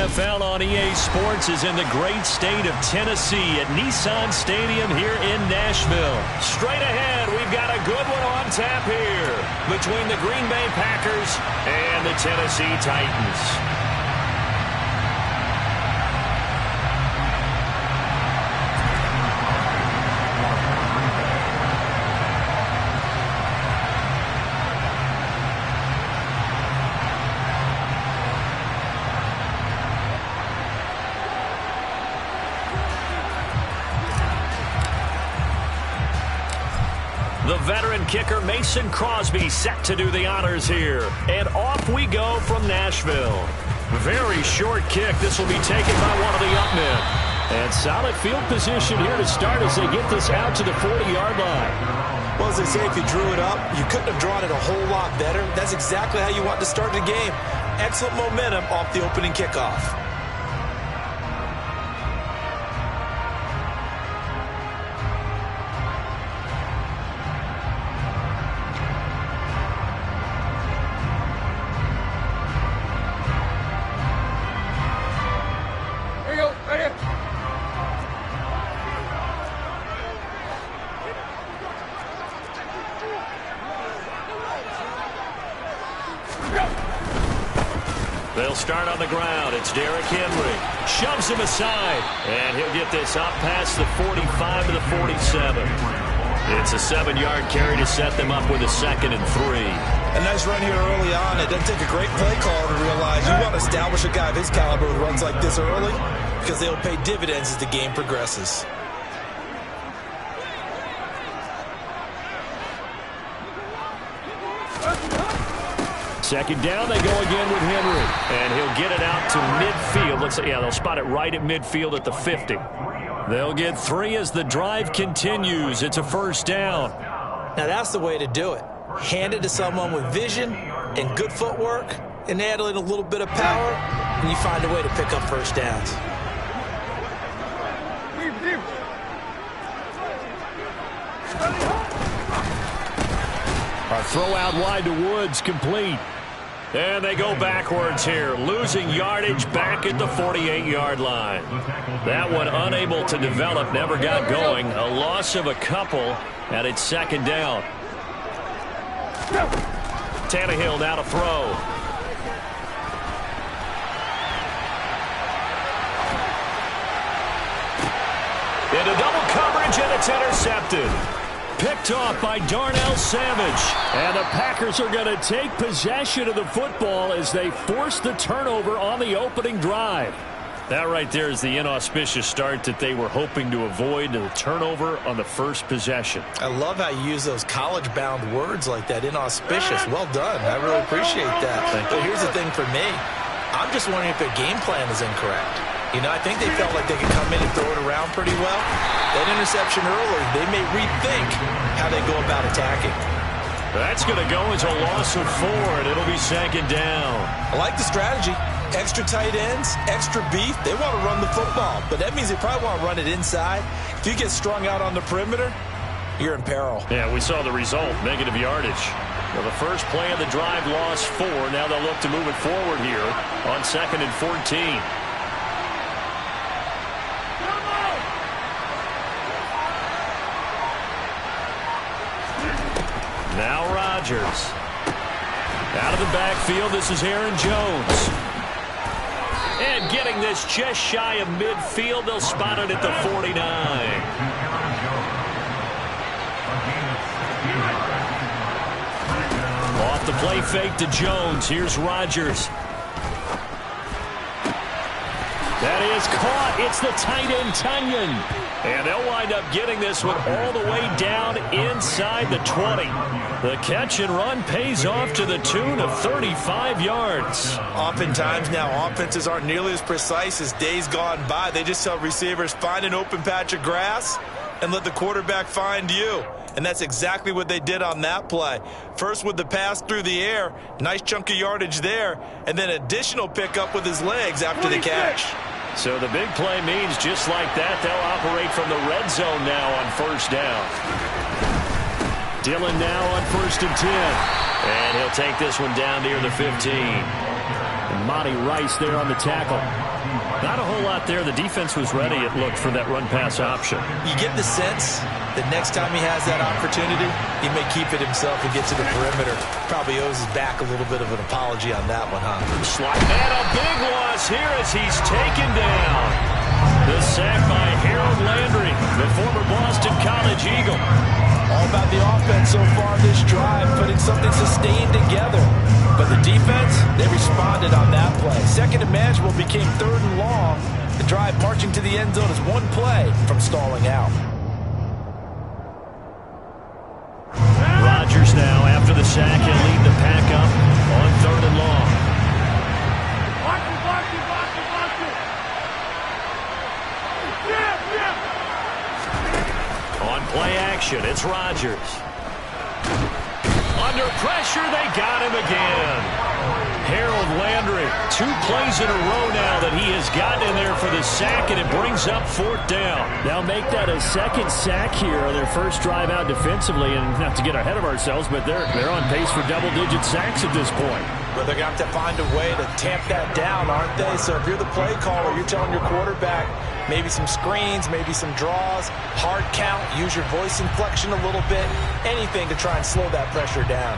NFL on EA Sports is in the great state of Tennessee at Nissan Stadium here in Nashville. Straight ahead, we've got a good one on tap here between the Green Bay Packers and the Tennessee Titans. The veteran kicker Mason Crosby set to do the honors here. And off we go from Nashville. Very short kick. This will be taken by one of the up men. And solid field position here to start as they get this out to the 40-yard line. Well, as they say, if you drew it up, you couldn't have drawn it a whole lot better. That's exactly how you want to start the game. Excellent momentum off the opening kickoff. They'll start on the ground. It's Derrick Henry. Shoves him aside. And he'll get this up past the 45 to the 47. It's a 7-yard carry to set them up with a 2nd and 3. A nice run here early on. It doesn't take a great play caller to realize you want to establish a guy of his caliber who runs like this early because they'll pay dividends as the game progresses. Second down, they go again with Henry. And he'll get it out to midfield. Looks like, yeah, they'll spot it right at midfield at the 50. They'll get 3 as the drive continues. It's a first down. Now that's the way to do it. Hand it to someone with vision and good footwork and add in a little bit of power, and you find a way to pick up first downs. A throw out wide to Woods, complete. And they go backwards here, losing yardage back at the 48-yard line. That one unable to develop, never got going. A loss of a couple, and it's second down. Tannehill now to throw. Into double coverage, and it's intercepted. Picked off by Darnell Savage. And the Packers are going to take possession of the football as they force the turnover on the opening drive. That right there is the inauspicious start that they were hoping to avoid, the turnover on the first possession. I love how you use those college-bound words like that, inauspicious. Well done. I really appreciate that. But here's the thing for me. I'm just wondering if their game plan is incorrect. You know, I think they felt like they could come in and throw it around pretty well. That interception early, they may rethink how they go about attacking. That's going to go as a loss of 4, and it'll be second down. I like the strategy. Extra tight ends, extra beef. They want to run the football, but that means they probably want to run it inside. If you get strung out on the perimeter, you're in peril. Yeah, we saw the result, negative yardage. Well, the first play of the drive lost 4. Now they'll look to move it forward here on 2nd and 14. Now Rodgers. Out of the backfield, this is Aaron Jones. And getting this just shy of midfield, they'll spot it at the 49. Off the play fake to Jones. Here's Rodgers. That is caught. It's the tight end, Tunyon. And they'll wind up getting this one all the way down inside the 20. The catch and run pays off to the tune of 35 yards. Oftentimes now offenses aren't nearly as precise as days gone by. They just tell receivers, find an open patch of grass and let the quarterback find you. And that's exactly what they did on that play. First with the pass through the air, nice chunk of yardage there, and then additional pickup with his legs after the catch. So the big play means just like that, they'll operate from the red zone now on first down. Dillon now on 1st and 10. And he'll take this one down near the 15. And Monty Rice there on the tackle. Not a whole lot there. The defense was ready, it looked, for that run-pass option. You get the sense that next time he has that opportunity, he may keep it himself and get to the perimeter. Probably owes his back a little bit of an apology on that one, huh? And a big loss here as he's taken down. The sack by Harold Landry, the former Boston College Eagle. All about the offense so far this drive, putting something sustained together. But the defense, they responded on that play. Second and manageable became third and long. The drive marching to the end zone is one play from stalling out. Rodgers now, after the sack, he'll lead the pack up on third and long. On play action, it's Rodgers. Under pressure, they got him again. Harold Landry, 2 plays in a row now that he has gotten in there for the sack, and it brings up fourth down. Now make that a second sack here on their first drive out defensively, and not to get ahead of ourselves, but they're on pace for double-digit sacks at this point. But they're going to have to find a way to tamp that down, aren't they? So if you're the play caller, you're telling your quarterback maybe some screens, maybe some draws, hard count, use your voice inflection a little bit, anything to try and slow that pressure down.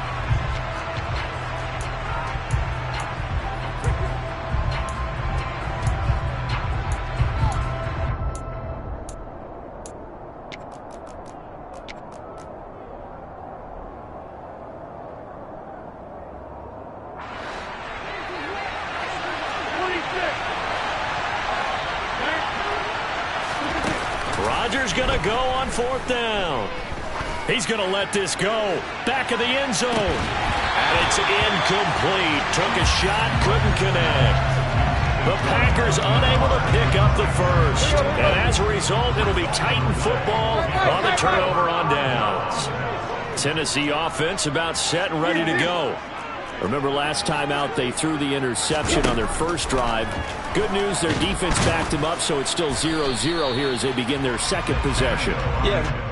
Rodgers going to go on fourth down. He's going to let this go. Back of the end zone. And it's incomplete. Took a shot, couldn't connect. The Packers unable to pick up the first. And as a result, it'll be Titan football on the turnover on downs. Tennessee offense about set and ready to go. Remember last time out they threw the interception on their first drive. Good news, their defense backed them up, so it's still 0-0 here as they begin their second possession. Yeah.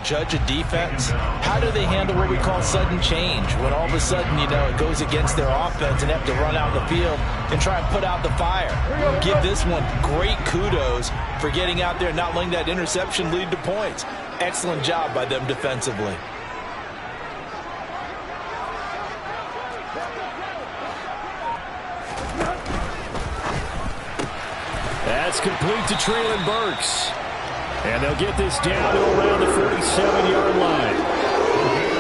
Judge a defense, how do they handle what we call sudden change? When all of a sudden, it goes against their offense and they have to run out in the field and try and put out the fire. Give this one great kudos for getting out there and not letting that interception lead to points. Excellent job by them defensively. That's complete to Treylon Burks. And they'll get this down to around the 47-yard line.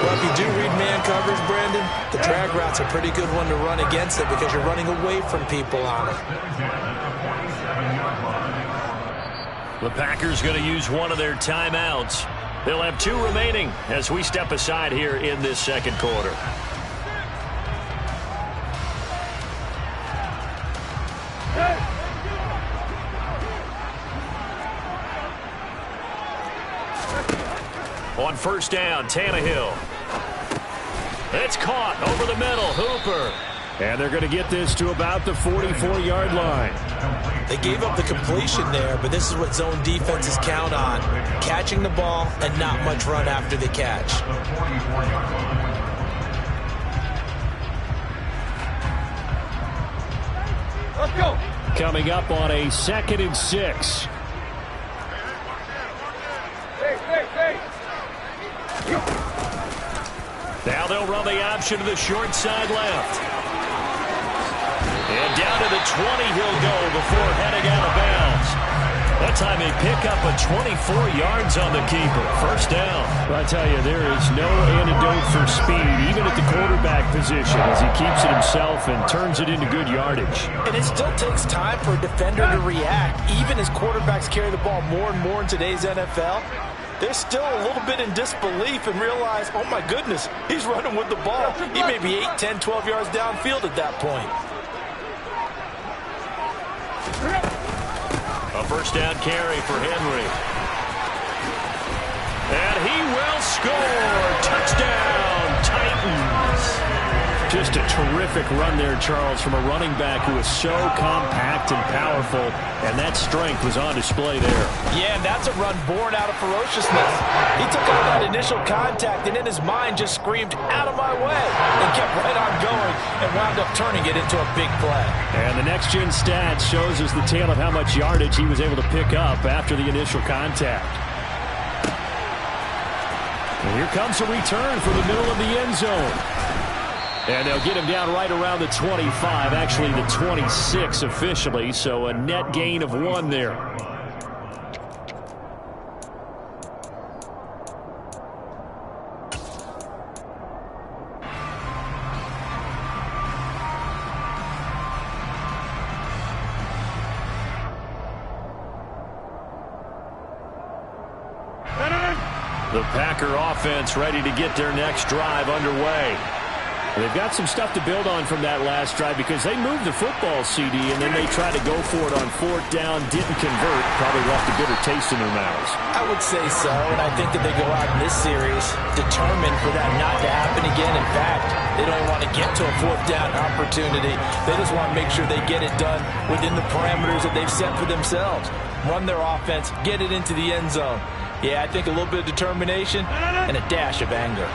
Well, if you do read man coverage, Brandon, the drag route's a pretty good one to run against it because you're running away from people on it. The Packers going to use one of their timeouts. They'll have 2 remaining as we step aside here in this second quarter. On first down, Tannehill. It's caught over the middle, Hooper. And they're going to get this to about the 44-yard line. They gave up the completion there, but this is what zone defenses count on. Catching the ball and not much run after the catch. Let's go. Coming up on a 2nd and 6. Now they'll run the option to the short side left. And down to the 20 he'll go before heading out of bounds. That time they pick up a 24 yards on the keeper. First down. Well, I tell you, there is no antidote for speed, even at the quarterback position, as he keeps it himself and turns it into good yardage. And it still takes time for a defender to react, even as quarterbacks carry the ball more and more in today's NFL. They're still a little bit in disbelief and realize, oh my goodness, he's running with the ball. He may be 8, 10, 12 yards downfield at that point. A first down carry for Henry. And he will score. Touchdown, Titans. Just a terrific run there, Charles, from a running back who is so compact and powerful, and that strength was on display there. Yeah, and that's a run born out of ferociousness. He took out that initial contact and in his mind just screamed, "Out of my way," and kept right on going and wound up turning it into a big play. And the next-gen stats shows us the tale of how much yardage he was able to pick up after the initial contact. And here comes a return for the middle of the end zone. And they'll get him down right around the 25, actually the 26 officially, so a net gain of 1 there. The Packer offense ready to get their next drive underway. They've got some stuff to build on from that last drive because they moved the football, CD, and then they tried to go for it on 4th down, didn't convert, probably left a bitter taste in their mouths. I would say so, and I think that they go out in this series determined for that not to happen again. In fact, they don't even want to get to a 4th down opportunity. They just want to make sure they get it done within the parameters that they've set for themselves. Run their offense, get it into the end zone. Yeah, I think a little bit of determination and a dash of anger.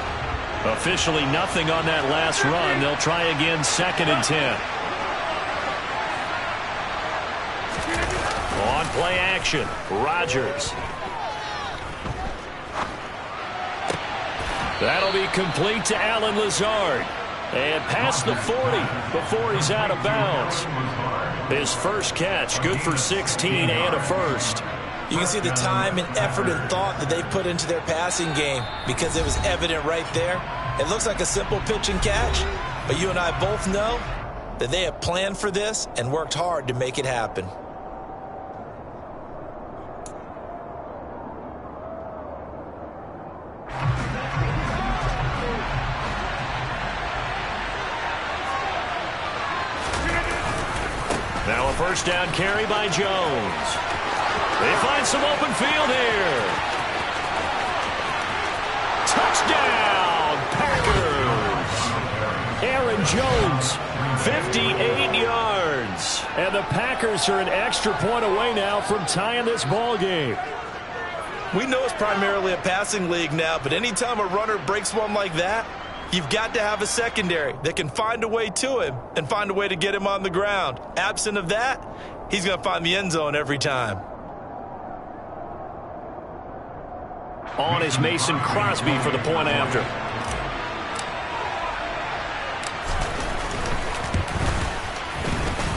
Officially nothing on that last run. They'll try again, 2nd and 10. On play action, Rodgers. That'll be complete to Allen Lazard. And past the 40 before he's out of bounds. His first catch, good for 16 and a first. You can see the time and effort and thought that they put into their passing game because it was evident right there. It looks like a simple pitch and catch, but you and I both know that they have planned for this and worked hard to make it happen. Now a first down carry by Jones. They find some open field here. Touchdown, Packers. Aaron Jones, 58 yards. And the Packers are an extra point away now from tying this ball game. We know it's primarily a passing league now, but anytime a runner breaks one like that, you've got to have a secondary that can find a way to him and find a way to get him on the ground. Absent of that, he's going to find the end zone every time. On is Mason Crosby for the point after.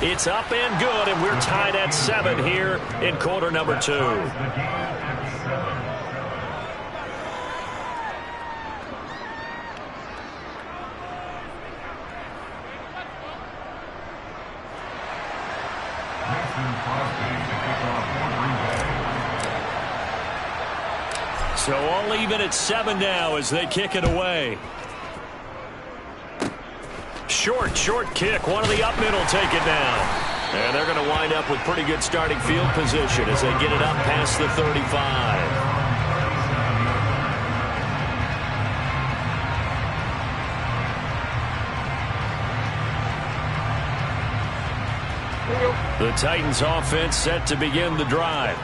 It's up and good, and we're tied at 7 here in quarter number 2. So all even at 7 now as they kick it away. Short kick. One of the up middle take it down. And they're going to wind up with pretty good starting field position as they get it up past the 35. The Titans offense set to begin the drive.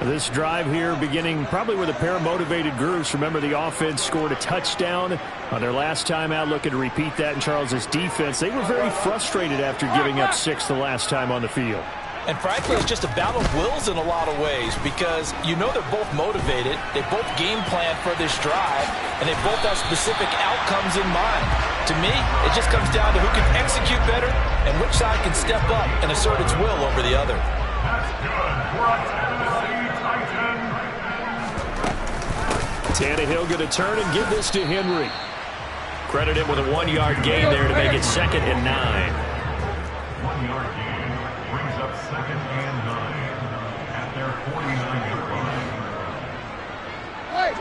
This drive here beginning probably with a pair of motivated groups. Remember, the offense scored a touchdown on their last time out. Looking to repeat that in Charles's defense. They were very frustrated after giving up 6 the last time on the field. And frankly, it's just a battle of wills in a lot of ways because you know they're both motivated. They both game plan for this drive, and they both have specific outcomes in mind. To me, it just comes down to who can execute better and which side can step up and assert its will over the other. Tannehill going to turn and give this to Henry. Credit him with a 1-yard gain there to make it 2nd and 9. 1-yard gain brings up 2nd and 9 at their 49-yard line. Wait!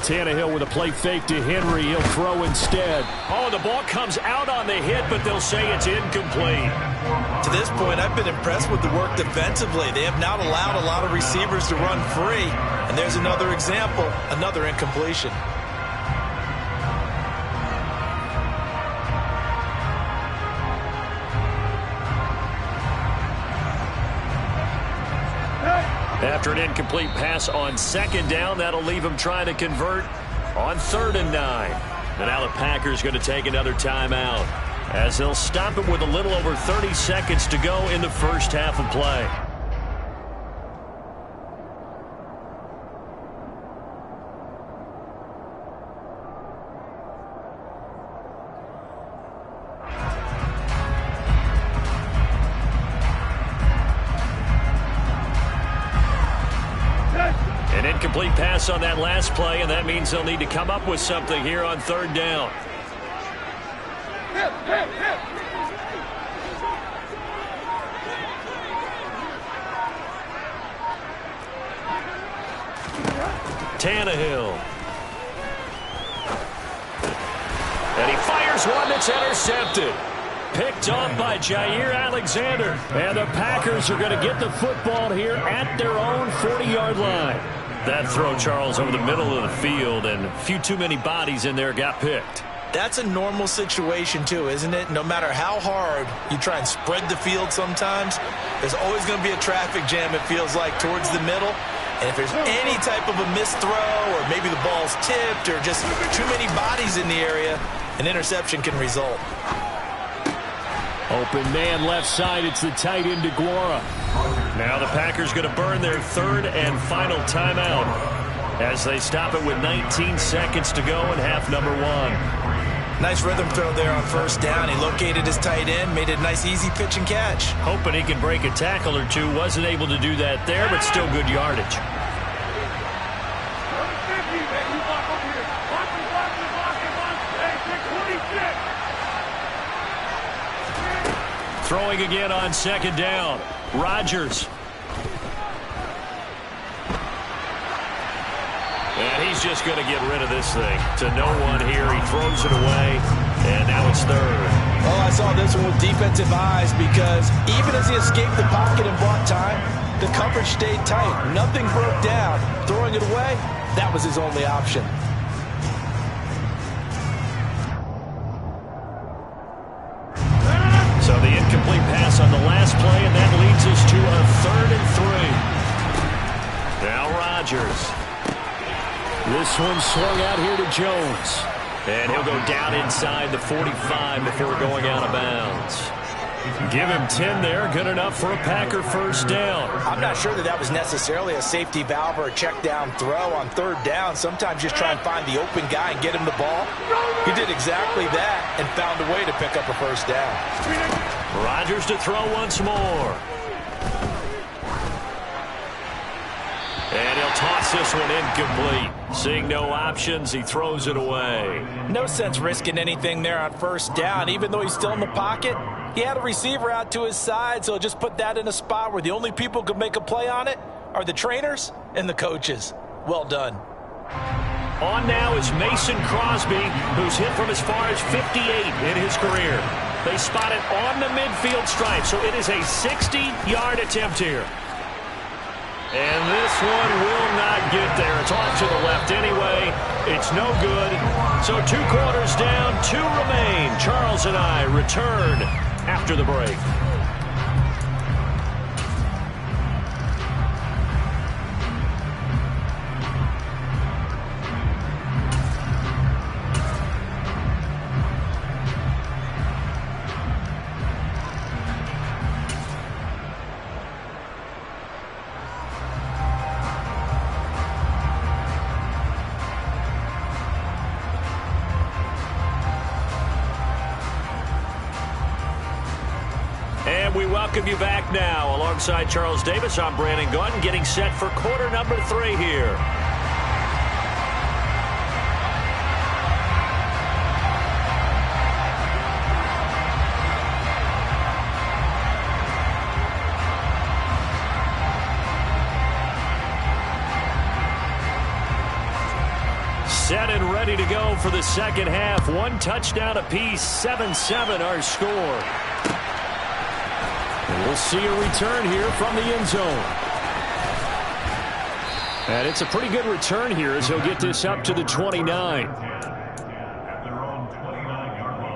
Tannehill with a play fake to Henry. He'll throw instead. Oh, the ball comes out on the hit, but they'll say it's incomplete. To this point, I've been impressed with the work defensively. They have not allowed a lot of receivers to run free. And there's another example, another incompletion. After an incomplete pass on second down, that'll leave him trying to convert on 3rd and 9. And now the Packers going to take another timeout as they'll stop it with a little over 30 seconds to go in the first half of play. An incomplete pass on that last play, and that means they'll need to come up with something here on 3rd down. Tannehill. And he fires one that's intercepted. Picked off by Jair Alexander. And the Packers are going to get the football here at their own 40-yard line. That throw, Charles, over the middle of the field, and a few too many bodies in there got picked. That's a normal situation, too, isn't it? No matter how hard you try and spread the field sometimes, there's always going to be a traffic jam, it feels like, towards the middle. And if there's any type of a missed throw, or maybe the ball's tipped, or just too many bodies in the area, an interception can result. Open man left side. It's the tight end, DeGuara. Now the Packers going to burn their 3rd and final timeout as they stop it with 19 seconds to go in half number 1. Nice rhythm throw there on 1st down. He located his tight end, made it a nice easy pitch and catch. Hoping he can break a tackle or two. Wasn't able to do that there, but still good yardage. Throwing again on 2nd down. Rodgers. And he's just going to get rid of this thing. To no one here. He throws it away. And now it's 3rd. Well, I saw this one with defensive eyes because even as he escaped the pocket and bought time, the coverage stayed tight. Nothing broke down. Throwing it away, that was his only option. So the incomplete pass on the last play, and that leads us to a 3rd and 3. Now Rodgers. This one swung out here to Jones. And he'll go down inside the 45 before going out of bounds. Give him 10 there. Good enough for a Packer 1st down. I'm not sure that was necessarily a safety valve or a check down throw on 3rd down. Sometimes just try and find the open guy and get him the ball. He did exactly that and found a way to pick up a 1st down. Rodgers to throw once more. And he'll toss this one incomplete. Seeing no options, he throws it away. No sense risking anything there on 1st down. Even though he's still in the pocket, he had a receiver out to his side, so just put that in a spot where the only people who could make a play on it are the trainers and the coaches. Well done. On now is Mason Crosby, who's hit from as far as 58 in his career. They spot it on the midfield stripe, so it is a 60-yard attempt here. And this one will not get there. It's off to the left anyway. It's no good. So 2 quarters down, 2 remain. Charles and I return after the break. We welcome you back now. Alongside Charles Davis, I'm Brandon Gunn, getting set for quarter number 3 here. Set and ready to go for the second half. One touchdown apiece, 7-7 our score. And we'll see a return here from the end zone. And it's a pretty good return here as he'll get this up to the 29. At their own 29-yard line.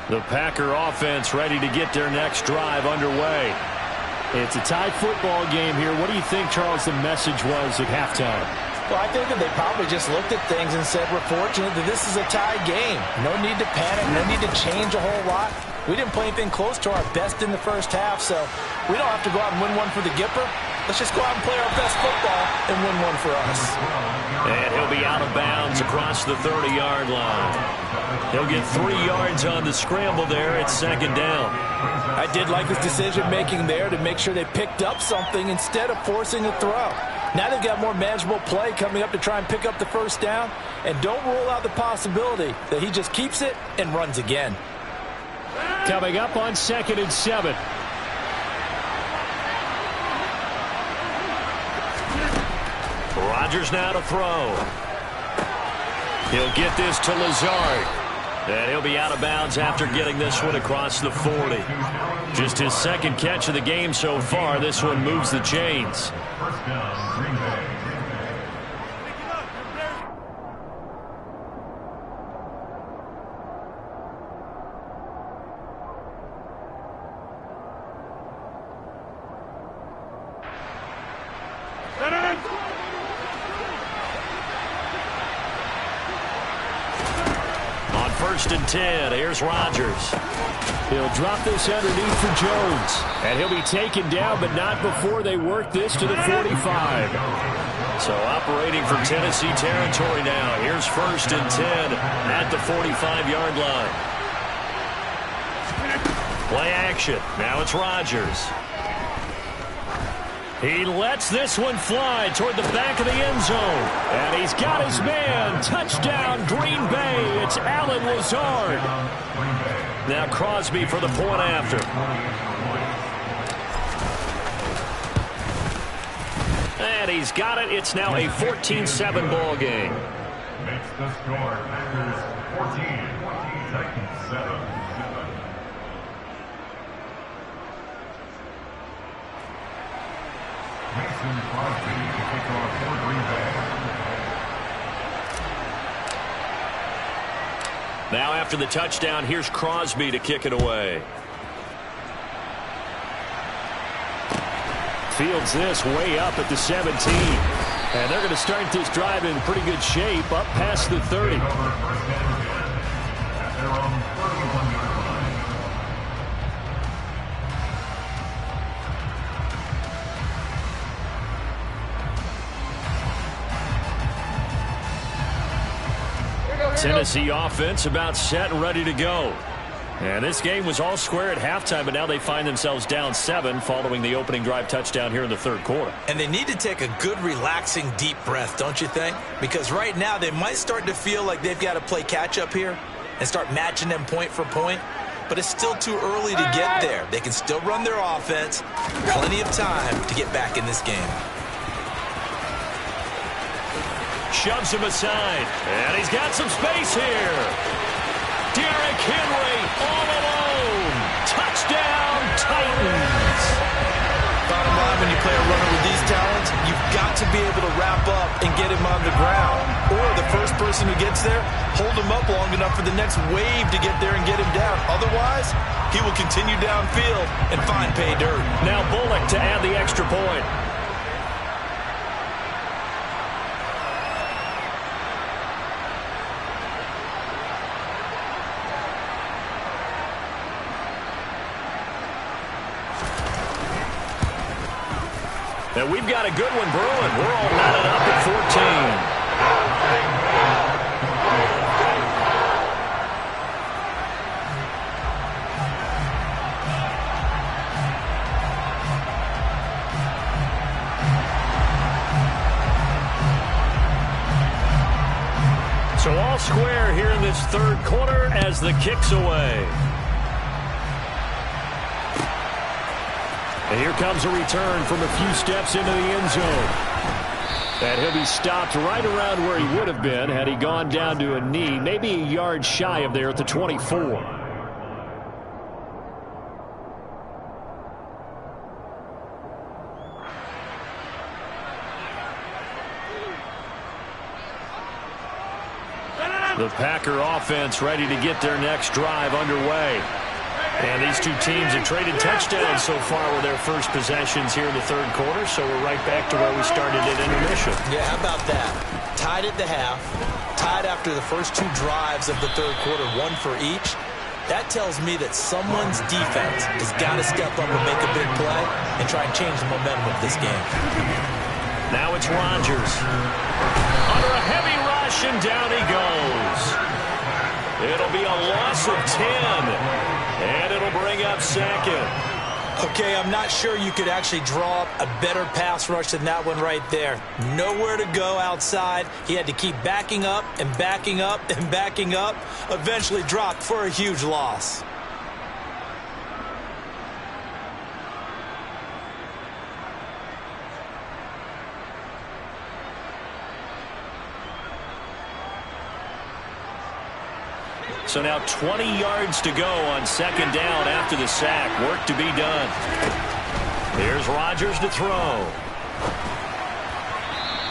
The Packer offense ready to get their next drive underway. It's a tied football game here. What do you think, Charles, the message was at halftime? Well, I think that they probably just looked at things and said, we're fortunate that this is a tie game. No need to panic. No need to change a whole lot. We didn't play anything close to our best in the first half, so we don't have to go out and win one for the Gipper. Let's just go out and play our best football and win one for us. And he'll be out of bounds across the 30-yard line. He'll get 3 yards on the scramble there. It's second down. I did like his decision-making there to make sure they picked up something instead of forcing a throw. Now they've got more manageable play coming up to try and pick up the first down. And don't rule out the possibility that he just keeps it and runs again. Coming up on 2nd and 7. Rodgers now to throw. He'll get this to Lazard. And he'll be out of bounds after getting this one across the 40. Just his second catch of the game so far. This one moves the chains. First down, Green Bay. On 1st and 10, here's Rodgers. He'll drop this underneath for Jones. And he'll be taken down, but not before they work this to the 45. So operating from Tennessee territory now. Here's 1st and 10 at the 45-yard line. Play action. Now it's Rodgers. He lets this one fly toward the back of the end zone. And he's got his man. Touchdown, Green Bay. It's Allen Lazard. Now Crosby for the point after. And he's got it. It's now a 14-7 ball game. Makes the score Packers 14, Titans 7. Mason Crosby to kick off for Green Bay. Now after the touchdown, here's Crosby to kick it away. Fields this way up at the 17. And they're going to start this drive in pretty good shape up past the 30. At their own 31-yard line. Tennessee offense about set and ready to go. And this game was all square at halftime, but now they find themselves down 7 following the opening drive touchdown here in the 3rd quarter. And they need to take a good, relaxing, deep breath, don't you think? Because right now they might start to feel like they've got to play catch-up here and start matching them point for point. But it's still too early to get there. They can still run their offense. Plenty of time to get back in this game. Shoves him aside. And he's got some space here. Derrick Henry all alone. Touchdown, Titans. Bottom line, when you play a runner with these talents, you've got to be able to wrap up and get him on the ground. Or the first person who gets there, hold him up long enough for the next wave to get there and get him down. Otherwise, he will continue downfield and find pay dirt. Now Bullock to add the extra point. And we've got a good one brewing. We're all knotted up at 14. So all square here in this third quarter as the kick's away. And here comes a return from a few steps into the end zone. And he'll be stopped right around where he would have been had he gone down to a knee, maybe a yard shy of there at the 24. The Packer offense ready to get their next drive underway. And these two teams have traded touchdowns so far with their first possessions here in the third quarter, so we're right back to where we started at intermission. Yeah, how about that? Tied at the half, tied after the first two drives of the third quarter, one for each. That tells me that someone's defense has got to step up and make a big play and try and change the momentum of this game. Now it's Rodgers. Under a heavy rush, and down he goes. It'll be a loss of 10, and it'll bring up second. Okay, I'm not sure you could actually draw up a better pass rush than that one right there. Nowhere to go outside. He had to keep backing up and backing up and backing up. Eventually dropped for a huge loss. So now 20 yards to go on second down after the sack. Work to be done. Here's Rodgers to throw.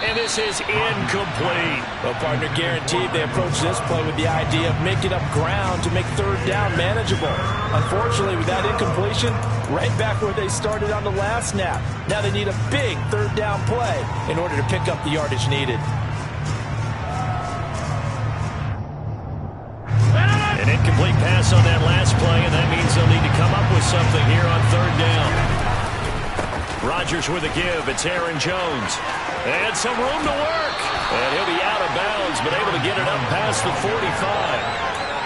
And this is incomplete. Well, partner, guaranteed they approach this play with the idea of making up ground to make third down manageable. Unfortunately, with that incompletion, right back where they started on the last snap. Now they need a big third down play in order to pick up the yardage needed. An incomplete pass on that last play, and that means they'll need to come up with something here on third down. Rodgers with a give. It's Aaron Jones. And some room to work. And he'll be out of bounds, but able to get it up past the 45.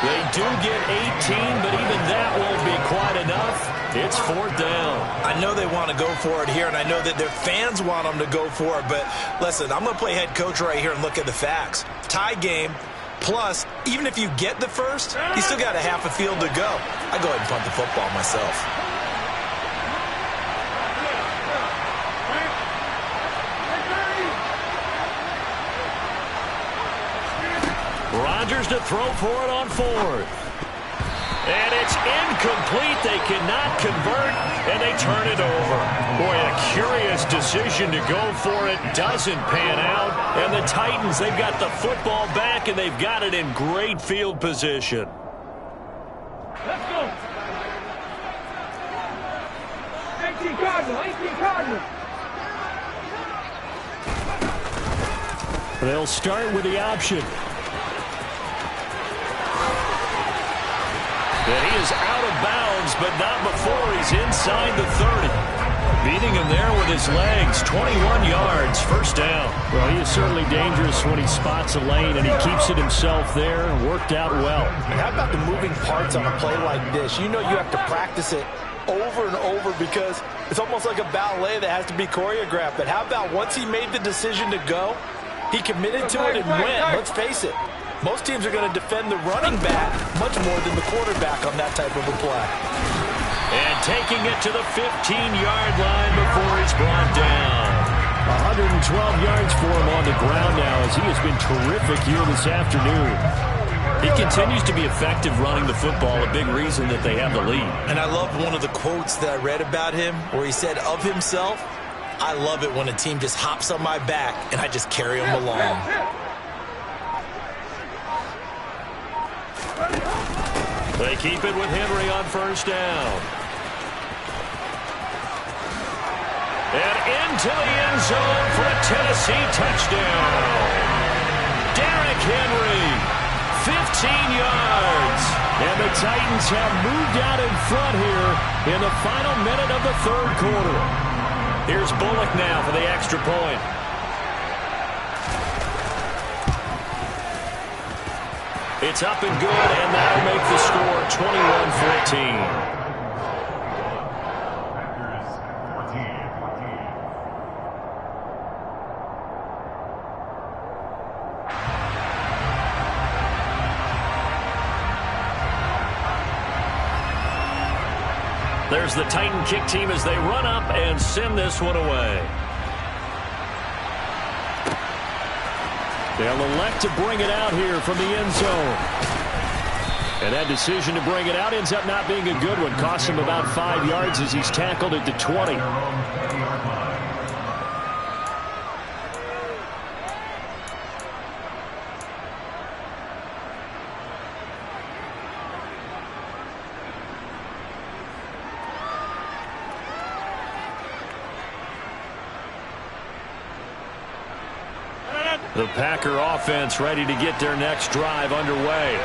They do get 18, but even that won't be quite enough. It's fourth down. I know they want to go for it here, and I know that their fans want them to go for it, but listen, I'm going to play head coach right here and look at the facts. Tie game. Plus, even if you get the first, you still got a half a field to go. I go ahead and punt the football myself. Rodgers to throw for it on fourth. And it's incomplete. They cannot convert, and they turn it over. Boy, a curious decision to go for it. Doesn't pan out. And the Titans, they've got the football back, and they've got it in great field position. Let's go. 18 Cardinals. 18 Cardinals. They'll start with the option. And he is out of bounds, but not before he's inside the 30. Beating him there with his legs, 21 yards, first down. Well, he is certainly dangerous when he spots a lane, and he keeps it himself there and worked out well. And how about the moving parts on a play like this? You know you have to practice it over and over because it's almost like a ballet that has to be choreographed. But how about once he made the decision to go, he committed to it and went. Let's face it. Most teams are going to defend the running back much more than the quarterback on that type of a play. And taking it to the 15-yard line before he's brought down. 112 yards for him on the ground now as he has been terrific here this afternoon. He continues to be effective running the football, a big reason that they have the lead. And I love one of the quotes that I read about him where he said of himself, "I love it when a team just hops on my back and I just carry them along." They keep it with Henry on first down. And into the end zone for a Tennessee touchdown. Derrick Henry, 15 yards. And the Titans have moved out in front here in the final minute of the third quarter. Here's Bullock now for the extra point. It's up and good, and that'll make the score 21-14. There's the Titan kick team as they run up and send this one away. They'll elect to bring it out here from the end zone. And that decision to bring it out ends up not being a good one. Costs him about 5 yards as he's tackled at the 20. The Packer offense ready to get their next drive underway.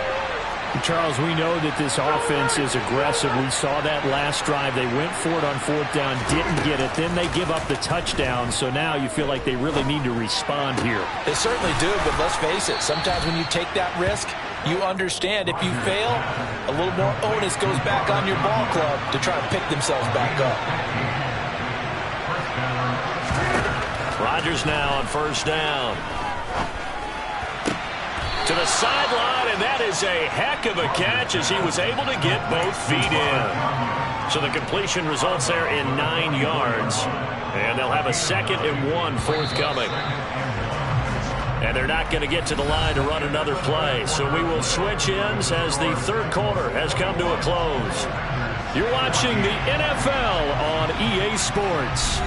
Charles, we know that this offense is aggressive. We saw that last drive. They went for it on 4th down, didn't get it. Then they give up the touchdown. So now you feel like they really need to respond here. They certainly do, but let's face it. Sometimes when you take that risk, you understand if you fail, a little more onus goes back on your ball club to try and pick themselves back up. Rodgers now on 1st down. To the sideline, and that is a heck of a catch as he was able to get both feet in. So the completion results there in 9 yards. And they'll have a 2nd and 1 forthcoming. And they're not going to get to the line to run another play. So we will switch ends as the 3rd quarter has come to a close. You're watching the NFL on EA Sports.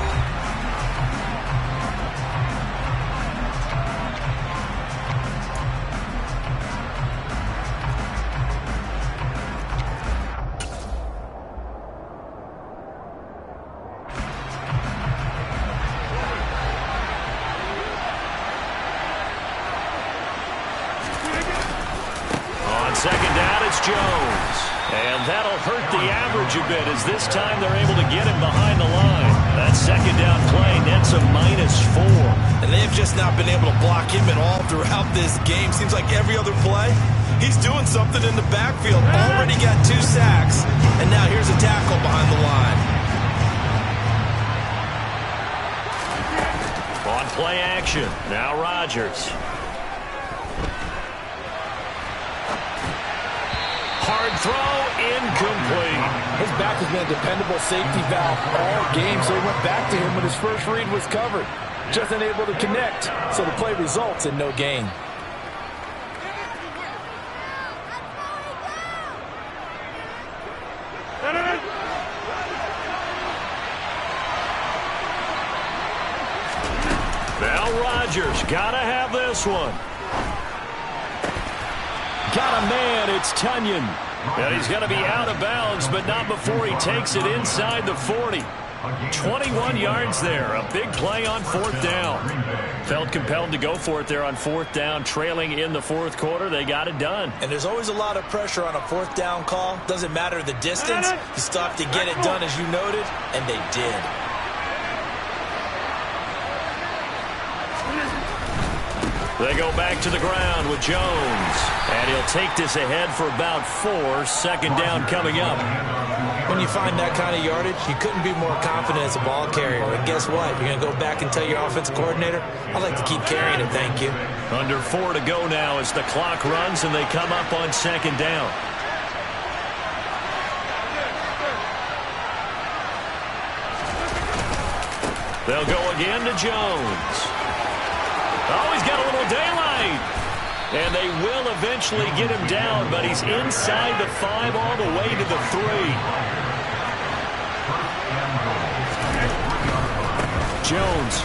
Jones. And that'll hurt the average a bit as this time they're able to get him behind the line. That 2nd down play nets a -4. And they've just not been able to block him at all throughout this game. Seems like every other play, he's doing something in the backfield. Already got 2 sacks, and now here's a tackle behind the line. On play action, now Rodgers. Hard throw, incomplete. His back has been a dependable safety valve all game, so he went back to him when his first read was covered. Just unable to connect, so the play results in no gain. Now Rodgers, gotta have this one. Got a man, it's Tunyon. And he's going to be out of bounds, but not before he takes it inside the 40. 21 yards there, a big play on 4th down. Felt compelled to go for it there on 4th down, trailing in the 4th quarter. They got it done. And there's always a lot of pressure on a 4th down call. Doesn't matter the distance. You still have to get it done, as you noted, and they did. They go back to the ground with Jones. And he'll take this ahead for about 4. 2nd down coming up. When you find that kind of yardage, you couldn't be more confident as a ball carrier. And guess what? You're going to go back and tell your offensive coordinator, I'd like to keep carrying it, thank you. Under 4 to go now as the clock runs and they come up on 2nd down. They'll go again to Jones. Oh, he's got a little daylight. And they will eventually get him down, but he's inside the 5 all the way to the 3. Jones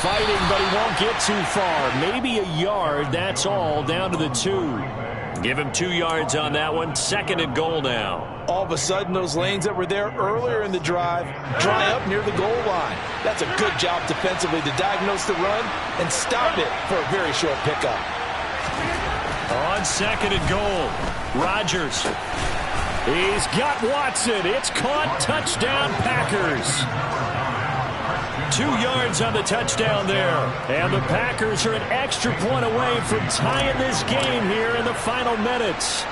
fighting, but he won't get too far. Maybe a yard, that's all, down to the 2. Give him 2 yards on that one. 2nd and goal now. All of a sudden, those lanes that were there earlier in the drive dry up near the goal line. That's a good job defensively to diagnose the run and stop it for a very short pickup. On 2nd and goal, Rodgers. He's got Watson. It's caught. Touchdown, Packers. 2 yards on the touchdown there. And the Packers are an extra point away from tying this game here in the final minutes.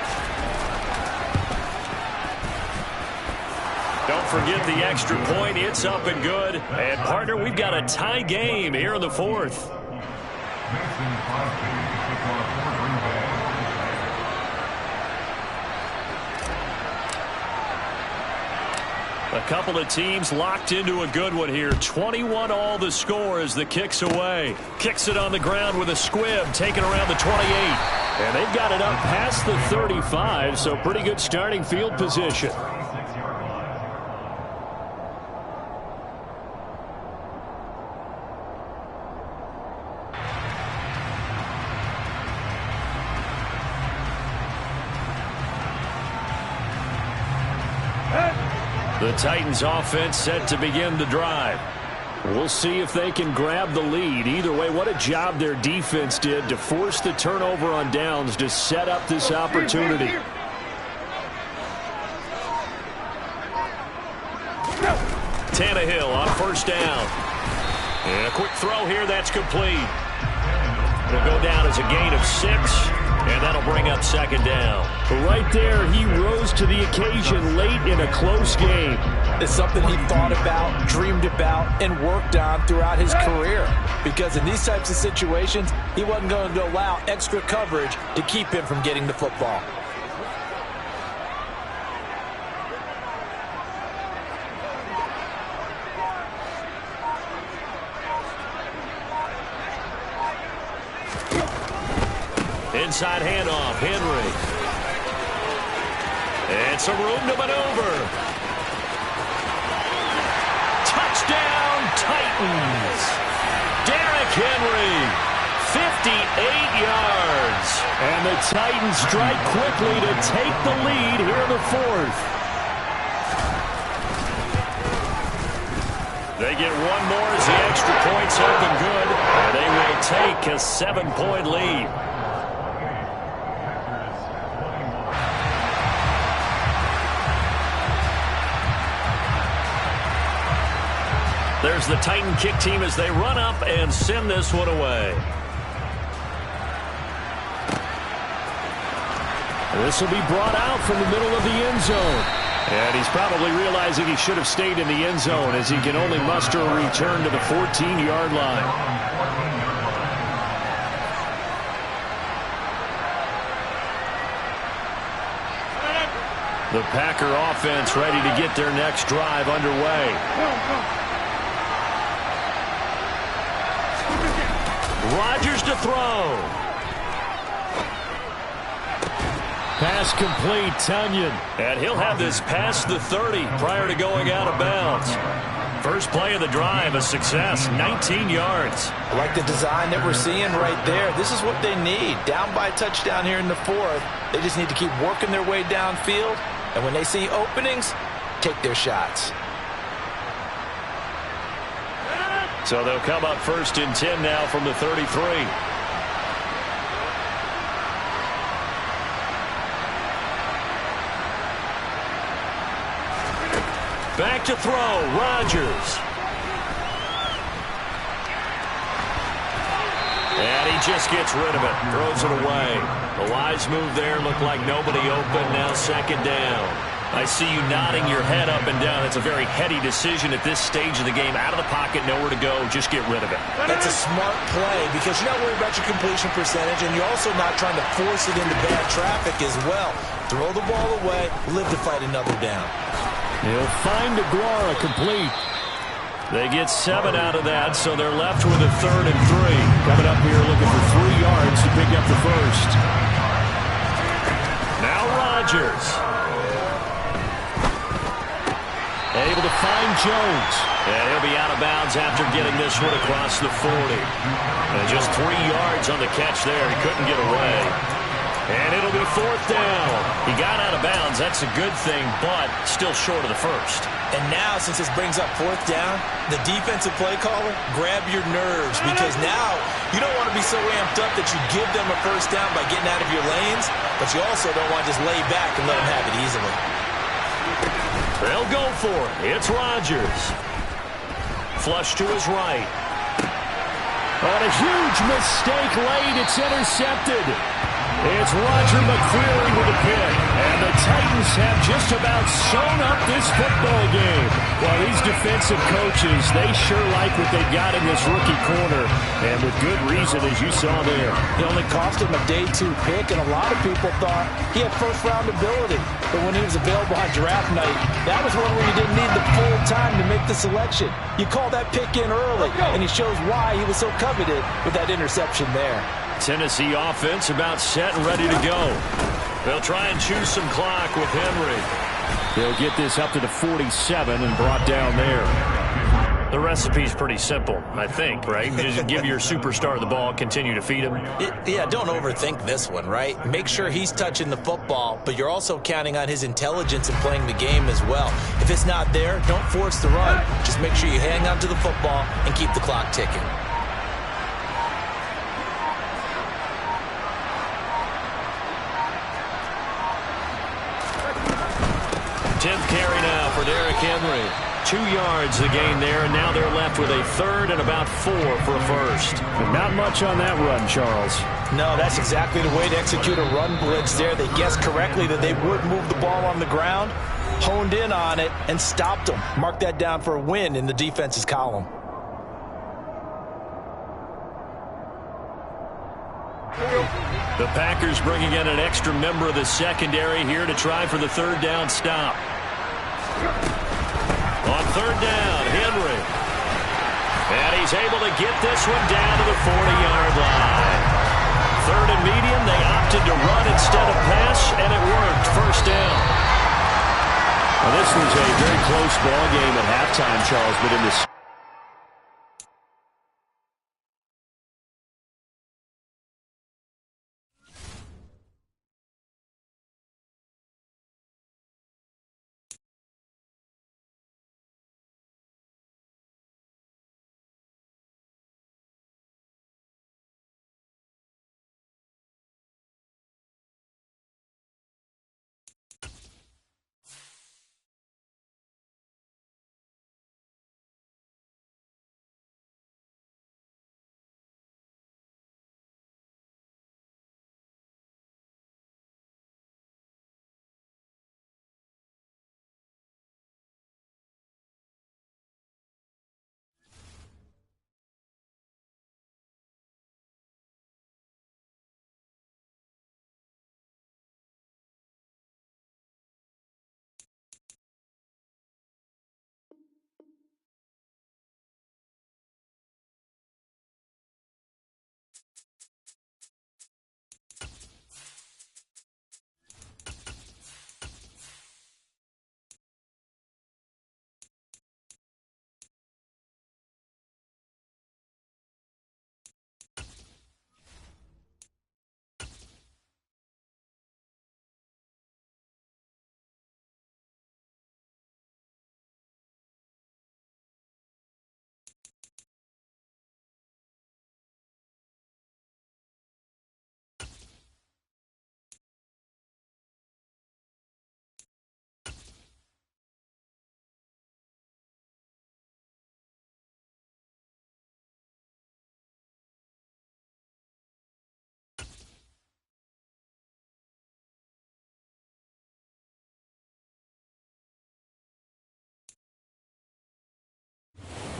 Don't forget the extra point. It's up and good. And, partner, we've got a tie game here in the 4th. A couple of teams locked into a good one here. 21 all the score as the kick's away. Kicks it on the ground with a squib, taken around the 28. And they've got it up past the 35, so pretty good starting field position. The Titans offense set to begin the drive. We'll see if they can grab the lead. Either way, what a job their defense did to force the turnover on downs to set up this opportunity. Tannehill on first down. And a quick throw here, that's complete. It'll go down as a gain of 6. And that'll bring up second down. Right there, he rose to the occasion late in a close game. It's something he thought about, dreamed about, and worked on throughout his career. Because in these types of situations, he wasn't going to allow extra coverage to keep him from getting the football. Inside handoff, Henry. And some room to maneuver. Touchdown, Titans. Derrick Henry, 58 yards. And the Titans strike quickly to take the lead here in the 4th. They get one more as the extra point's up and good. And they will take a 7-point lead. There's the Titan kick team as they run up and send this one away. This will be brought out from the middle of the end zone. And he's probably realizing he should have stayed in the end zone as he can only muster a return to the 14-yard line. The Packer offense ready to get their next drive underway. Rodgers to throw. Pass complete, Tunyon. And he'll have this past the 30 prior to going out of bounds. First play of the drive, a success, 19 yards. I like the design that we're seeing right there. This is what they need. Down by a touchdown here in the 4th. They just need to keep working their way downfield. And when they see openings, take their shots. So they'll come up 1st and 10 now from the 33. Back to throw, Rodgers. And he just gets rid of it, throws it away. The wise move there, looked like nobody open, now second down. I see you nodding your head up and down. That's a very heady decision at this stage of the game. Out of the pocket, nowhere to go, just get rid of it. That's a smart play because you're not worried about your completion percentage, and you're also not trying to force it into bad traffic as well. Throw the ball away, live to fight another down. He'll find Aguara complete. They get 7 out of that, so they're left with a 3rd and 3. Coming up here looking for 3 yards to pick up the first. Now Rodgers. Able to find Jones. And he'll be out of bounds after getting this one across the 40. And just 3 yards on the catch there. He couldn't get away. And it'll be 4th down. He got out of bounds. That's a good thing, but still short of the first. And now, since this brings up 4th down, the defensive play caller, grab your nerves, because now you don't want to be so amped up that you give them a 1st down by getting out of your lanes, but you also don't want to just lay back and let them have it easily. They'll go for it. It's Rodgers. Flush to his right. On a huge mistake late, it's intercepted. It's Roger McQuarrie with a pick. And the Titans have just about sewn up this football game. Well, these defensive coaches, they sure like what they got in this rookie corner. And with good reason, as you saw there. It only cost him a day 2 pick, and a lot of people thought he had first-round ability. But when he was available on draft night, that was one where you didn't need the full time to make the selection. You call that pick in early, and he shows why he was so coveted with that interception there. Tennessee offense about set and ready to go. They'll try and choose some clock with Henry. They'll get this up to the 47 and brought down there. The recipe's pretty simple, I think, right? Just give your superstar the ball, continue to feed him. Yeah, don't overthink this one, right? Make sure he's touching the football, but you're also counting on his intelligence in playing the game as well. If it's not there, don't force the run. Just make sure you hang on to the football and keep the clock ticking. Tenth carry now for Derrick Henry. 2 yards the gain there, and now they're left with a third and about 4 for a first. But not much on that run, Charles. No, that's exactly the way to execute a run blitz there. They guessed correctly that they would move the ball on the ground, honed in on it, and stopped them. Mark that down for a win in the defense's column. The Packers bringing in an extra member of the secondary here to try for the third down stop. On third down, Henry. And he's able to get this one down to the 40-yard line. Third and medium, they opted to run instead of pass, and it worked. First down. Well, this was a very close ball game at halftime, Charles, but in this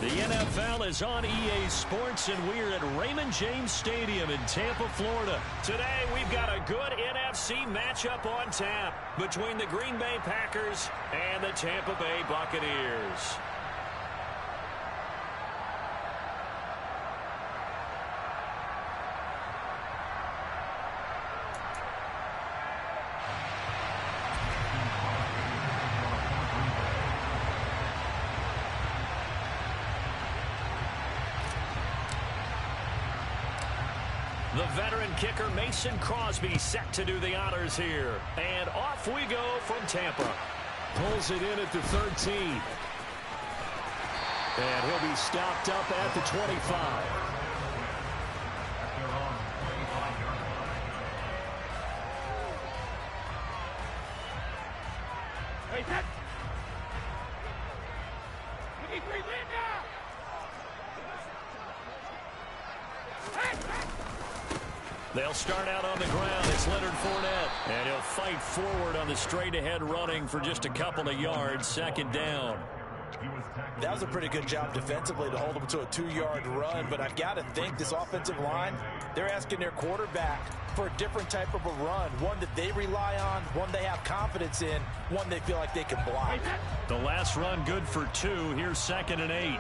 The NFL is on EA Sports, and we're at Raymond James Stadium in Tampa, Florida. Today, we've got a good NFC matchup on tap between the Green Bay Packers and the Tampa Bay Buccaneers. The veteran kicker Mason Crosby set to do the honors here. And off we go from Tampa. Pulls it in at the 13. And he'll be stopped up at the 25. Hey, that. We need 3 men now. Hey, hey. They'll start out on the ground. It's Leonard Fournette. And he'll fight forward on the straight-ahead running for just a couple of yards. Second down. That was a pretty good job defensively to hold them to a 2-yard run, but I've got to think this offensive line, they're asking their quarterback for a different type of a run, one that they rely on, one they have confidence in, one they feel like they can block. The last run good for 2. Here's 2nd and 8.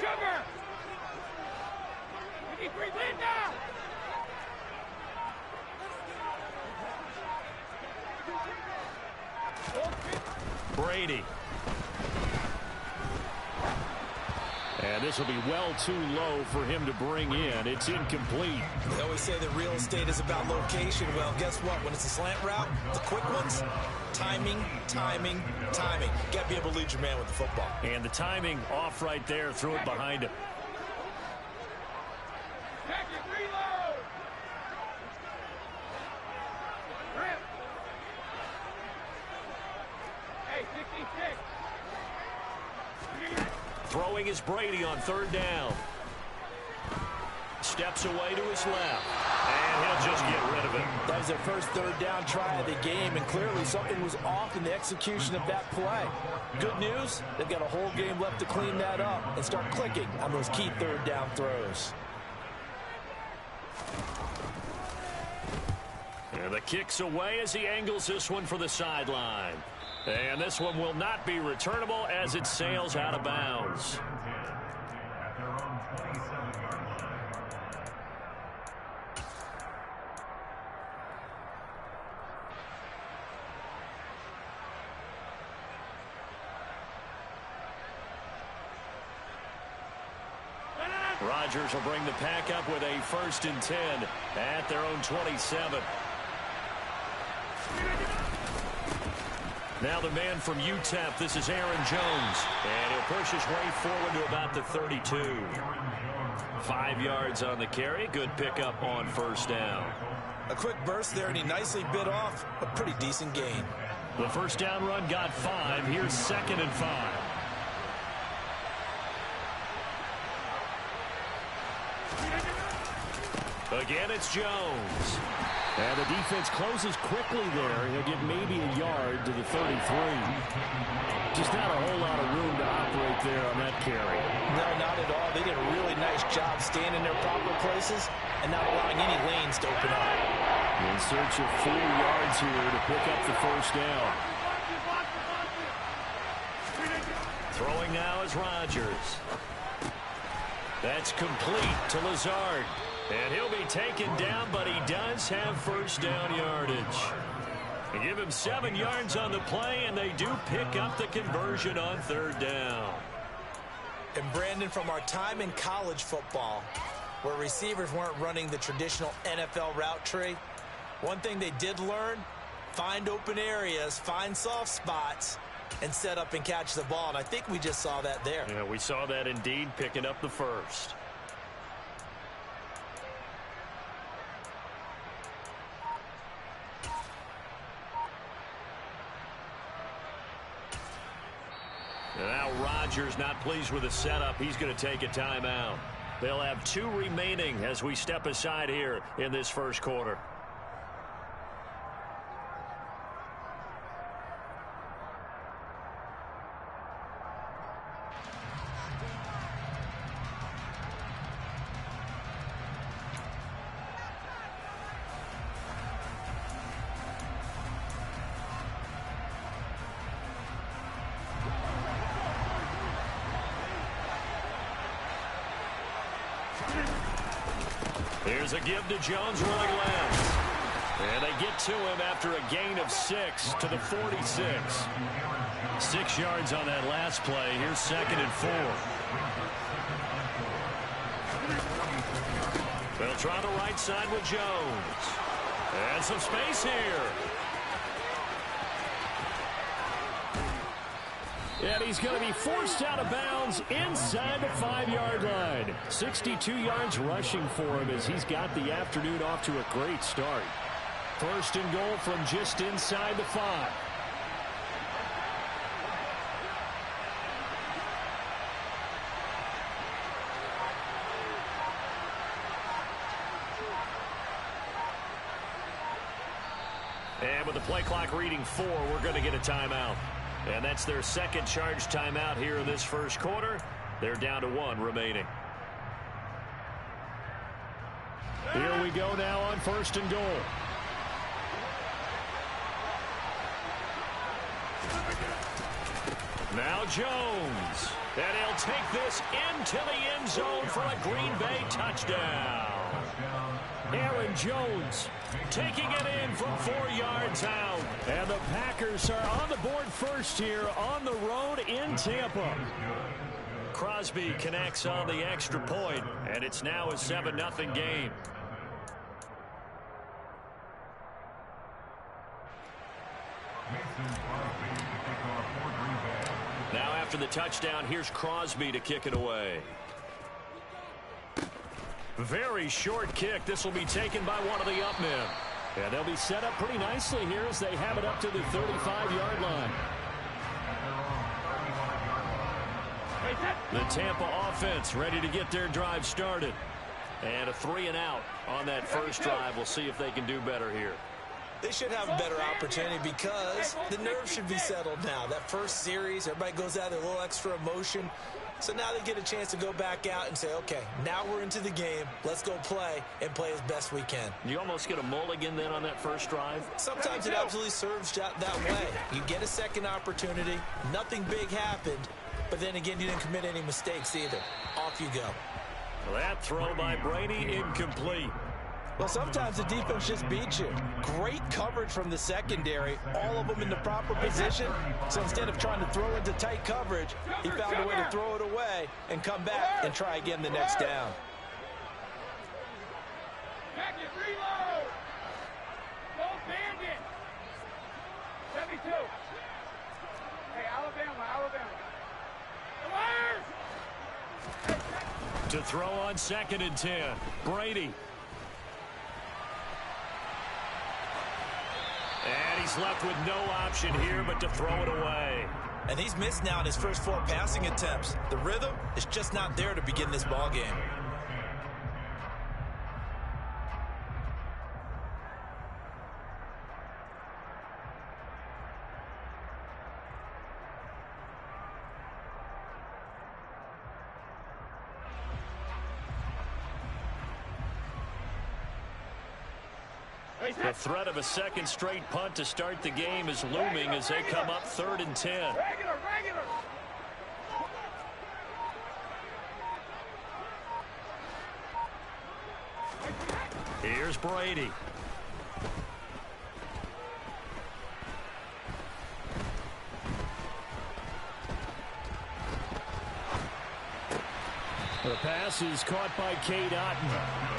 Cover! We need 3 men now! Brady. And this will be well too low for him to bring in. It's incomplete. They always say that real estate is about location. Well, guess what? When it's a slant route, the quick ones, timing. You got to be able to lead your man with the football. And the timing off right there. Threw it behind him. Pack it, reload! Rip! Hey, 66! Throwing is Brady on 3rd down. Steps away to his left. And he'll just get rid of it. That was their first 3rd down try of the game, and clearly something was off in the execution of that play. Good news, they've got a whole game left to clean that up and start clicking on those key 3rd down throws. And the kick's away as he angles this one for the sideline. And this one will not be returnable as it sails out of bounds. At their own 27-yard line. Rodgers will bring the pack up with a 1st and 10 at their own 27. Now the man from UTEP, this is Aaron Jones. And he'll push his way forward to about the 32. 5 yards on the carry. Good pickup on 1st down. A quick burst there, and he nicely bit off a pretty decent gain. The 1st down run got 5. Here's 2nd and 5. Again, it's Jones. And the defense closes quickly there. He'll get maybe a yard to the 33. Just not a whole lot of room to operate there on that carry. No, not at all. They did a really nice job staying in their proper places and not allowing any lanes to open up. In search of 4 yards here to pick up the 1st down. Throwing now is Rodgers. That's complete to Lazard. And he'll be taken down, but he does have 1st down yardage. They give him 7 yards on the play, and they do pick up the conversion on 3rd down. And Brandon, from our time in college football, where receivers weren't running the traditional NFL route tree, one thing they did learn, find open areas, find soft spots, and set up and catch the ball. And I think we just saw that there. Yeah, we saw that indeed, picking up the 1st. And now Rodgers not pleased with the setup. He's going to take a timeout. They'll have 2 remaining as we step aside here in this 1st quarter. Here's a give to Jones running left. And they get to him after a gain of 6 to the 46. 6 yards on that last play. Here's 2nd and 4. They'll try the right side with Jones. And some space here. And he's going to be forced out of bounds inside the 5-yard line. 62 yards rushing for him as he's got the afternoon off to a great start. 1st and goal from just inside the 5. And with the play clock reading 4, we're going to get a timeout. And that's their second charge timeout here in this first quarter. They're down to 1 remaining. Here we go now on 1st and goal. Now Jones. And he'll take this into the end zone for a Green Bay touchdown. Aaron Jones taking it in from 4 yards out. And the Packers are on the board first here on the road in Tampa. Crosby connects on the extra point, and it's now a 7-0 game. Now after the touchdown, here's Crosby to kick it away. Very short kick. This will be taken by one of the up men. And they'll be set up pretty nicely here as they have it up to the 35-yard line. The Tampa offense ready to get their drive started. And a 3-and-out on that first drive. We'll see if they can do better here. They should have a better opportunity because the nerves should be settled now. That first series, everybody goes out with a little extra emotion. So now they get a chance to go back out and say, okay, now we're into the game. Let's go play and play as best we can. You almost get a mulligan then on that first drive? Sometimes it absolutely serves that way. You get a second opportunity. Nothing big happened. But then again, you didn't commit any mistakes either. Off you go. Well, that throw by Brady incomplete. Well, sometimes the defense just beats you. Great coverage from the secondary, all of them in the proper position. So instead of trying to throw into tight coverage, he found a way to throw it away and come back and try again the next down. Back it, reload! Don't bandit! 72. Hey, Alabama. The Lions! To throw on 2nd and 10. Brady. And he's left with no option here but to throw it away. And he's missed now in his first 4 passing attempts. The rhythm is just not there to begin this ball game. The threat of a second straight punt to start the game is looming as they come up 3rd and 10. Regular! Here's Brady. The pass is caught by Cade Otton.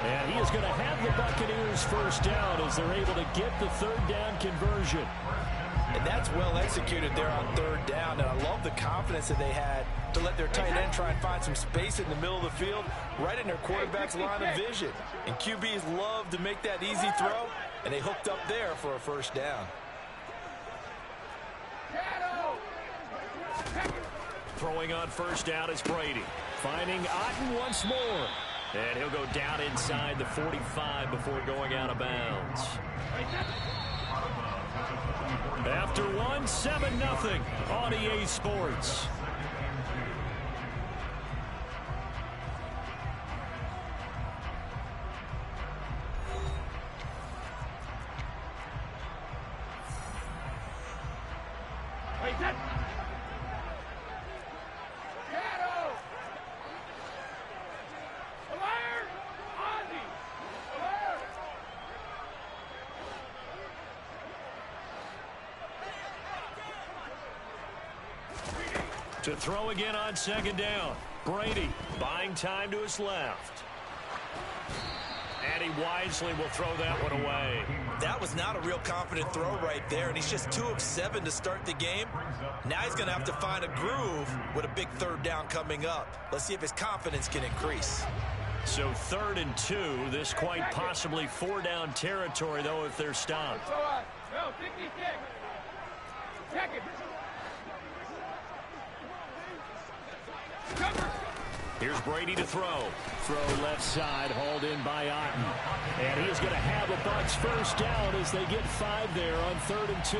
And he is going to have the Buccaneers first down as they're able to get the 3rd down conversion. And that's well executed there on 3rd down. And I love the confidence that they had to let their tight end try and find some space in the middle of the field, right in their quarterback's line of vision. And QBs love to make that easy throw, and they hooked up there for a first down. Throwing on first down is Brady. Finding Otton once more. And he'll go down inside the 45 before going out of bounds. After 1, 7-0 on EA Sports. To throw again on 2nd down. Brady buying time to his left. And he wisely will throw that one away. That was not a real confident throw right there, and he's just 2 of 7 to start the game. Now he's going to have to find a groove with a big 3rd down coming up. Let's see if his confidence can increase. So 3rd and 2. This quite possibly 4-down territory, though, if they're stopped. No, 66. Check it. Here's Brady to throw. Throw left side, hauled in by Otton. And he is going to have a Bucs first down as they get 5 there on 3rd and 2.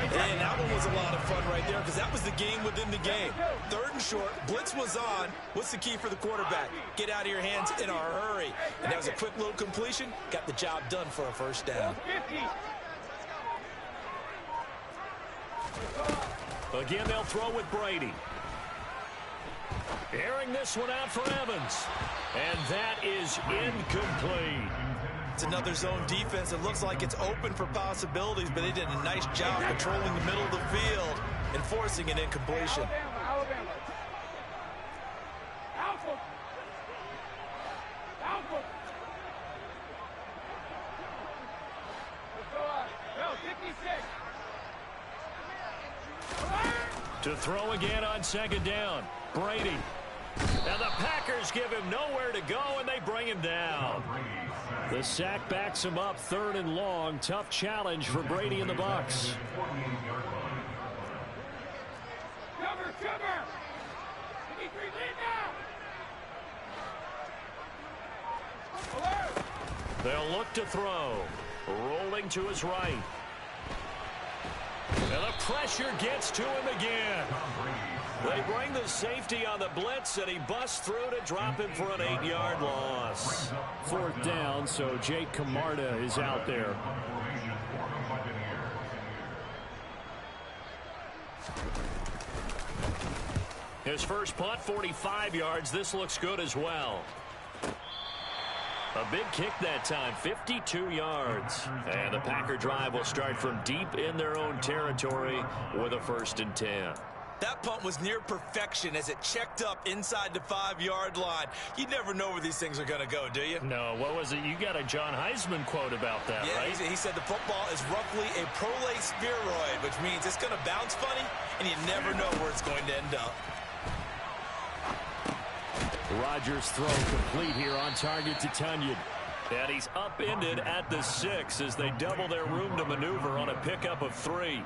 And that one was a lot of fun right there because that was the game within the game. 3rd and short, blitz was on. What's the key for the quarterback? Get out of your hands in a hurry. And that was a quick little completion. Got the job done for a first down. Again, they'll throw with Brady. Airing this one out for Evans. And that is incomplete. It's another zone defense. It looks like it's open for possibilities, but they did a nice job controlling the middle of the field and forcing an incompletion. Alabama. Alpha. Alpha. Let's go out. No, 56. To throw again on 2nd down. Brady. And the Packers give him nowhere to go, and they bring him down. The sack backs him up 3rd and long. Tough challenge for Brady and the Bucs. Cover, cover. 53, lead now. Alert. They'll look to throw. Rolling to his right. And the pressure gets to him again. They bring the safety on the blitz, and he busts through to drop him for an 8-yard loss. 4th down, so Jake Camarda is out there. His first punt, 45 yards. This looks good as well. A big kick that time, 52 yards. And the Packer drive will start from deep in their own territory with a 1st and 10. That punt was near perfection as it checked up inside the 5-yard line. You never know where these things are going to go, do you? No, what was it? You got a John Heisman quote about that, yeah, right? He said the football is roughly a prolate spheroid, which means it's going to bounce funny, and you never know where it's going to end up. Rodgers' throw complete here on target to Tunyon. And he's upended at the 6 as they double their room to maneuver on a pickup of 3.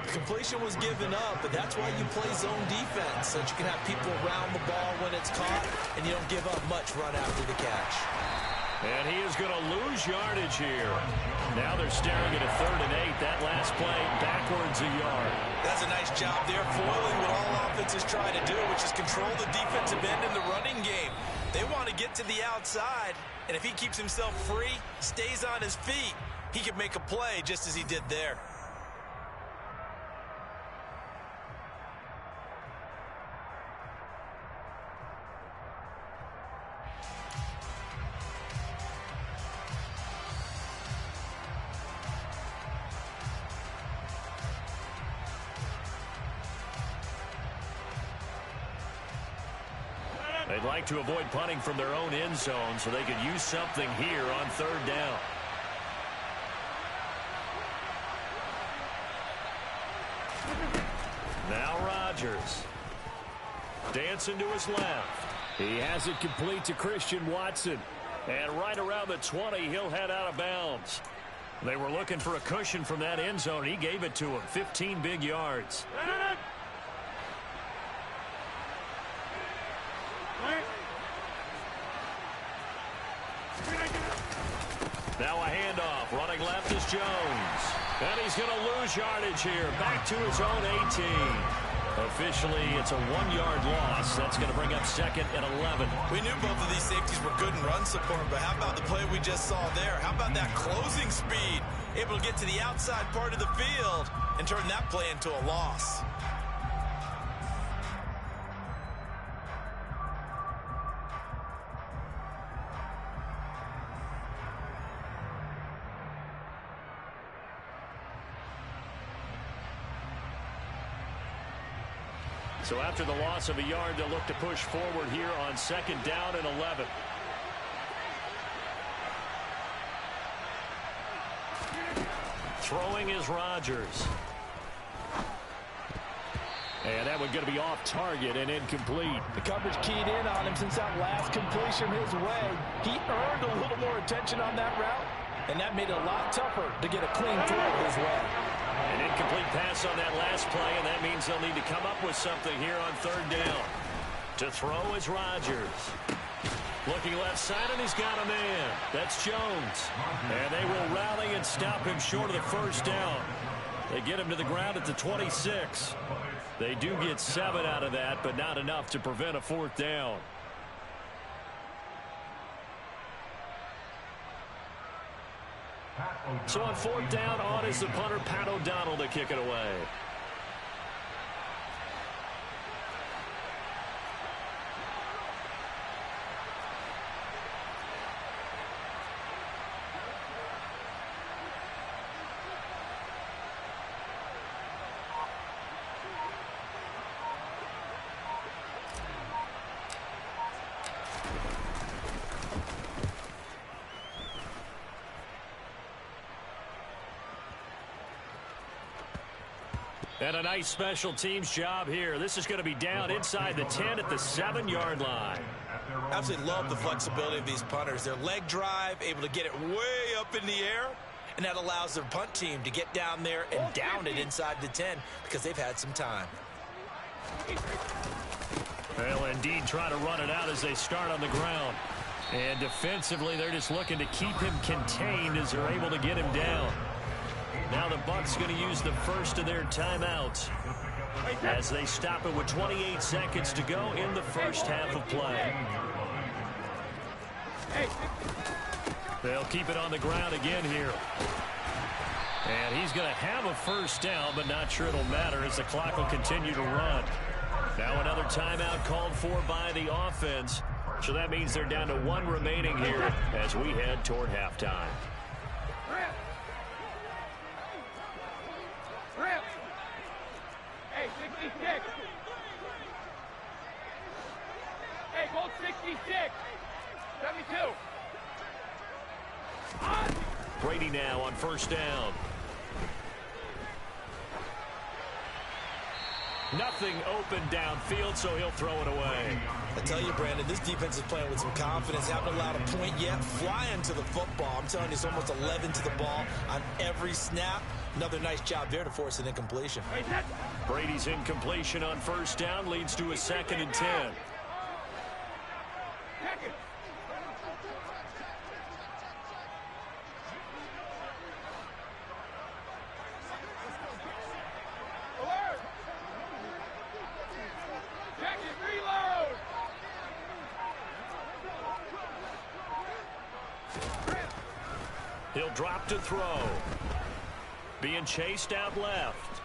Completion was given up, but that's why you play zone defense, so that you can have people around the ball when it's caught, and you don't give up much run after the catch. And he is going to lose yardage here. Now they're staring at a 3rd and 8. That last play backwards a yard. That's a nice job there, foiling what all offenses try to do, which is control the defensive end in the running game. They want to get to the outside, and if he keeps himself free, stays on his feet, he can make a play just as he did there. They'd like to avoid punting from their own end zone so they could use something here on 3rd down. Now Rodgers. Dancing to his left. He has it complete to Christian Watson. And right around the 20, he'll head out of bounds. They were looking for a cushion from that end zone. He gave it to him. 15 big yards. Now a handoff. Running left is Jones. And he's going to lose yardage here. Back to his own 18. Officially, it's a 1-yard loss. That's going to bring up 2nd and 11. We knew both of these safeties were good in run support, but how about the play we just saw there? How about that closing speed? Able to get to the outside part of the field and turn that play into a loss. So after the loss of a yard, they'll look to push forward here on 2nd down and 11. Throwing is Rodgers. And that one's going to be off target and incomplete. The coverage keyed in on him since that last completion his way. He earned a little more attention on that route, and that made it a lot tougher to get a clean throw his way. An incomplete pass on that last play, and that means they'll need to come up with something here on 3rd down. To throw is Rodgers. Looking left side, and he's got a man. That's Jones. And they will rally and stop him short of the first down. They get him to the ground at the 26. They do get 7 out of that, but not enough to prevent a fourth down. So on fourth down, on is the punter, Pat O'Donnell, to kick it away. And a nice special teams job here. This is going to be down inside the 10 at the 7-yard line. Absolutely love the flexibility of these punters. Their leg drive, able to get it way up in the air, and that allows their punt team to get down there and down it inside the 10 because they've had some time. They'll indeed try to run it out as they start on the ground. And defensively, they're just looking to keep him contained as they're able to get him down. Now the Bucs going to use the first of their timeouts as they stop it with 28 seconds to go in the first half of play. They'll keep it on the ground again here. And he's going to have a first down, but not sure it'll matter as the clock will continue to run. Now another timeout called for by the offense. So that means they're down to 1 remaining here as we head toward halftime. Hey, 66. Hey, gold 66. 72. On. Brady now on first down. Nothing open downfield, so he'll throw it away. I tell you, Brandon, this defense is playing with some confidence. Haven't allowed a point yet. Flying to the football. I'm telling you, it's almost 11 to the ball on every snap. Another nice job there to force an incompletion. Brady's incompletion on first down leads to a 2nd and 10. He'll drop to throw. Being chased out left.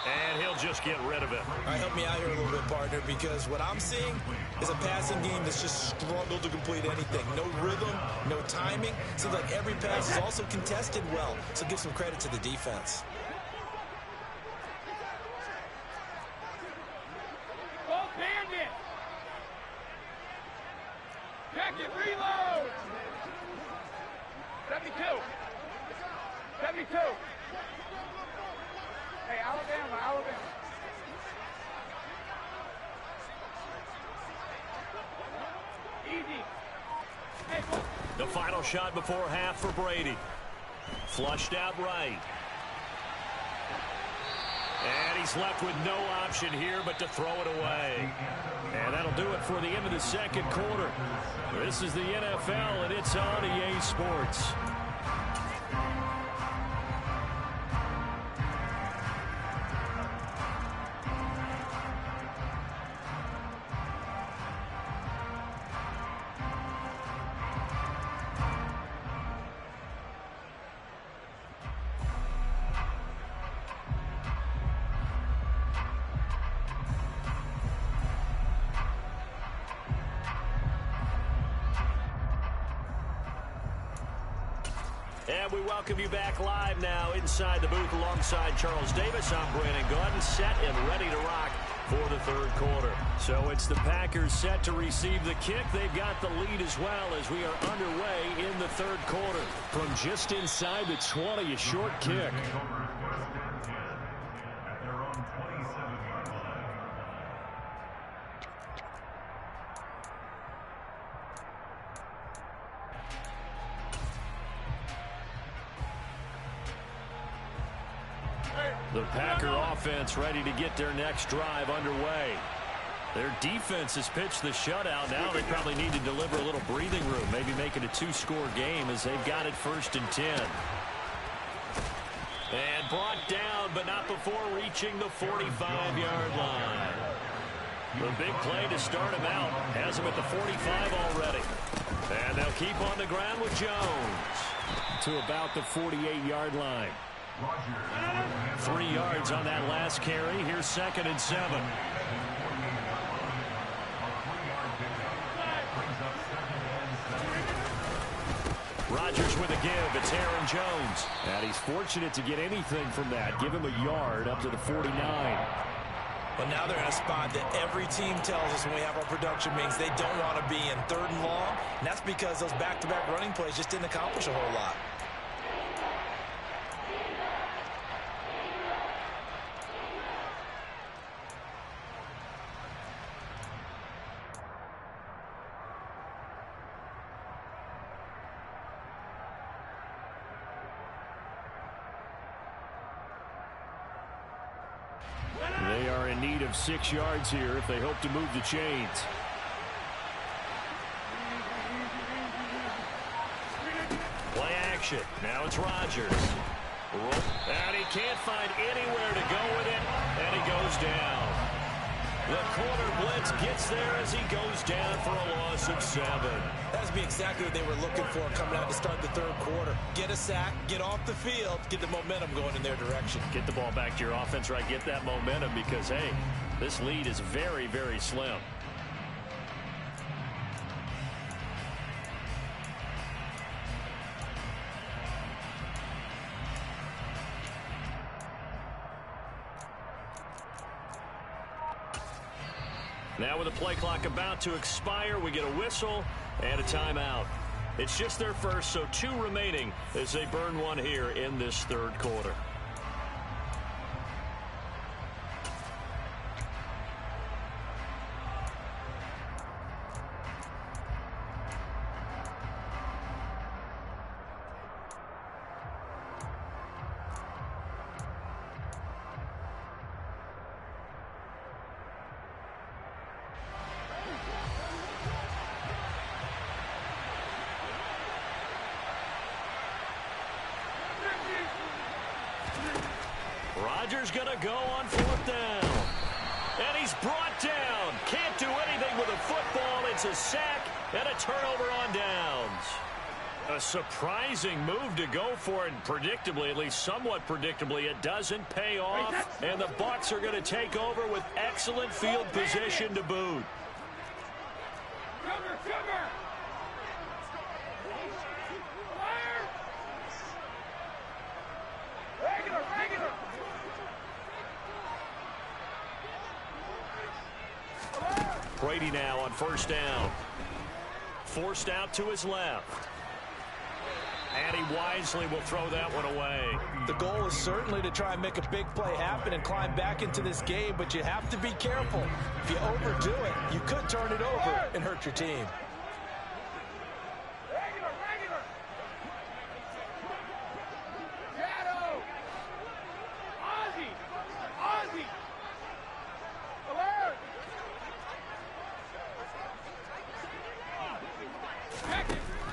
And he'll just get rid of it. All right, help me out here a little bit, partner, because what I'm seeing is a passing game that's just struggled to complete anything. No rhythm, no timing. Seems like every pass is also contested well, so give some credit to the defense. Gold bandit. Jacket reload. 72. 72. Hey, Alabama, Alabama. Easy. Hey, the final shot before half for Brady. Flushed out right. And he's left with no option here but to throw it away. And that'll do it for the end of the second quarter. This is the NFL, and it's on EA Sports. And we welcome you back live now inside the booth alongside Charles Davis. I'm Brandon Gaudin, set and ready to rock for the third quarter. So it's the Packers set to receive the kick. They've got the lead as well as we are underway in the third quarter. From just inside the 20, a short kick. The Packer offense ready to get their next drive underway. Their defense has pitched the shutout. Now they probably need to deliver a little breathing room, maybe make it a 2-score game as they've got it 1st and 10. And brought down, but not before reaching the 45-yard line. The big play to start him out has him at the 45 already. And they'll keep on the ground with Jones to about the 48-yard line. 3 yards on that last carry. Here's 2nd and 7. Rodgers with a give. It's Aaron Jones. And he's fortunate to get anything from that. Give him a yard up to the 49. Well, now they're in a spot that every team tells us when we have our production meetings they don't want to be in 3rd and long. And that's because those back-to-back running plays just didn't accomplish a whole lot. They are in need of 6 yards here if they hope to move the chains. Play action. Now it's Rodgers. And he can't find anywhere to go with it. And he goes down. The corner blitz gets there as he goes down for a loss of 7. That's be exactly what they were looking for coming out to start the 3rd quarter. Get a sack, get off the field, get the momentum going in their direction. Get the ball back to your offense, right? Get that momentum because, hey, this lead is very, very slim. Now with the play clock about to expire, we get a whistle and a timeout. It's just their first, so 2 remaining as they burn one here in this 3rd quarter. Rodgers going to go on 4th down. And he's brought down. Can't do anything with a football. It's a sack and a turnover on downs. A surprising move to go for it, and predictably, at least somewhat predictably, it doesn't pay off. And the Bucs are going to take over with excellent field position to boot. Brady now on 1st down. Forced out to his left. And he wisely will throw that one away. The goal is certainly to try and make a big play happen and climb back into this game, but you have to be careful. If you overdo it, you could turn it over and hurt your team.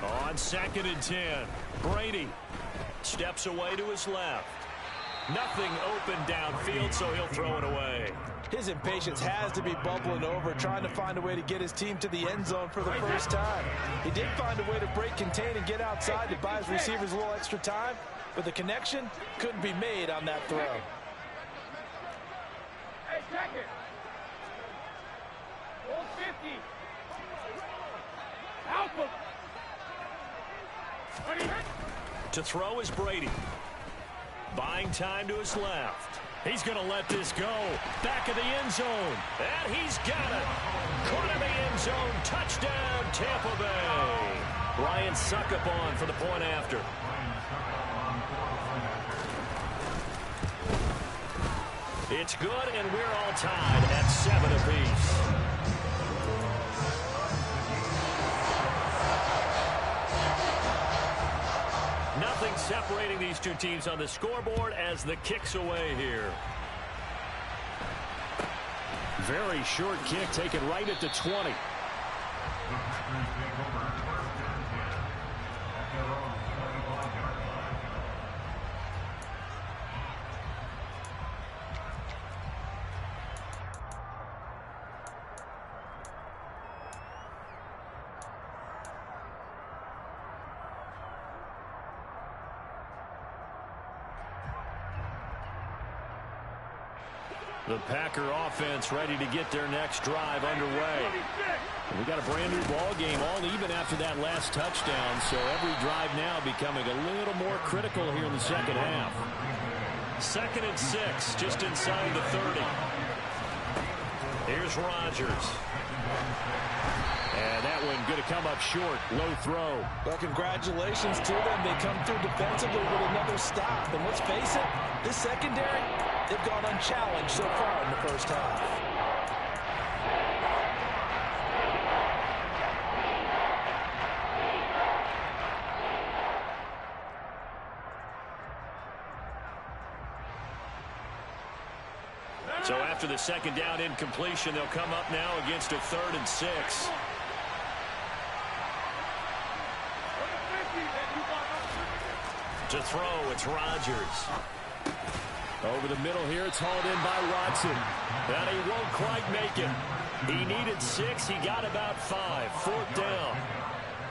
On 2nd and 10, Brady steps away to his left. Nothing open downfield, so he'll throw it away. His impatience has to be bubbling over, trying to find a way to get his team to the end zone for the first time. He did find a way to break contain and get outside to buy his receivers a little extra time, but the connection couldn't be made on that throw. Hey, check it. Hold 50. Help him. To throw is Brady. Buying time to his left. He's going to let this go. Back of the end zone. And he's got it. Caught in the end zone. Touchdown, Tampa Bay. Ryan Succop for the point after. It's good, and we're all tied at 7 apiece. Nothing's separating these two teams on the scoreboard as the kick's away here. Very short kick taken right at the 20. The Packer offense ready to get their next drive underway. We got a brand new ball game, all even after that last touchdown, so every drive now becoming a little more critical here in the second half. 2nd and 6, just inside the 30. Here's Rodgers. And that one going to come up short. Low throw. Well, congratulations to them. They come through defensively with another stop. And let's face it, this secondary, they've gone unchallenged so far in the first half. So after the second down incompletion, they'll come up now against a 3rd and 6. To throw, it's Rodgers. Over the middle here, it's hauled in by Watson. And he won't quite make it. He needed 6, he got about 5. 4th down.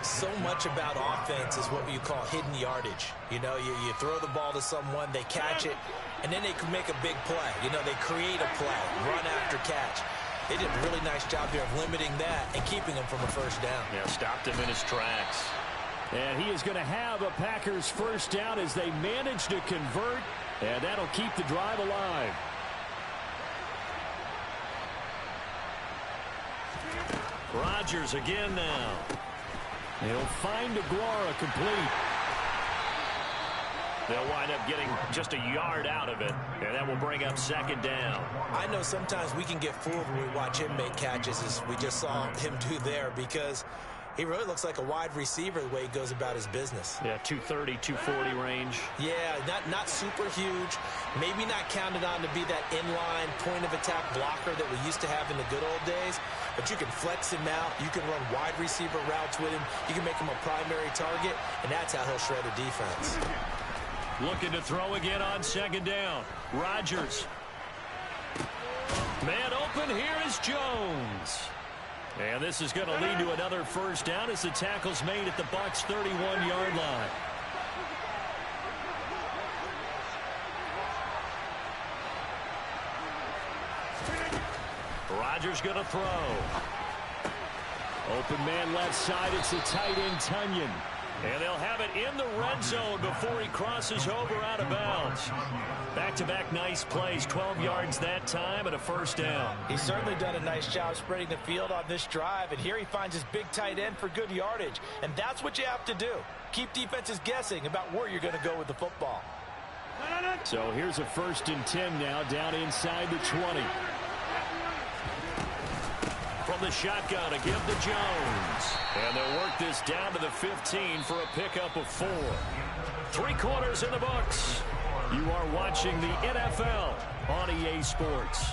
So much about offense is what you call hidden yardage. You know, you throw the ball to someone, they catch it, and then they can make a big play. You know, they create a play, run after catch. They did a really nice job here of limiting that and keeping him from a first down. Yeah, stopped him in his tracks. And he is going to have a Packers first down as they manage to convert, and that'll keep the drive alive. Rodgers again now. He'll find Aguara complete. They'll wind up getting just a yard out of it, and that will bring up 2nd down. I know sometimes we can get fooled when we watch him make catches, as we just saw him do there, because he really looks like a wide receiver the way he goes about his business. Yeah, 230, 240 range. Yeah, not super huge. Maybe not counted on to be that inline point-of-attack blocker that we used to have in the good old days. But you can flex him out. You can run wide receiver routes with him. You can make him a primary target, and that's how he'll shred a defense. Looking to throw again on 2nd down. Rodgers. Man open, here is Jones. And this is going to lead to another first down as the tackle's made at the Bucs' 31-yard line. Rodgers going to throw. Open man left side, it's the tight end Tunyon. And they'll have it in the red zone before he crosses over out of bounds. Back-to-back nice plays, 12 yards that time and a first down. He's certainly done a nice job spreading the field on this drive, and here he finds his big tight end for good yardage. And that's what you have to do. Keep defenses guessing about where you're going to go with the football. So here's a 1st and 10 now, down inside the 20. From the shotgun to give to Jones. And they'll work this down to the 15 for a pickup of 4. 3 quarters in the books. You are watching the NFL on EA Sports.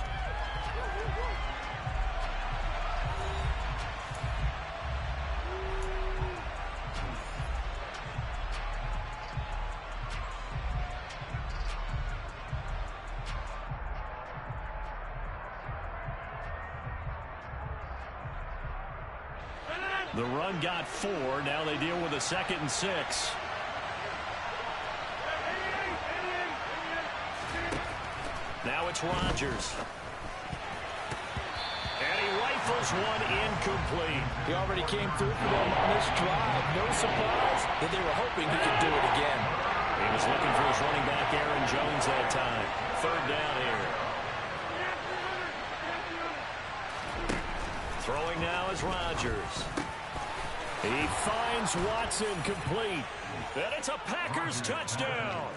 The run got 4. Now they deal with a 2nd and 6. Now it's Rodgers. And he rifles one incomplete. He already came through for them on this drive. No surprise that they were hoping he could do it again. He was looking for his running back, Aaron Jones, that time. 3rd down here. Throwing now is Rodgers. He finds Watson complete. And it's a Packers touchdown.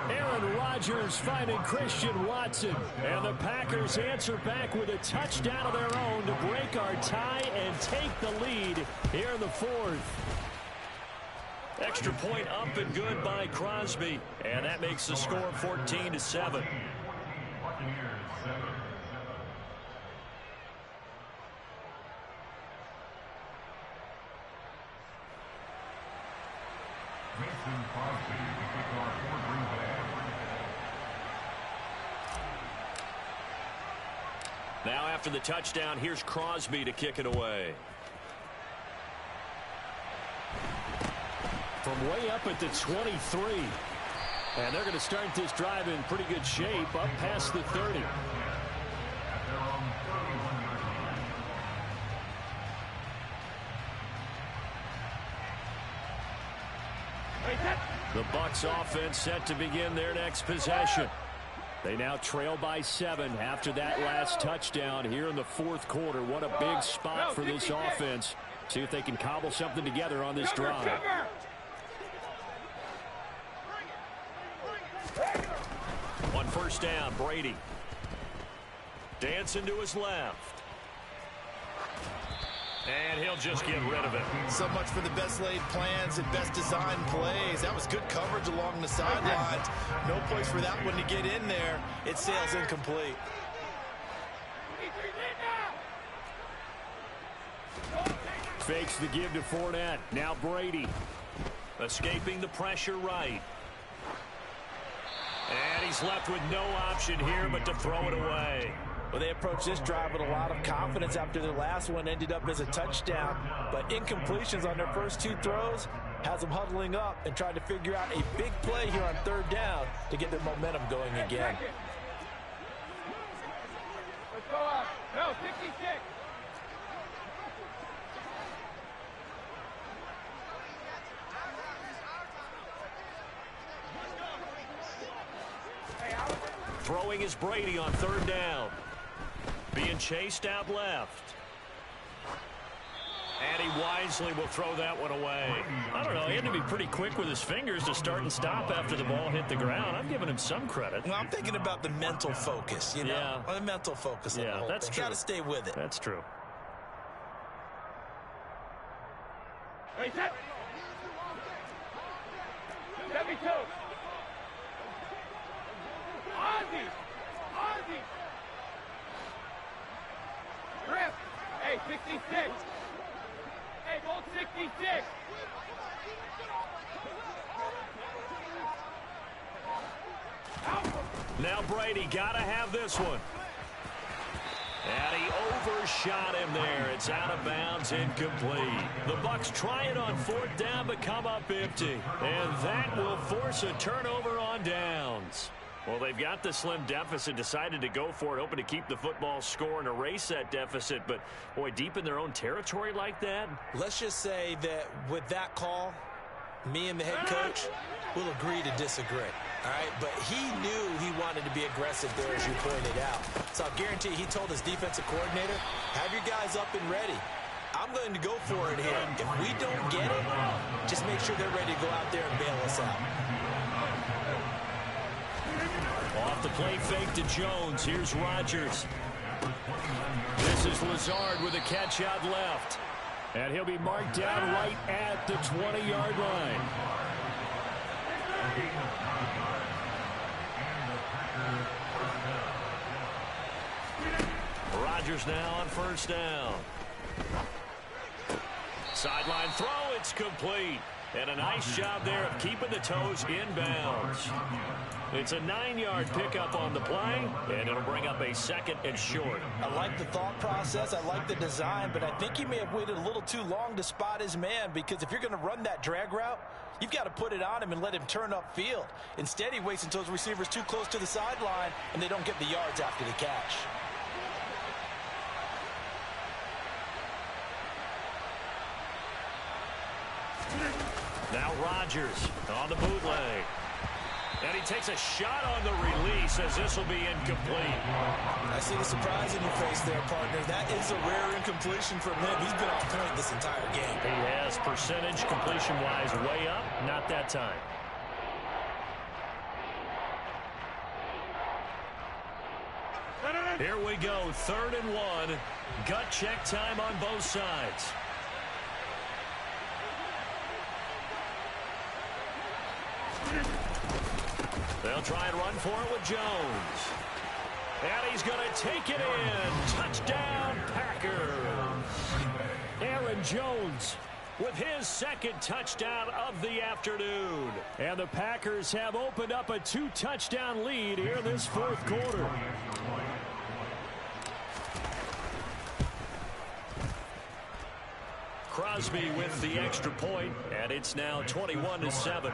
Aaron Rodgers finding Christian Watson. And the Packers answer back with a touchdown of their own to break our tie and take the lead here in the 4th. Extra point up and good by Crosby. And that makes the score 14-7. Buccaneers 7. Mason Crosby to kick off for Green Bay. Now after the touchdown, here's Crosby to kick it away. From way up at the 23. And they're going to start this drive in pretty good shape, up past the 30. At their own 31-yard line. The Bucs offense set to begin their next possession. They now trail by 7 after that last touchdown here in the fourth quarter. What a big spot for this offense. See if they can cobble something together on this drive. On first down, Brady. Dancing to his left. And he'll just get rid of it. So much for the best laid plans and best designed plays. That was good coverage along the sidelines. No place for that one to get in there. It sails incomplete. Fakes the give to Fournette. Now Brady. Escaping the pressure right. And he's left with no option here but to throw it away. Well, they approached this drive with a lot of confidence after their last one ended up as a touchdown. But incompletions on their first 2 throws has them huddling up and trying to figure out a big play here on third down to get their momentum going again. Let's go up. No, 66. Throwing is Brady on third down. Being chased out left. And he wisely will throw that one away. I don't know. He had to be pretty quick with his fingers to start and stop after the ball hit the ground. I'm giving him some credit. Well, I'm thinking about the mental focus, you know. Yeah. The mental focus on the whole that's thing. true. Got to stay with it. That's true. Hey, set. 72. Ozzy. Grip. Hey, 66. Hey, gold 66. Now Brady got to have this one. And he overshot him there. It's out of bounds, incomplete. The Bucs try it on fourth down, but come up empty. And that will force a turnover on downs. Well, they've got the slim deficit, decided to go for it, hoping to keep the football score and erase that deficit. But, boy, deep in their own territory like that. Let's just say that with that call, me and the head coach will agree to disagree. All right, but he knew he wanted to be aggressive there, as you pointed out. So I'll guarantee he told his defensive coordinator, have your guys up and ready. I'm going to go for it here. If we don't get it, just make sure they're ready to go out there and bail us out. Off the play fake to Jones. Here's Rodgers. This is Lazard with a catch out left. And he'll be marked down right at the 20-yard line. Rodgers now on first down. Sideline throw, it's complete. And a nice job there of keeping the toes inbounds. It's a 9-yard pickup on the play, and it'll bring up a second and short. I like the thought process. I like the design, but I think he may have waited a little too long to spot his man, because if you're going to run that drag route, you've got to put it on him and let him turn upfield. Instead, he waits until his receiver's too close to the sideline, and they don't get the yards after the catch. Now Rodgers on the bootleg. And he takes a shot on the release as this will be incomplete. I see the surprise in your face there, partner. That is a rare incompletion from him. He's been on point this entire game. He has percentage completion-wise way up. Not that time. Here we go, 3rd and 1. Gut check time on both sides. They'll try and run for it with Jones. And he's going to take it in. Touchdown, Packers. Aaron Jones with his second touchdown of the afternoon. And the Packers have opened up a 2-touchdown lead here in this fourth quarter. Crosby with the extra point, and it's now 21-7.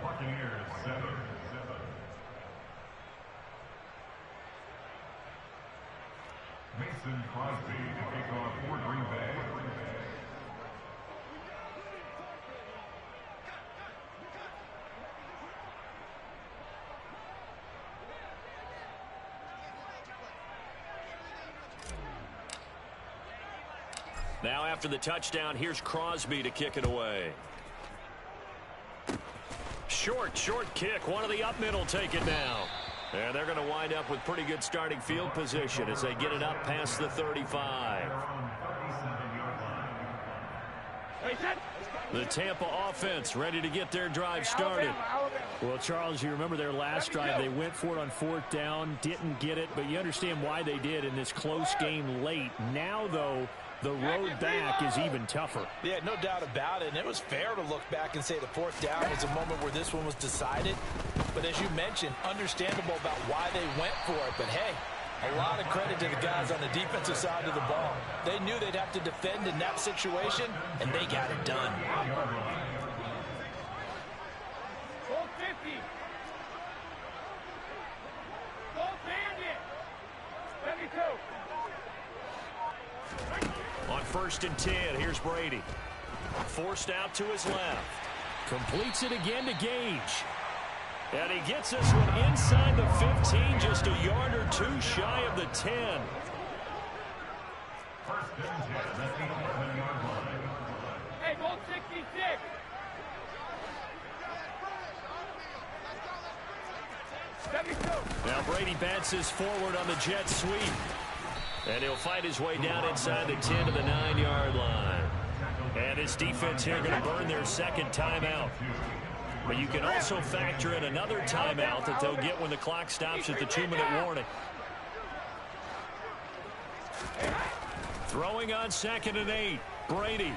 Buccaneers 7. Mason Crosby to kick off for Green Bay. Now after the touchdown, here's Crosby to kick it away. Short kick. One of the up middle take it now. And they're going to wind up with pretty good starting field position as they get it up past the 35. The Tampa offense ready to get their drive started. Well, Charles, you remember their last drive. They went for it on fourth down, didn't get it, but you understand why they did in this close game late. Now, though, the road back is even tougher. Yeah, no doubt about it. And it was fair to look back and say the fourth down was a moment where this one was decided. But as you mentioned, understandable about why they went for it. But, hey, a lot of credit to the guys on the defensive side of the ball. They knew they'd have to defend in that situation, and they got it done. Goal 50. Goal bandit. 72. On 1st and 10, here's Brady. Forced out to his left. Completes it again to Gage. And he gets this one inside the 15, just a yard or two shy of the 10. 1st and 10 at the 11-yard line. Hey, goal 66. Now Brady bounces forward on the jet sweep. And he'll fight his way down inside the 10 to the 9-yard line. And his defense here going to burn their second timeout. But you can also factor in another timeout that they'll get when the clock stops at the 2-minute warning. Throwing on 2nd and 8, Brady.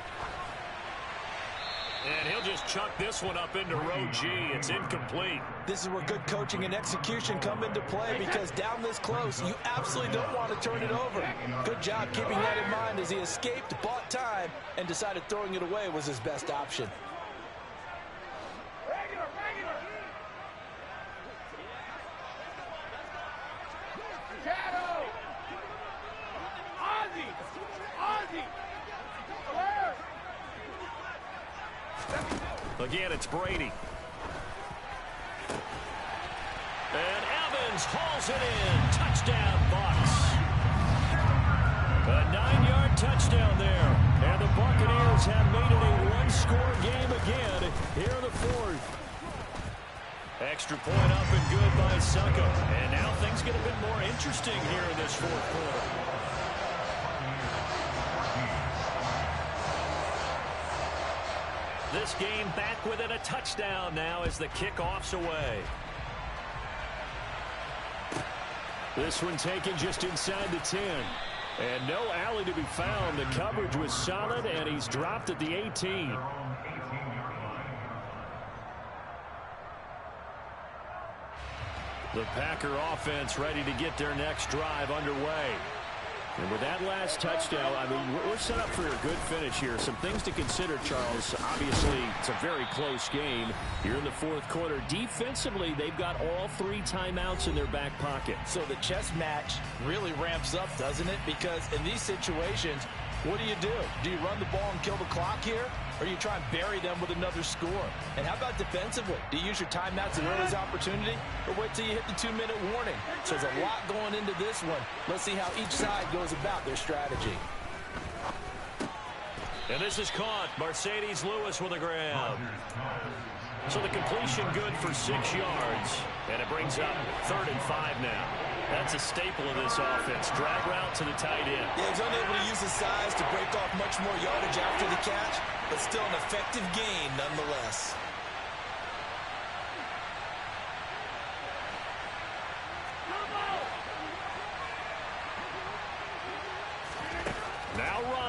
And he'll just chuck this one up into row G. It's incomplete. This is where good coaching and execution come into play, because down this close, you absolutely don't want to turn it over. Good job keeping that in mind as he escaped, bought time, and decided throwing it away was his best option. Again, it's Brady. And Evans hauls it in. Touchdown, Bucs. A 9-yard touchdown there. And the Buccaneers have made it a one-score game again here in the fourth. Extra point up and good by Succa. And now things get a bit more interesting here in this fourth quarter. This game back within a touchdown now as the kickoff's away. This one taken just inside the 10. And no alley to be found. The coverage was solid, and he's dropped at the 18. The Packer offense ready to get their next drive underway. And with that last touchdown, I mean, we're set up for a good finish here. Some things to consider, Charles. Obviously, it's a very close game here in the fourth quarter. Defensively, they've got all 3 timeouts in their back pocket. So the chess match really ramps up, doesn't it? Because in these situations, what do? Do you run the ball and kill the clock here? Or you try and bury them with another score? And how about defensively? Do you use your timeouts at early's opportunity? Or wait till you hit the 2-minute warning? So there's a lot going into this one. Let's see how each side goes about their strategy. And this is caught. Mercedes Lewis with a grab. So the completion good for 6 yards. And it brings up 3rd and 5 now. That's a staple of this offense. Drag route to the tight end. Yeah, he's unable to use his size to break off much more yardage after the catch, but still an effective gain nonetheless.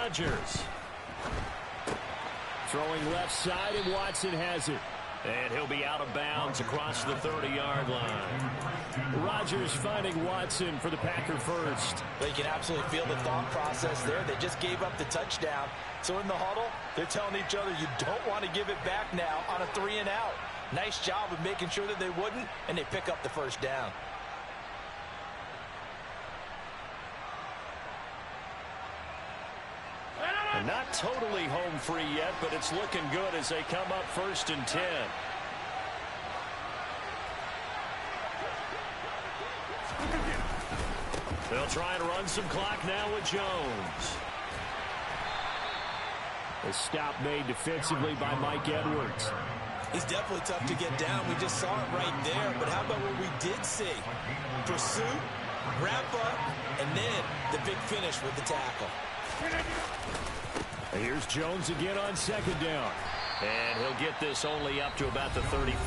Rodgers. Throwing left side, and Watson has it. And he'll be out of bounds across the 30-yard line. Rodgers finding Watson for the Packer first. They can absolutely feel the thought process there. They just gave up the touchdown. So in the huddle, they're telling each other, you don't want to give it back now on a 3-and-out. Nice job of making sure that they wouldn't, and they pick up the first down. And not totally home free yet, but it's looking good as they come up 1st and 10. They'll try and run some clock now with Jones. A stop made defensively by Mike Edwards. He's definitely tough to get down. We just saw it right there. But how about what we did see? Pursuit, wrap up, and then the big finish with the tackle. Here's Jones again on 2nd down. And he'll get this only up to about the 35.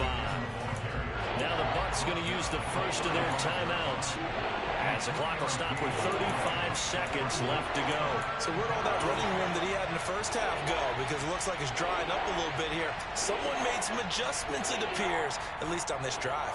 Now the Bucs going to use the first of their timeouts, as the clock will stop with 35 seconds left to go. So where'd all that running room that he had in the first half go? Because it looks like it's drying up a little bit here. Someone made some adjustments, it appears, at least on this drive.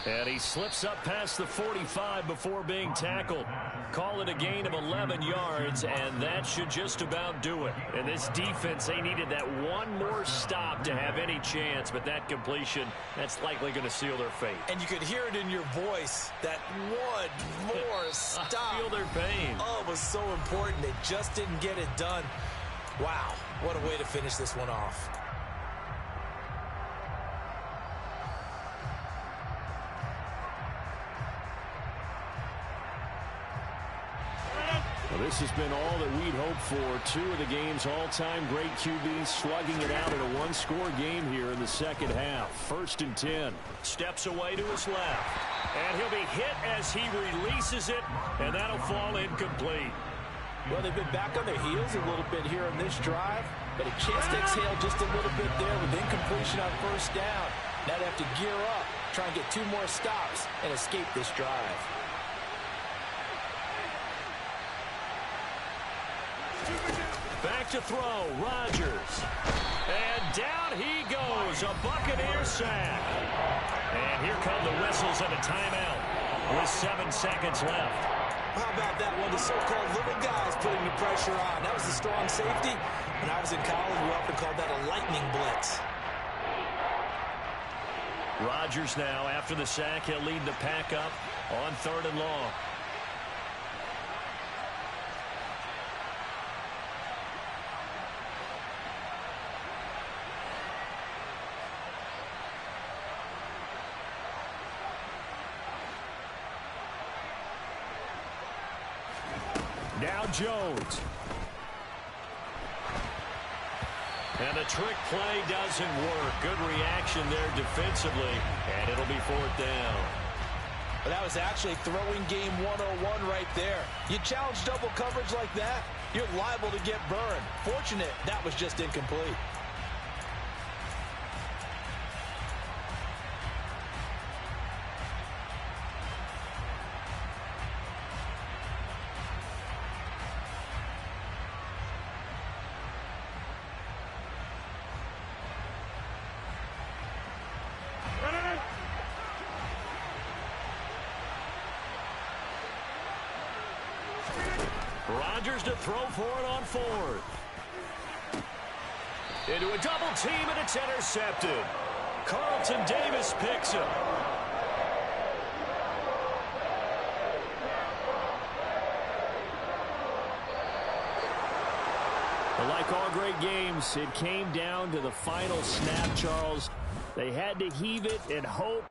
And he slips up past the 45 before being tackled. Call it a gain of 11 yards, and that should just about do it. And this defense, they needed that one more stop to have any chance, but that completion, that's likely going to seal their fate. And you could hear it in your voice, that one more stop. I feel their pain. Oh, it was so important. They just didn't get it done. Wow, what a way to finish this one off. Well, this has been all that we'd hoped for. Two of the game's all-time great QBs slugging it out in a one-score game here in the second half. 1st and 10. Steps away to his left. And he'll be hit as he releases it, and that'll fall incomplete. Well, they've been back on their heels a little bit here on this drive, but a chance to exhale just a little bit there with incompletion on 1st down. Now they have to gear up, try and get 2 more stops, and escape this drive. Back to throw, Rodgers. And down he goes, a Buccaneer sack. And here come the whistles and a timeout with 7 seconds left. How about that one? The so-called little guys putting the pressure on. That was a strong safety. When I was in college, we often called that a lightning blitz. Rodgers now, after the sack, he'll lead the pack up on 3rd and long. Now Jones. And the trick play doesn't work. Good reaction there defensively, and it'll be 4th down. Well, that was actually throwing game 101 right there. You challenge double coverage like that, you're liable to get burned. Fortunate that was just incomplete. Rodgers to throw for it on 4th. Into a double team, and it's intercepted. Carlton Davis picks it. Like all great games, it came down to the final snap, Charles. They had to heave it and hope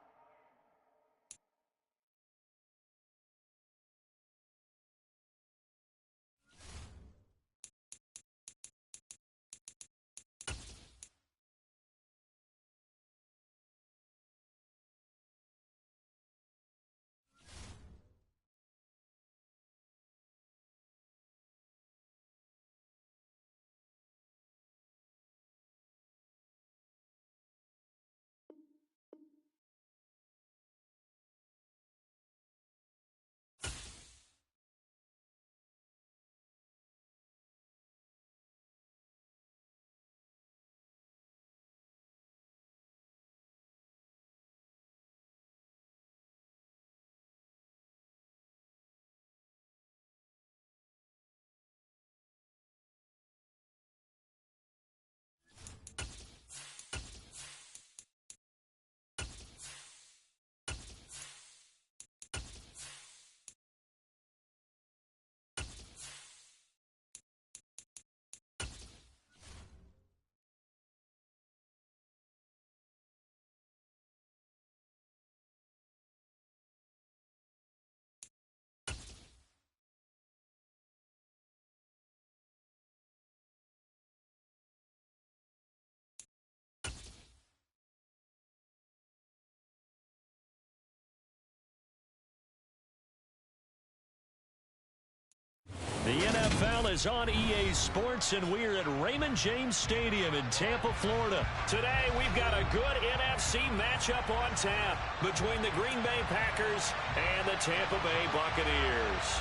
NFL is on EA Sports, and we're at Raymond James Stadium in Tampa, Florida. Today, we've got a good NFC matchup on tap between the Green Bay Packers and the Tampa Bay Buccaneers.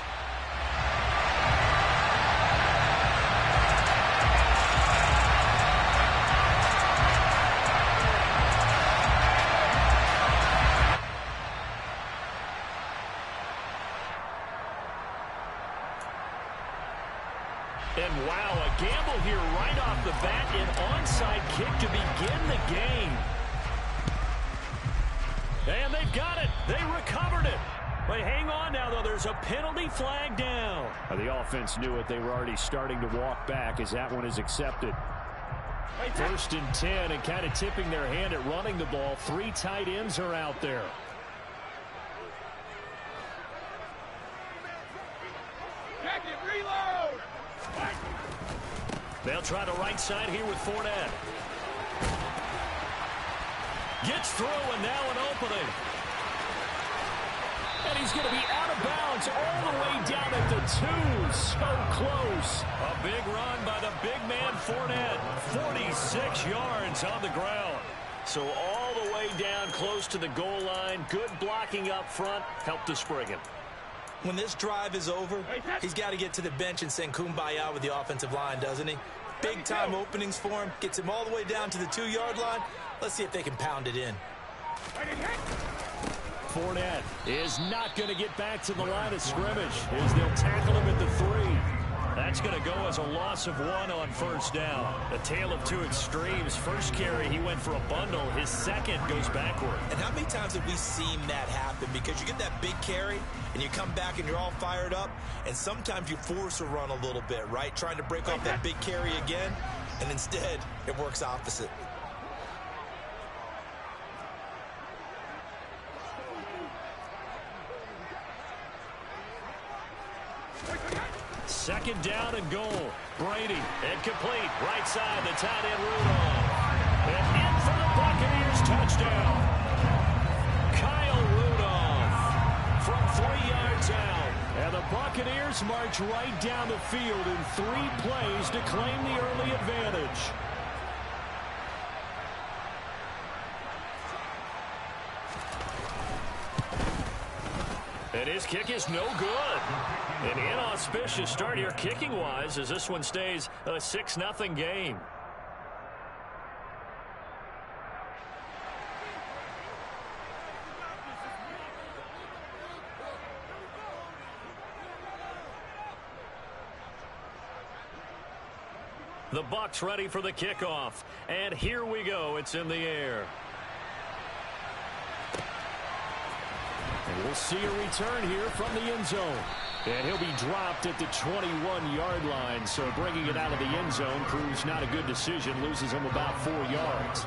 And wow, a gamble here right off the bat, an onside kick to begin the game. And they've got it. They recovered it. But hang on now, though. There's a penalty flag down. The offense knew it. They were already starting to walk back as that one is accepted. 1st and 10, and kind of tipping their hand at running the ball. 3 tight ends are out there. They'll try the right side here with Fournette. Gets through, and now an opening. And he's going to be out of bounds all the way down at the 2. So close. A big run by the big man Fournette. 46 yards on the ground. So all the way down close to the goal line. Good blocking up front. Helped to spring him. When this drive is over, he's got to get to the bench and sing kumbaya with the offensive line, doesn't he? Big-time openings for him. Gets him all the way down to the 2-yard line. Let's see if they can pound it in. Fournette is not going to get back to the line of scrimmage as they'll tackle him at the 3. That's going to go as a loss of 1 on 1st down. A tale of 2 extremes. First carry, he went for a bundle. His second goes backward. And how many times have we seen that happen? Because you get that big carry, and you come back and you're all fired up, and sometimes you force a run a little bit, right? Trying to break off that big carry again, and instead it works opposite. Second down and goal. Brady, incomplete. Right side, the tight end Rudolph. And in for the Buccaneers, touchdown. Kyle Rudolph from 3 yards out. And the Buccaneers march right down the field in 3 plays to claim the early advantage. And his kick is no good. An inauspicious start here kicking-wise as this one stays a 6-0 game. The Bucs ready for the kickoff. And here we go. It's in the air. And we'll see a return here from the end zone. And he'll be dropped at the 21-yard line. So bringing it out of the end zone proves not a good decision. Loses him about 4 yards.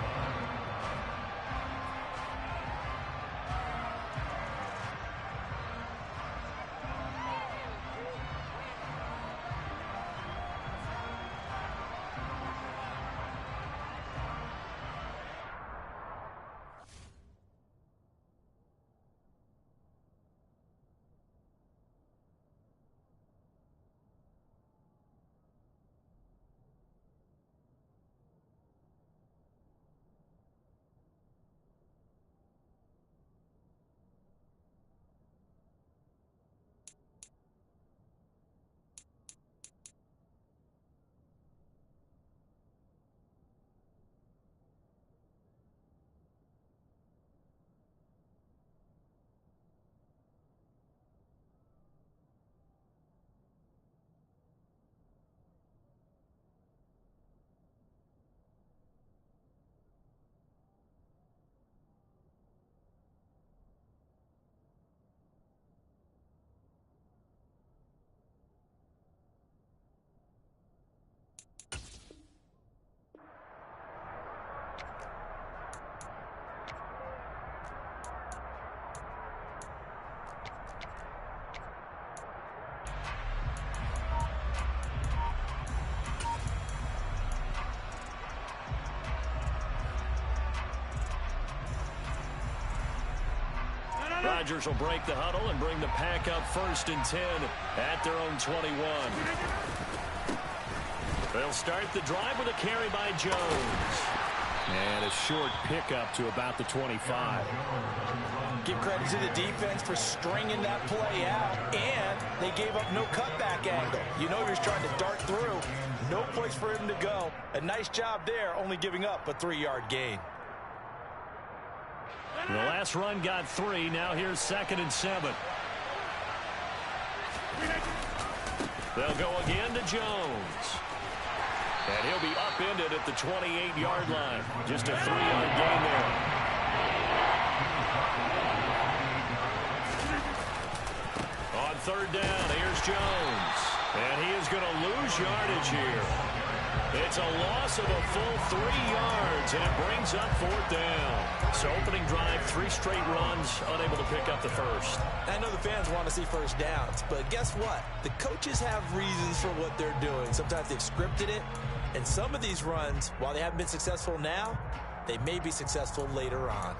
Rodgers will break the huddle and bring the pack up 1st and 10 at their own 21. They'll start the drive with a carry by Jones. And a short pickup to about the 25. Give credit to the defense for stringing that play out, and they gave up no cutback angle. You know he was trying to dart through. No place for him to go. A nice job there, only giving up a 3-yard gain. The last run got 3. Now here's 2nd and 7. They'll go again to Jones. And he'll be upended at the 28-yard line. Just a 3-yard gain there. On 3rd down, here's Jones. And he is going to lose yardage here. It's a loss of a full 3 yards, and it brings up 4th down. So opening drive, 3 straight runs, unable to pick up the first. I know the fans want to see first downs, but guess what? The coaches have reasons for what they're doing. Sometimes they've scripted it, and some of these runs, while they haven't been successful now, they may be successful later on.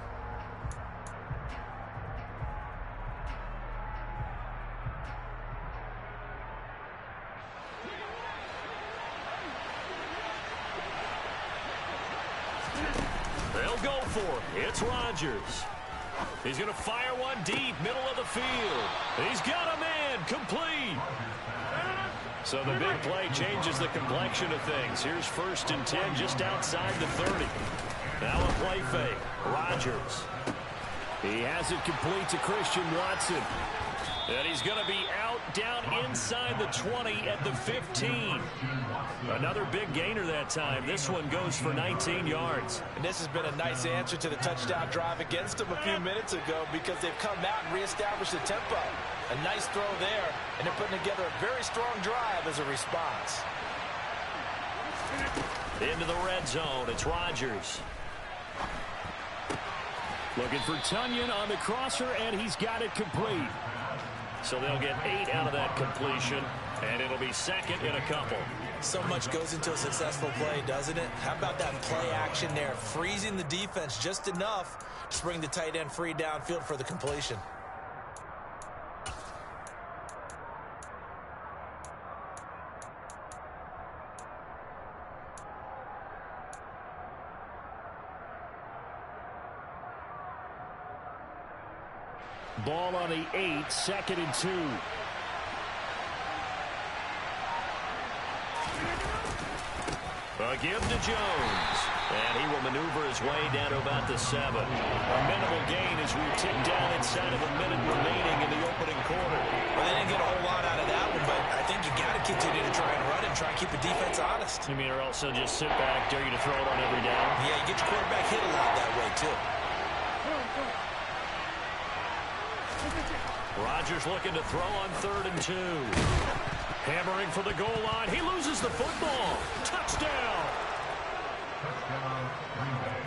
They'll go for it. It's Rodgers. He's going to fire one deep, middle of the field. He's got a man, complete. So the big play changes the complexion of things. Here's 1st and 10 just outside the 30. Now a play fake. Rodgers. He has it complete to Christian Watson. And he's going to be out down inside the 20 at the 15. Another big gainer that time. This one goes for 19 yards. And this has been a nice answer to the touchdown drive against them a few minutes ago because they've come out and reestablished the tempo. A nice throw there, and they're putting together a very strong drive as a response. Into the red zone, it's Rodgers. Looking for Tunyon on the crosser, and he's got it complete. So they'll get 8 out of that completion, and it'll be 2nd and a couple. So much goes into a successful play, doesn't it? How about that play action there, freezing the defense just enough to bring the tight end free downfield for the completion. Ball on the 8, 2nd and 2. A give to Jones. And he will maneuver his way down to about the 7. A minimal gain as we tick down inside of a minute remaining in the opening quarter. Well, they didn't get a whole lot out of that one, but I think you got to continue to try and run and try and keep the defense honest. You mean or also just sit back, dare you to throw it on every down? Yeah, you get your quarterback hit a lot that way, too. Rodgers looking to throw on 3rd and 2. Hammering for the goal line. He loses the football. Touchdown.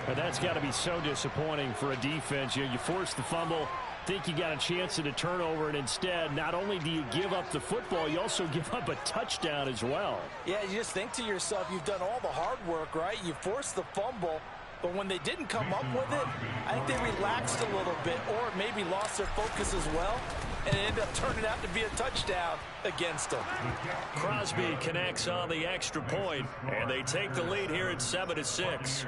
And that's got to be so disappointing for a defense. You force the fumble, think you got a chance at a turnover, and instead, not only do you give up the football, you also give up a touchdown as well. Yeah, you just think to yourself, you've done all the hard work, right? You forced the fumble. But when they didn't come up with it, I think they relaxed a little bit or maybe lost their focus as well, and it ended up turning out to be a touchdown against them. Crosby connects on the extra point, and they take the lead here at 7-6.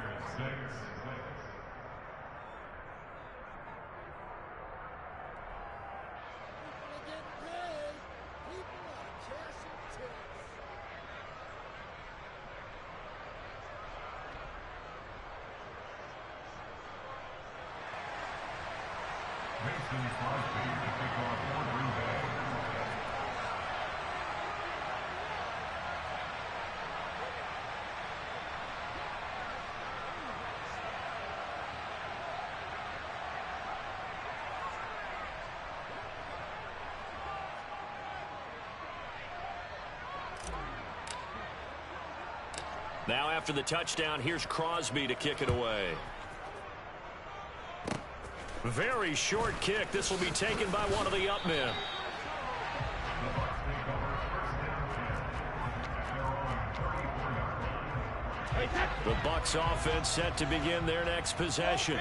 Now after the touchdown, here's Crosby to kick it away. Very short kick. This will be taken by one of the up men. The Bucs offense set to begin their next possession.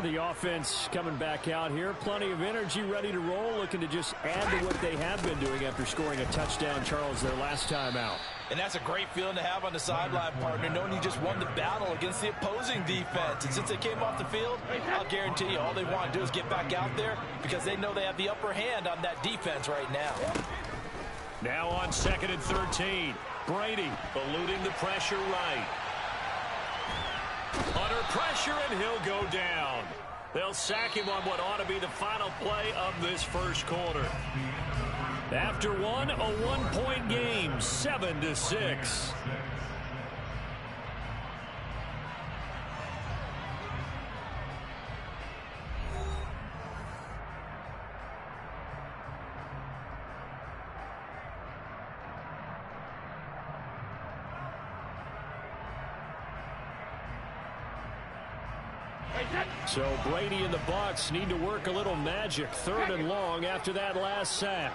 The offense coming back out here. Plenty of energy, ready to roll, looking to just add to what they have been doing after scoring a touchdown, Charles, their last time out. And that's a great feeling to have on the sideline, partner, knowing you just won the battle against the opposing defense. And since they came off the field, I'll guarantee you all they want to do is get back out there because they know they have the upper hand on that defense right now. Now on 2nd and 13. Brady eluding the pressure right. Under pressure, and he'll go down. They'll sack him on what ought to be the final play of this first quarter. After one, a one-point game, 7-6. So Brady and the Bucs need to work a little magic. 3rd and long after that last sack.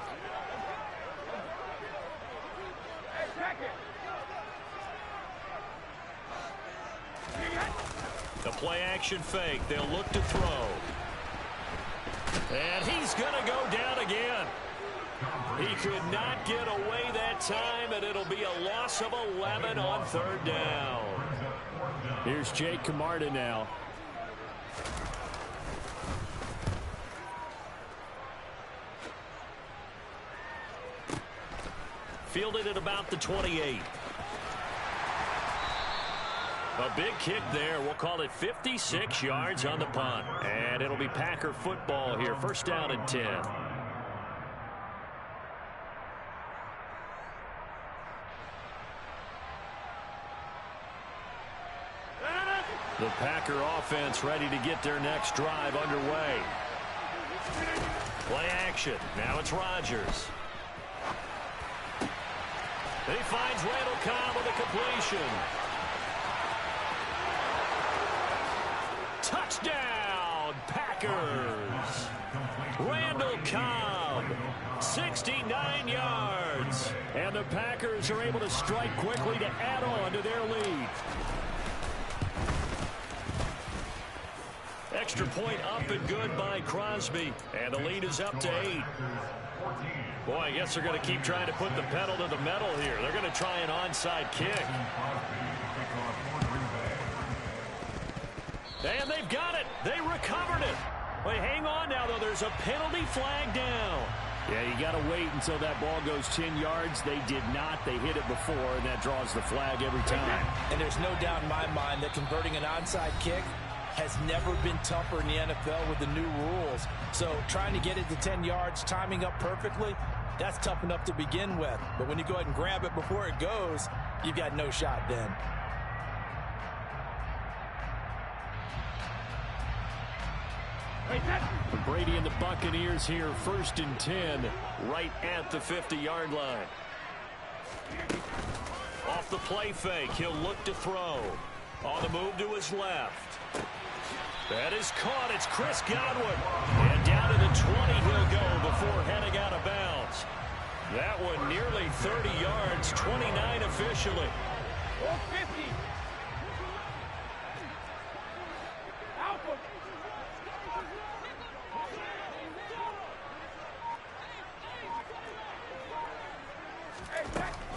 The play action fake. They'll look to throw. And he's going to go down again. He could not get away that time, and it'll be a loss of 11 on 3rd down. Here's Jake Camarda now. Fielded at about the 28. A big kick there. We'll call it 56 yards on the punt. And it'll be Packer football here. 1st down and 10. The Packer offense ready to get their next drive underway. Play action. Now it's Rodgers. He finds Randall Cobb with a completion. Touchdown, Packers. Randall Cobb, 69 yards. And the Packers are able to strike quickly to add on to their lead. Extra point up and good by Crosby. And the lead is up to 8. Boy, I guess they're going to keep trying to put the pedal to the metal here. They're going to try an onside kick. And they've got it. They recovered it. Wait, hang on now, though. There's a penalty flag down. Yeah, you got to wait until that ball goes 10 yards. They did not. They hit it before, and that draws the flag every time. And there's no doubt in my mind that converting an onside kick has never been tougher in the NFL with the new rules. So trying to get it to 10 yards, timing up perfectly, that's tough enough to begin with. But when you go ahead and grab it before it goes, you've got no shot then. Brady and the Buccaneers here, 1st and 10, right at the 50-yard line. Off the play fake, he'll look to throw. On the move to his left. That is caught. It's Chris Godwin. And down to the 20 he'll go before heading out of bounds. That one nearly 30 yards, 29 officially. 50.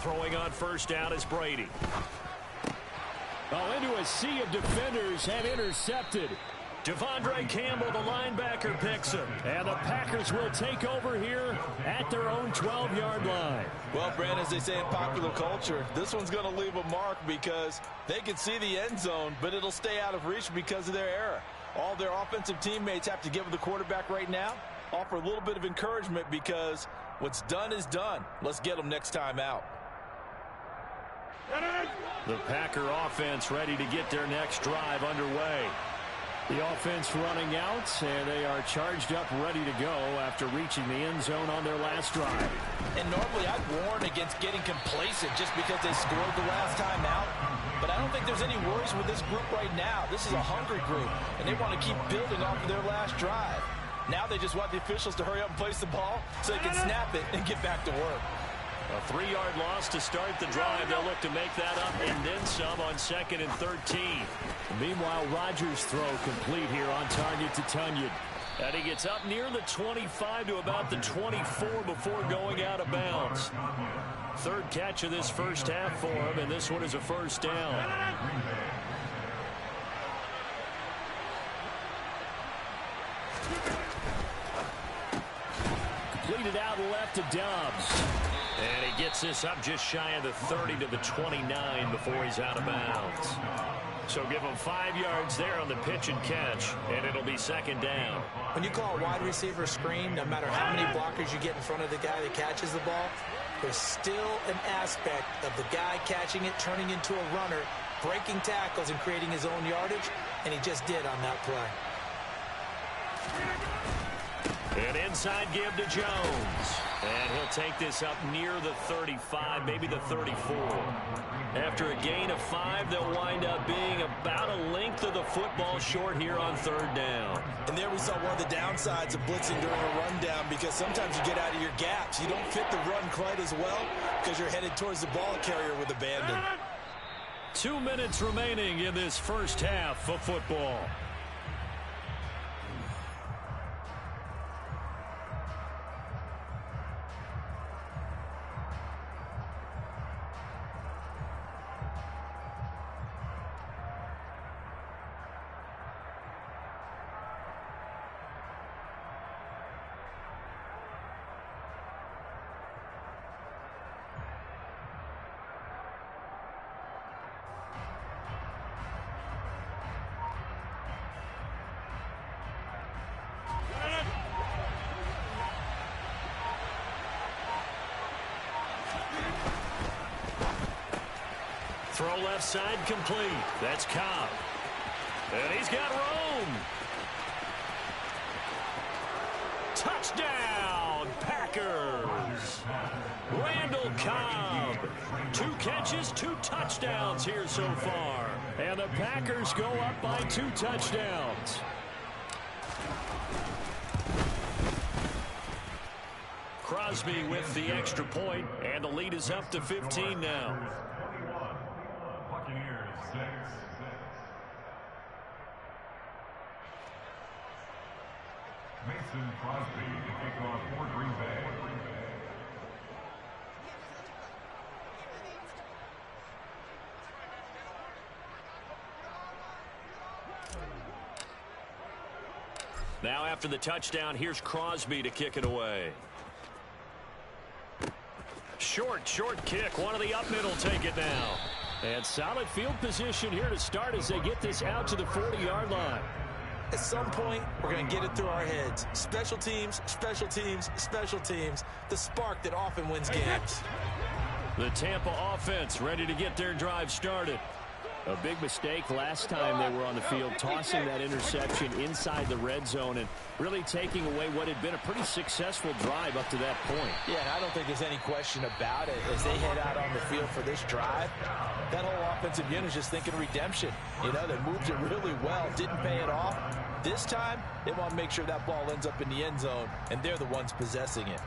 Throwing on 1st down is Brady. Oh, into a sea of defenders and intercepted. Devondre Campbell, the linebacker, picks him. And the Packers will take over here at their own 12-yard line. Well, Brandon, as they say in popular culture, this one's going to leave a mark because they can see the end zone, but it'll stay out of reach because of their error. All their offensive teammates have to give the quarterback right now, offer a little bit of encouragement because what's done is done. Let's get them next time out. The Packer offense ready to get their next drive underway. The offense running out, and they are charged up, ready to go after reaching the end zone on their last drive. And normally I'd warn against getting complacent just because they scored the last time out. But I don't think there's any worries with this group right now. This is a hungry group, and they want to keep building off of their last drive. Now they just want the officials to hurry up and place the ball so they can snap it and get back to work. A 3-yard loss to start the drive. They'll look to make that up and then some on 2nd and 13. Meanwhile, Rodgers' throw complete here on target to Tunyon. And he gets up near the 25 to about the 24 before going out of bounds. 3rd catch of this first half for him, and this one is a first down. Completed out left to Dobbs. And he gets this up just shy of the 30 to the 29 before he's out of bounds. So give him 5 yards there on the pitch and catch, and it'll be 2nd down. When you call a wide receiver screen, no matter how many blockers you get in front of the guy that catches the ball, there's still an aspect of the guy catching it, turning into a runner, breaking tackles and creating his own yardage, and he just did on that play. An inside give to Jones. And he'll take this up near the 35, maybe the 34. After a gain of 5, they'll wind up being about a length of the football short here on 3rd down. And there we saw one of the downsides of blitzing during a rundown, because sometimes you get out of your gaps. You don't fit the run quite as well because you're headed towards the ball carrier with abandon. 2 minutes remaining in this first half of football. Throw left side complete. That's Cobb. And he's got room. Touchdown, Packers. Randall Cobb. 2 catches, 2 touchdowns here so far. And the Packers go up by 2 touchdowns. Crosby with the extra point, and the lead is up to 15 now. Buccaneers 6. Mason Crosby to kick off for Green Bay. Now after the touchdown, here's Crosby to kick it away. Short kick. One of the up middle take it now. And solid field position here to start as they get this out to the 40-yard line. At some point, we're going to get it through our heads. Special teams, special teams, special teams. The spark that often wins games. The Tampa offense ready to get their drive started. A big mistake last time they were on the field, tossing that interception inside the red zone and really taking away what had been a pretty successful drive up to that point. Yeah, and I don't think there's any question about it. As they head out on the field for this drive, that whole offensive unit is just thinking redemption. You know, they moved it really well, didn't pay it off. This time, they want to make sure that ball ends up in the end zone, and they're the ones possessing it.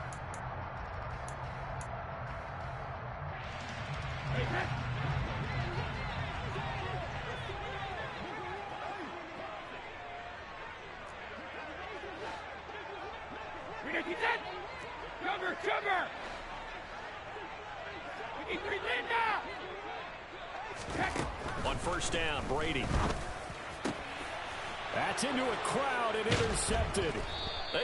Cover! On first down, Brady. That's into a crowd and intercepted.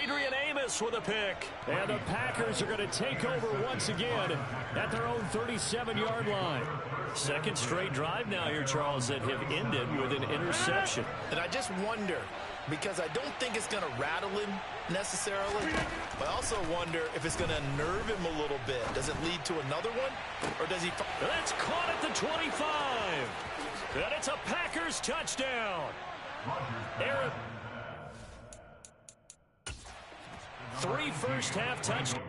Adrian Amos with a pick. And the Packers are going to take over once again at their own 37-yard line. 2nd straight drive now here, Charles, that have ended with an interception. And I just wonder, because I don't think it's going to rattle him necessarily, but I also wonder if it's going to unnerve him a little bit. Does it lead to another one, or does he... That's caught at the 25. And it's a Packers touchdown. Aaron. 3 first-half touchdowns.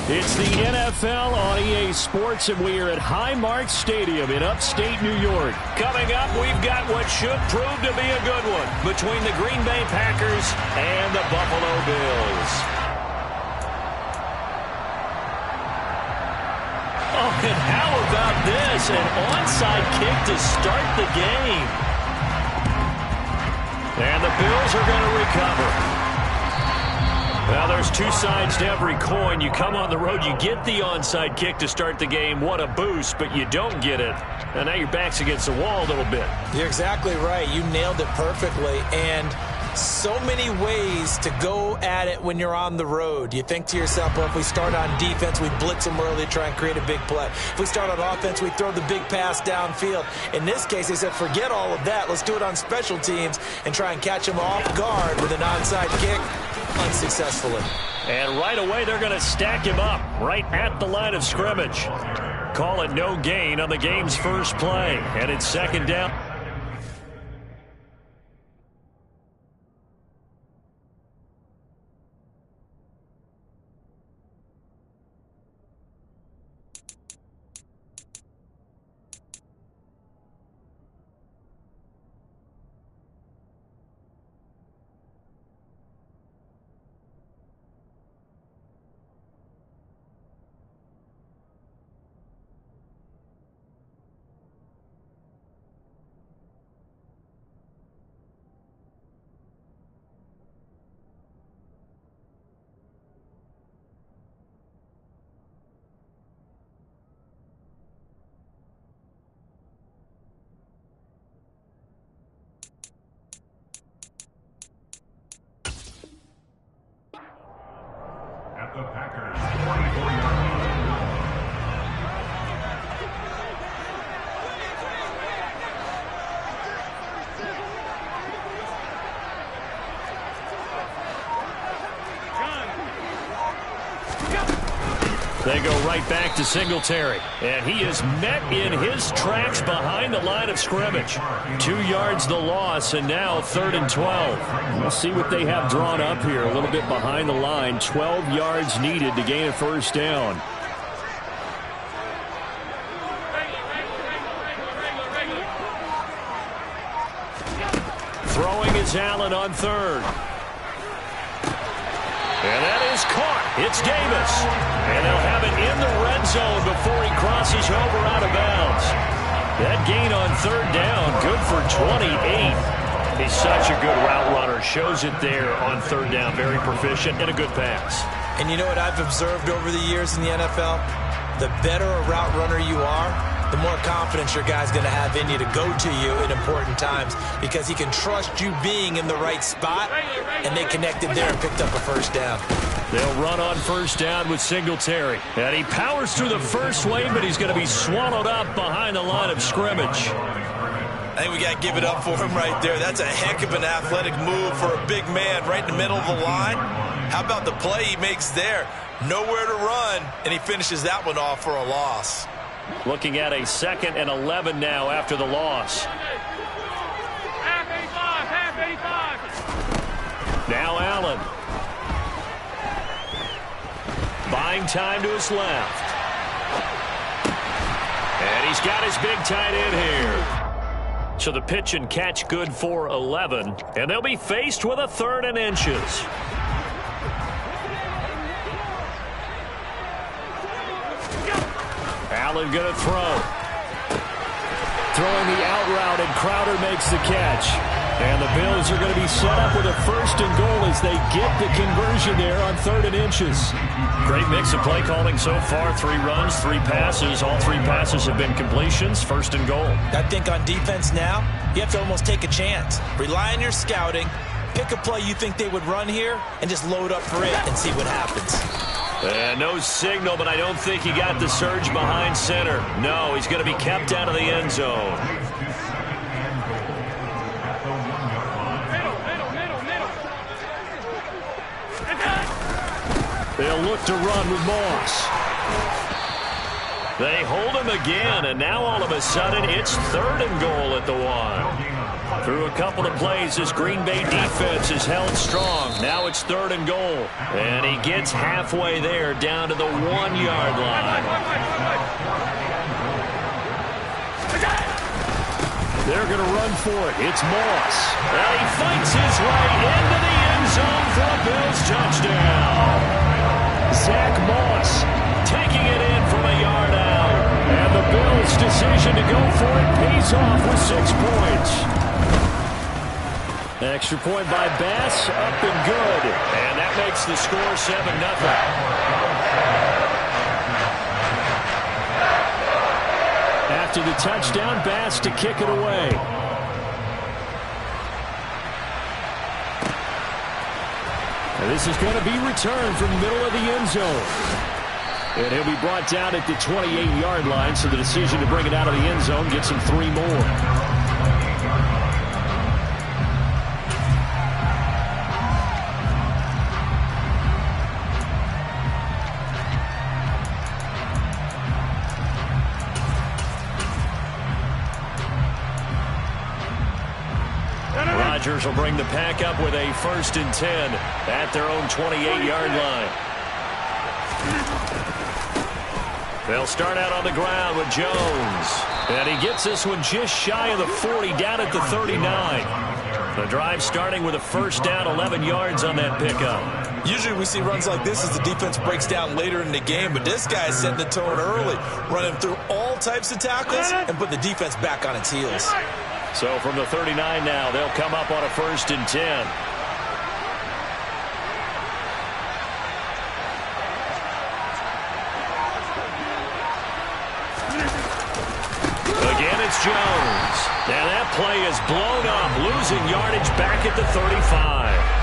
It's the NFL on EA Sports, and we are at Highmark Stadium in upstate New York. Coming up, we've got what should prove to be a good one between the Green Bay Packers and the Buffalo Bills. Oh, and how about this? An onside kick to start the game. And the Bills are going to recover. Well, there's two sides to every coin. You come on the road, you get the onside kick to start the game. What a boost, but you don't get it. And now your back's against the wall a little bit. You're exactly right. You nailed it perfectly. And so many ways to go at it when you're on the road. You think to yourself, well, if we start on defense, we blitz them early, try and create a big play. If we start on offense, we throw the big pass downfield. In this case, they said, forget all of that. Let's do it on special teams and try and catch them off guard with an onside kick. Unsuccessfully. And right away, they're going to stack him up right at the line of scrimmage. Call it no gain on the game's first play. And it's second down. At the Packers' 24-yard line. They go right back to Singletary. And he is met in his tracks behind the line of scrimmage. 2 yards the loss, and now 3rd and 12. We'll see what they have drawn up here. A little bit behind the line. 12 yards needed to gain a first down. Throwing is Allen on 3rd. And that is caught. It's Davis. And they'll have it in the red zone before he crosses over out of bounds. That gain on 3rd down, good for 28. He's such a good route runner. Shows it there on 3rd down. Very proficient and a good pass. And you know what I've observed over the years in the NFL? The better a route runner you are, the more confidence your guy's going to have in you to go to you in important times because he can trust you being in the right spot, and they connected there and picked up a first down. They'll run on 1st down with Singletary. And he powers through the first wave, but he's going to be swallowed up behind the line of scrimmage. I think we got to give it up for him right there. That's a heck of an athletic move for a big man right in the middle of the line. How about the play he makes there? Nowhere to run, and he finishes that one off for a loss. Looking at a 2nd and 11 now after the loss. Half 85. Now Allen. Buying time to his left. And he's got his big tight end here. So the pitch and catch good for 11. And they'll be faced with a 3rd and inches. Allen going to throw. Throwing the out route, and Crowder makes the catch. And the Bills are going to be set up with a 1st and goal as they get the conversion there on 3rd and inches. Great mix of play calling so far. 3 runs, 3 passes. All 3 passes have been completions. 1st and goal. I think on defense now, you have to almost take a chance. Rely on your scouting. Pick a play you think they would run here and just load up for it and see what happens. And no signal, but I don't think he got the surge behind center. No, he's going to be kept out of the end zone. They'll look to run with Moss. They hold him again, and now all of a sudden it's 3rd and goal at the 1. Through a couple of plays, this Green Bay defense is held strong. Now it's 3rd and goal. And he gets halfway there, down to the 1-yard line. They're going to run for it. It's Moss. And he fights his way into the end zone for a Bills touchdown. Zach Moss taking it in from a yard out. And the Bills' decision to go for it pays off with 6 points. Extra point by Bass, up and good. And that makes the score 7-0. After the touchdown, Bass to kick it away. And this is going to be returned from the middle of the end zone. And he'll be brought down at the 28-yard line, so the decision to bring it out of the end zone gets him 3 more. Rodgers will bring the pack up with a 1st and 10 at their own 28-yard line. They'll start out on the ground with Jones. And he gets this one just shy of the 40, down at the 39. The drive starting with a 1st down, 11 yards on that pickup. Usually we see runs like this as the defense breaks down later in the game, but this guy is setting the tone early, running through all types of tackles and put the defense back on its heels. So from the 39 now, they'll come up on a 1st and 10. Again, it's Jones. And that play is blown up, losing yardage back at the 35.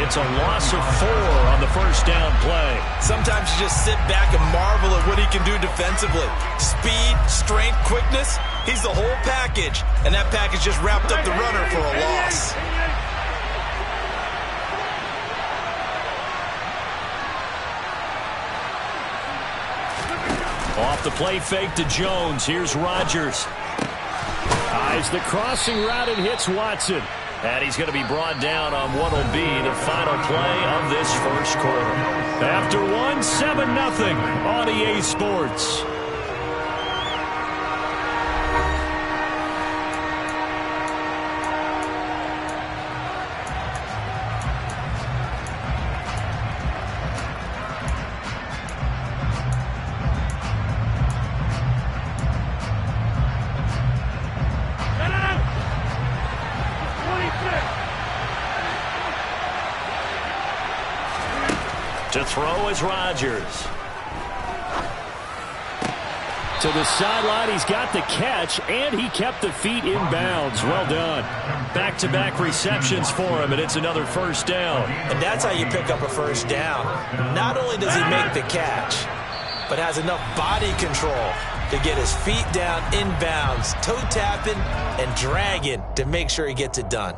It's a loss of 4 on the 1st down play. Sometimes you just sit back and marvel at what he can do defensively. Speed, strength, quickness. He's the whole package. And that package just wrapped up the runner for a loss. Off the play fake to Jones. Here's Rodgers. Eyes the crossing route and hits Watson. And he's going to be brought down on what will be the final play of this 1st quarter. After 1, 7-0 on EA Sports. To throw is Rodgers. To the sideline, he's got the catch, and he kept the feet in bounds. Well done. Back-to-back receptions for him, and it's another 1st down. And that's how you pick up a 1st down. Not only does he make the catch, but has enough body control to get his feet down in bounds, toe-tapping and dragging to make sure he gets it done.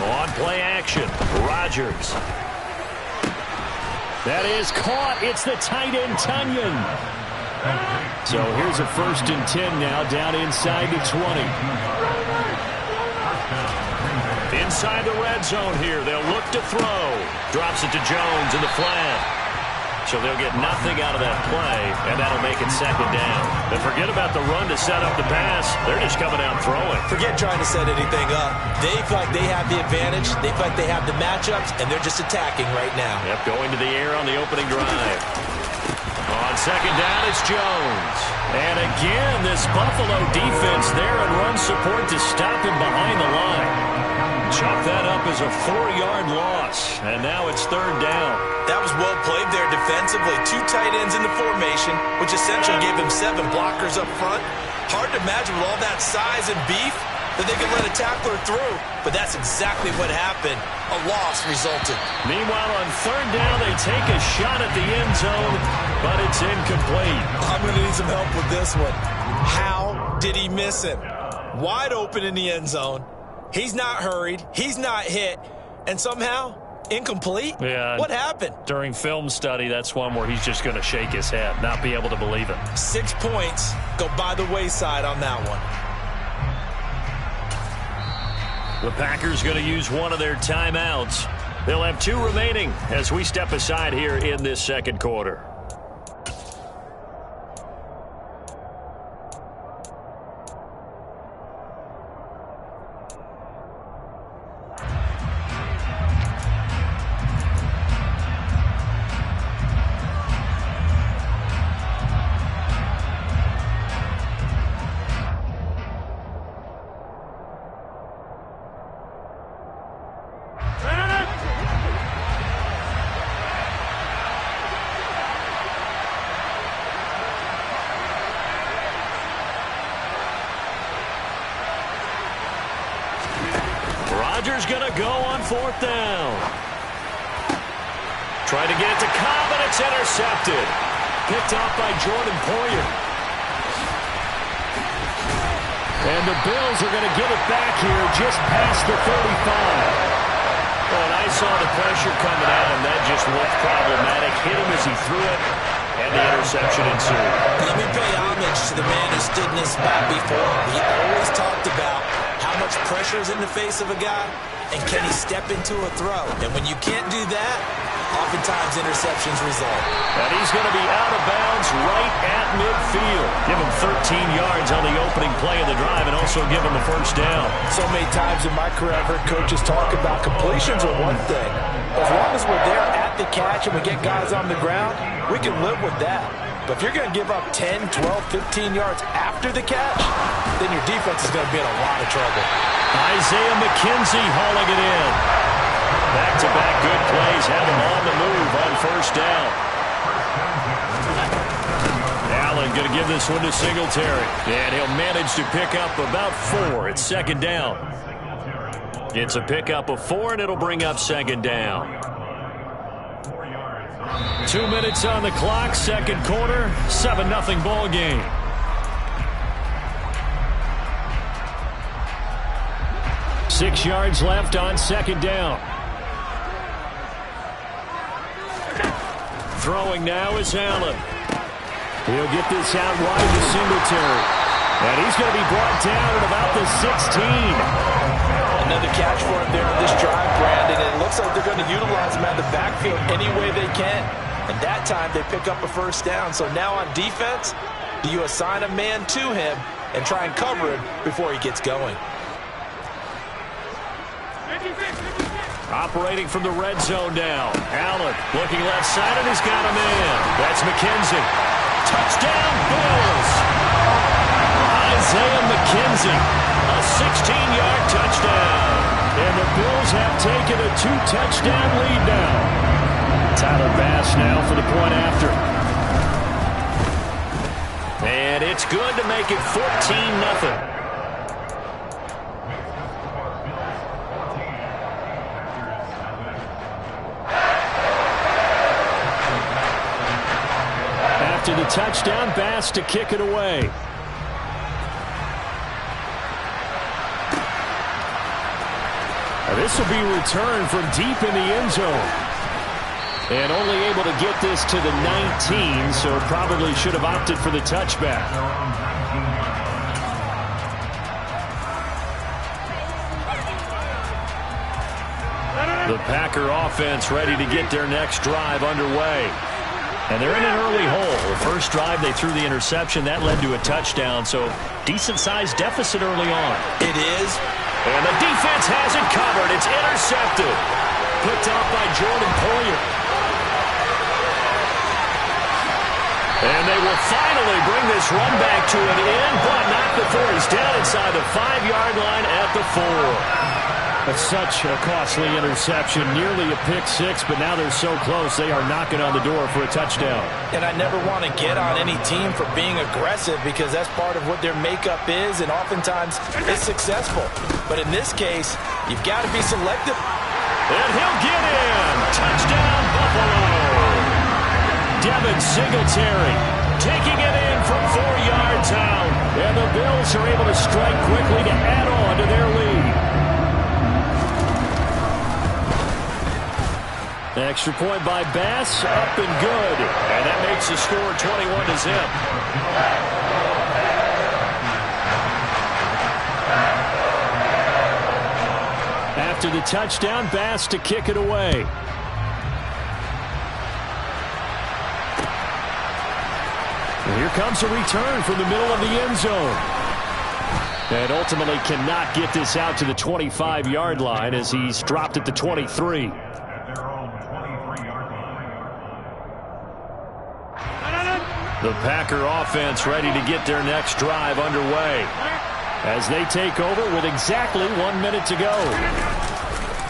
On play action, Rodgers. That is caught. It's the tight end, Tunyon. So here's a 1st and 10 now, down inside the 20. Inside the red zone here, they'll look to throw. Drops it to Jones in the flat. So they'll get nothing out of that play, and that'll make it 2nd down. And forget about the run to set up the pass. They're just coming out throwing. Forget trying to set anything up. They feel like they have the advantage. They feel like they have the matchups, and they're just attacking right now. Yep, going to the air on the opening drive. On 2nd down, it's Jones. And again, this Buffalo defense there in run support to stop him behind the line. Chalk that up as a 4-yard loss, and now it's 3rd down. That was well played there defensively. 2 tight ends in the formation, which essentially gave them 7 blockers up front. Hard to imagine with all that size and beef that they could let a tackler through, but that's exactly what happened. A loss resulted. Meanwhile, on 3rd down, they take a shot at the end zone, but it's incomplete. I'm going to need some help with this one. How did he miss him? Wide open in the end zone. He's not hurried. He's not hit. And somehow, incomplete? Yeah. What happened? During film study, that's one where he's just going to shake his head, not be able to believe it. 6 points go by the wayside on that one. The Packers going to use one of their timeouts. They'll have 2 remaining as we step aside here in this second quarter. Rodgers going to go on 4th down. Trying to get it to Cobb, and it's intercepted. Picked off by Jordan Poyer. And the Bills are going to get it back here just past the 35. Well, and I saw the pressure coming at him. That just looked problematic. Hit him as he threw it, and the interception ensued. Let me pay homage to the man who stood in this spot before. He always talked about how much pressure is in the face of a guy, and can he step into a throw? And when you can't do that, oftentimes interceptions result. And he's going to be out of bounds right at midfield. Give him 13 yards on the opening play of the drive and also give him a first down. So many times in my career I've heard coaches talk about completions are one thing. As long as we're there at the catch and we get guys on the ground, we can live with that. But if you're going to give up 10, 12, 15 yards after the catch, then your defense is going to be in a lot of trouble. Isaiah McKenzie hauling it in. Back-to-back good plays have him on the move on first down. Allen going to give this one to Singletary. And he'll manage to pick up about 4. It's 2nd down. It's a pickup of 4, and it'll bring up 2nd down. 2 minutes on the clock, second quarter, 7-0 ball game. Six yards left on 2nd down. Throwing now is Allen. He'll get this out wide to Singletary. And he's going to be brought down at about the 16. Another catch for him there on this drive, Brandon. And it looks like they're going to utilize him out of the backfield any way they can. And that time they pick up a first down. So now on defense, do you assign a man to him and try and cover him before he gets going? Operating from the red zone now. Allen looking left side, and he's got a man. That's McKenzie. Touchdown, Bills. Isaiah McKenzie, a 16-yard touchdown. And the Bills have taken a 2-touchdown lead now. Tyler Bass now for the point after. And it's good to make it 14-0. After the touchdown, Bass to kick it away. Now this will be returned from deep in the end zone. And only able to get this to the 19, so probably should have opted for the touchback. The Packer offense ready to get their next drive underway. And they're in an early hole. The first drive, they threw the interception. That led to a touchdown, so decent-sized deficit early on. It is. And the defense has it covered. It's intercepted. Picked off by Jordan Poyer. And they will finally bring this run back to an end, but not before he's down inside the 5-yard line at the 4. That's such a costly interception, nearly a pick six, but now they're so close they are knocking on the door for a touchdown. And I never want to get on any team for being aggressive because that's part of what their makeup is, and oftentimes it's successful. But in this case, you've got to be selective. And he'll get in. Touchdown, Buffalo. Devin Singletary taking it in from 4 yards out. And the Bills are able to strike quickly to add on to their lead. Extra point by Bass, up and good. And that makes the score 21-0. After the touchdown, Bass to kick it away. And here comes a return from the middle of the end zone. And ultimately cannot get this out to the 25-yard line as he's dropped at the 23. The Packer offense ready to get their next drive underway as they take over with exactly 1 minute to go.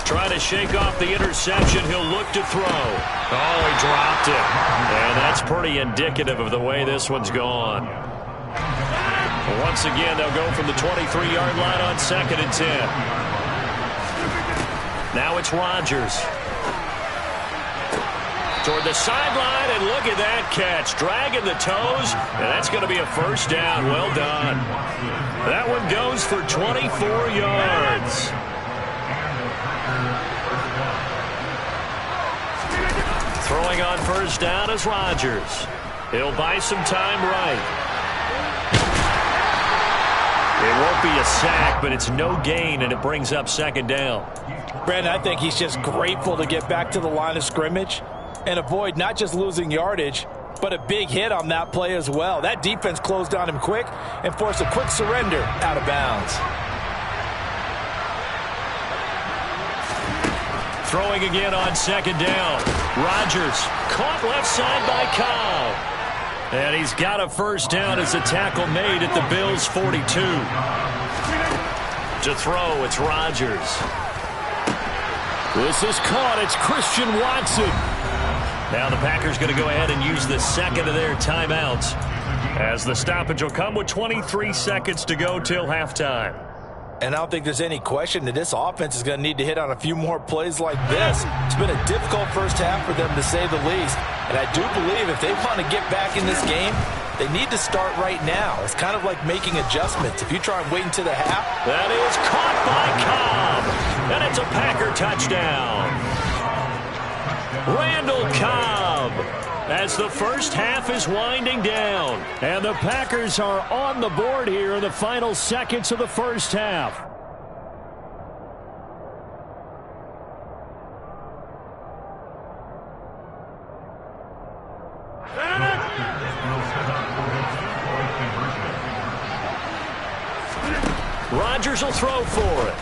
Trying to shake off the interception. He'll look to throw. Oh, he dropped it. And that's pretty indicative of the way this one's gone. Once again, they'll go from the 23-yard line on 2nd and 10. Now it's Rodgers. Toward the sideline, and look at that catch. Dragging the toes, and that's going to be a first down. Well done. That one goes for 24 yards. Throwing on first down is Rodgers. He'll buy some time right. It won't be a sack, but it's no gain, and it brings up 2nd down. Brandon, I think he's just grateful to get back to the line of scrimmage and avoid not just losing yardage, but a big hit on that play as well. That defense closed on him quick and forced a quick surrender out of bounds. Throwing again on 2nd down. Rodgers caught left side by Cobb. And he's got a first down as a tackle made at the Bills' 42. To throw, it's Rodgers. This is caught. It's Christian Watson. Now the Packers going to go ahead and use the second of their timeouts as the stoppage will come with 23 seconds to go till halftime. And I don't think there's any question that this offense is going to need to hit on a few more plays like this. It's been a difficult first half for them, to say the least. And I do believe if they want to get back in this game, they need to start right now. It's kind of like making adjustments. If you try and wait until the half. That is caught by Cobb. And it's a Packer touchdown. Randall Cobb, as the first half is winding down. And the Packers are on the board here in the final seconds of the first half. Rodgers will throw for it.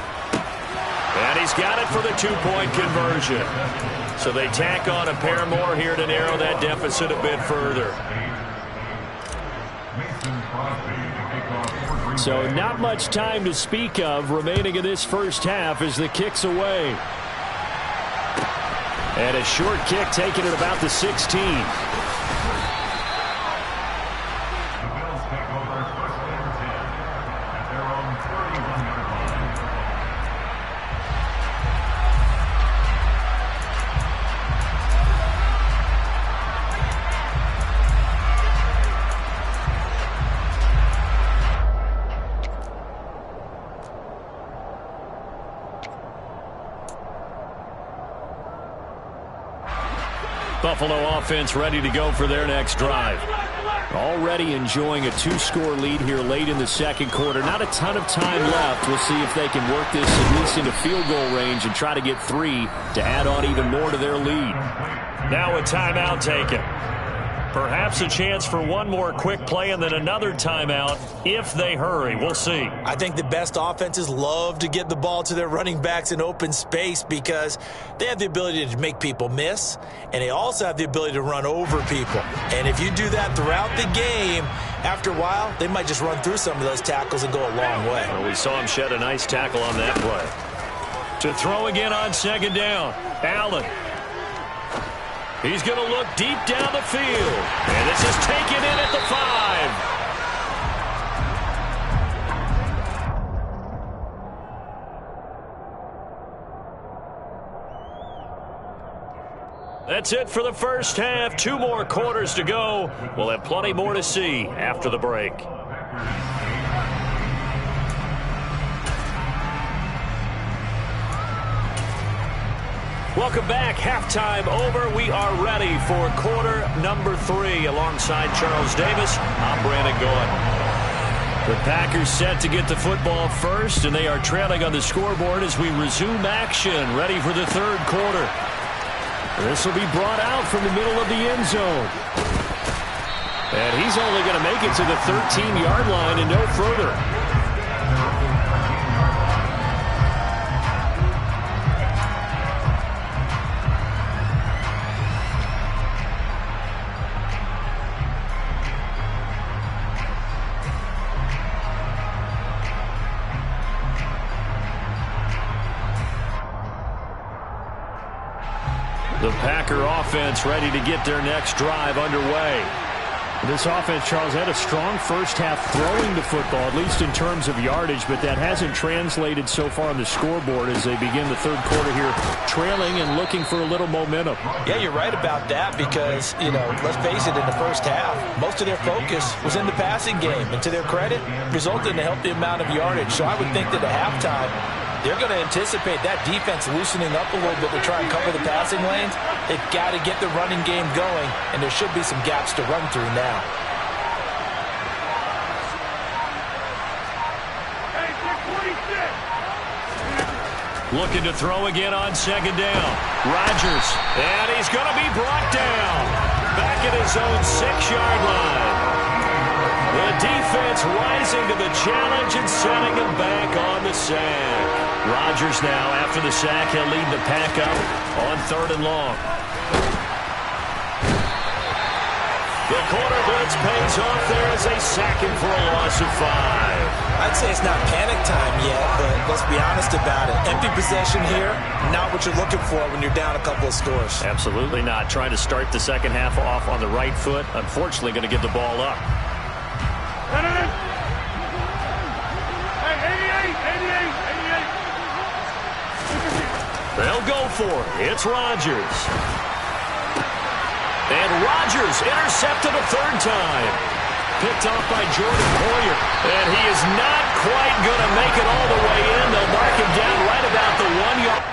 And he's got it for the 2-point conversion. So they tack on a pair more here to narrow that deficit a bit further. So not much time to speak of remaining in this first half as the kick's away. And a short kick taken at about the 16. Buffalo offense ready to go for their next drive. Already enjoying a 2-score lead here late in the second quarter. Not a ton of time left. We'll see if they can work this at least into field goal range and try to get 3 to add on even more to their lead. Now a timeout taken. Perhaps a chance for one more quick play and then another timeout if they hurry. We'll see. I think the best offenses love to get the ball to their running backs in open space because they have the ability to make people miss, and they also have the ability to run over people. And if you do that throughout the game, after a while, they might just run through some of those tackles and go a long way. Well, we saw him shed a nice tackle on that play. To throw again on 2nd down, Allen. He's going to look deep down the field. And this is taken in at the 5. That's it for the first half. 2 more quarters to go. We'll have plenty more to see after the break. Welcome back. Halftime over. We are ready for quarter number 3. Alongside Charles Davis, I'm Brandon Gaudin. The Packers set to get the football first, and they are trailing on the scoreboard as we resume action, ready for the third quarter. This will be brought out from the middle of the end zone. And he's only going to make it to the 13-yard line and no further. The Packer offense ready to get their next drive underway. This offense, Charles, had a strong first half throwing the football, at least in terms of yardage, but that hasn't translated so far on the scoreboard as they begin the third quarter here, trailing and looking for a little momentum. Yeah, you're right about that because, let's face it, in the first half, most of their focus was in the passing game, and to their credit, resulted in a healthy amount of yardage. So I would think that at halftime, they're going to anticipate that defense loosening up a little bit to try and cover the passing lanes. They've got to get the running game going, and there should be some gaps to run through now. Looking to throw again on second down. Rodgers, and he's going to be brought down. Back at his own 6-yard line. The defense rising to the challenge and setting him back on the sack. Rodgers now, after the sack, he'll lead the pack up on 3rd and long. The corner blitz pays off there as they sack him for a loss of 5. I'd say it's not panic time yet, but let's be honest about it. Empty possession here, not what you're looking for when you're down a couple of scores. Absolutely not. Trying to start the second half off on the right foot. Unfortunately, going to give the ball up. They'll go for it. It's Rodgers. And Rodgers intercepted a 3rd time. Picked off by Jordan Poyer. And he is not quite going to make it all the way in. They'll mark him down right about the 1-yard.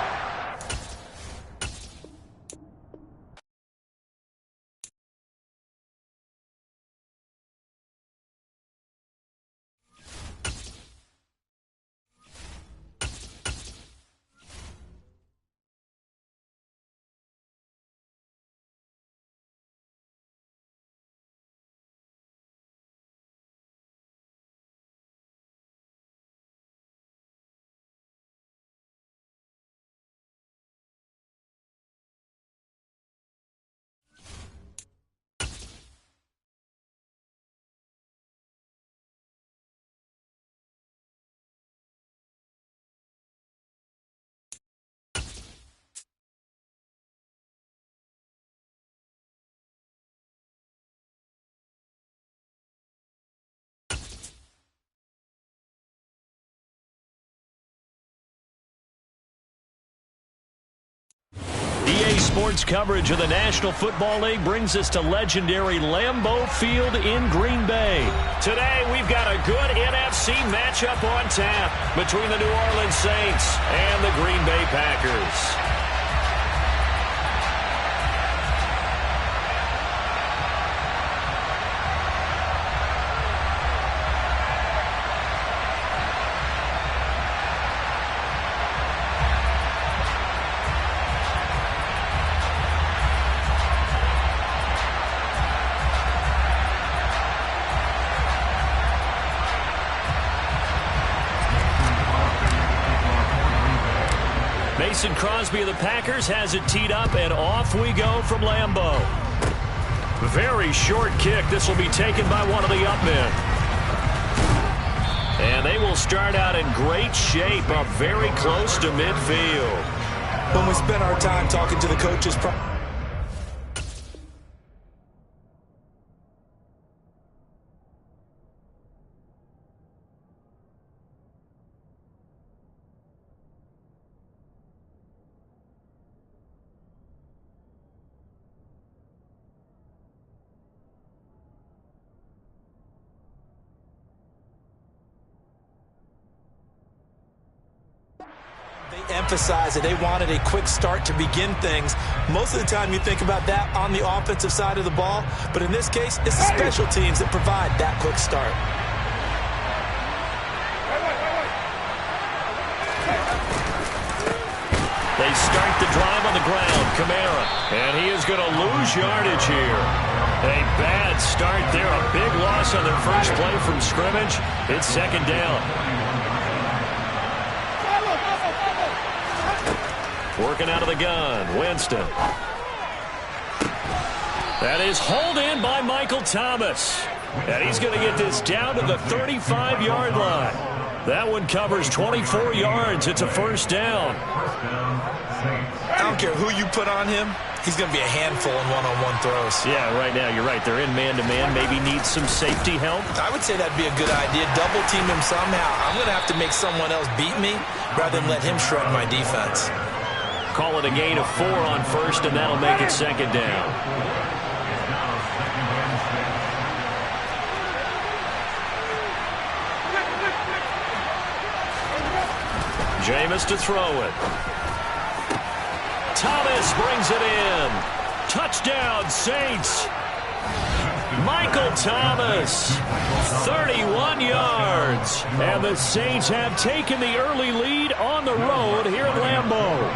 EA Sports coverage of the National Football League brings us to legendary Lambeau Field in Green Bay. Today, we've got a good NFC matchup on tap between the New Orleans Saints and the Green Bay Packers. Mason Crosby of the Packers has it teed up, and off we go from Lambeau. Very short kick. This will be taken by one of the up men. And they will start out in great shape, up very close to midfield. When we spend our time talking to the coaches, emphasized that they wanted a quick start to begin things. Most of the time you think about that on the offensive side of the ball, but in this case, it's the special teams that provide that quick start. They start the drive on the ground. Kamara. And he is going to lose yardage here. A bad start there. A big loss on their first play from scrimmage. It's second down. Working out of the gun. Winston. That is hauled in by Michael Thomas. And he's going to get this down to the 35-yard line. That one covers 24 yards. It's a first down. I don't care who you put on him. He's going to be a handful in one-on-one throws. Yeah, right now you're right. They're in man-to-man. Maybe needs some safety help. I would say that'd be a good idea. Double team him somehow. I'm going to have to make someone else beat me rather than let him shred my defense. Call it a gain of 4 on first, and that'll make it second down. Jameis to throw it. Thomas brings it in. Touchdown, Saints. Michael Thomas, 31 yards. And the Saints have taken the early lead on the road here at Lambeau.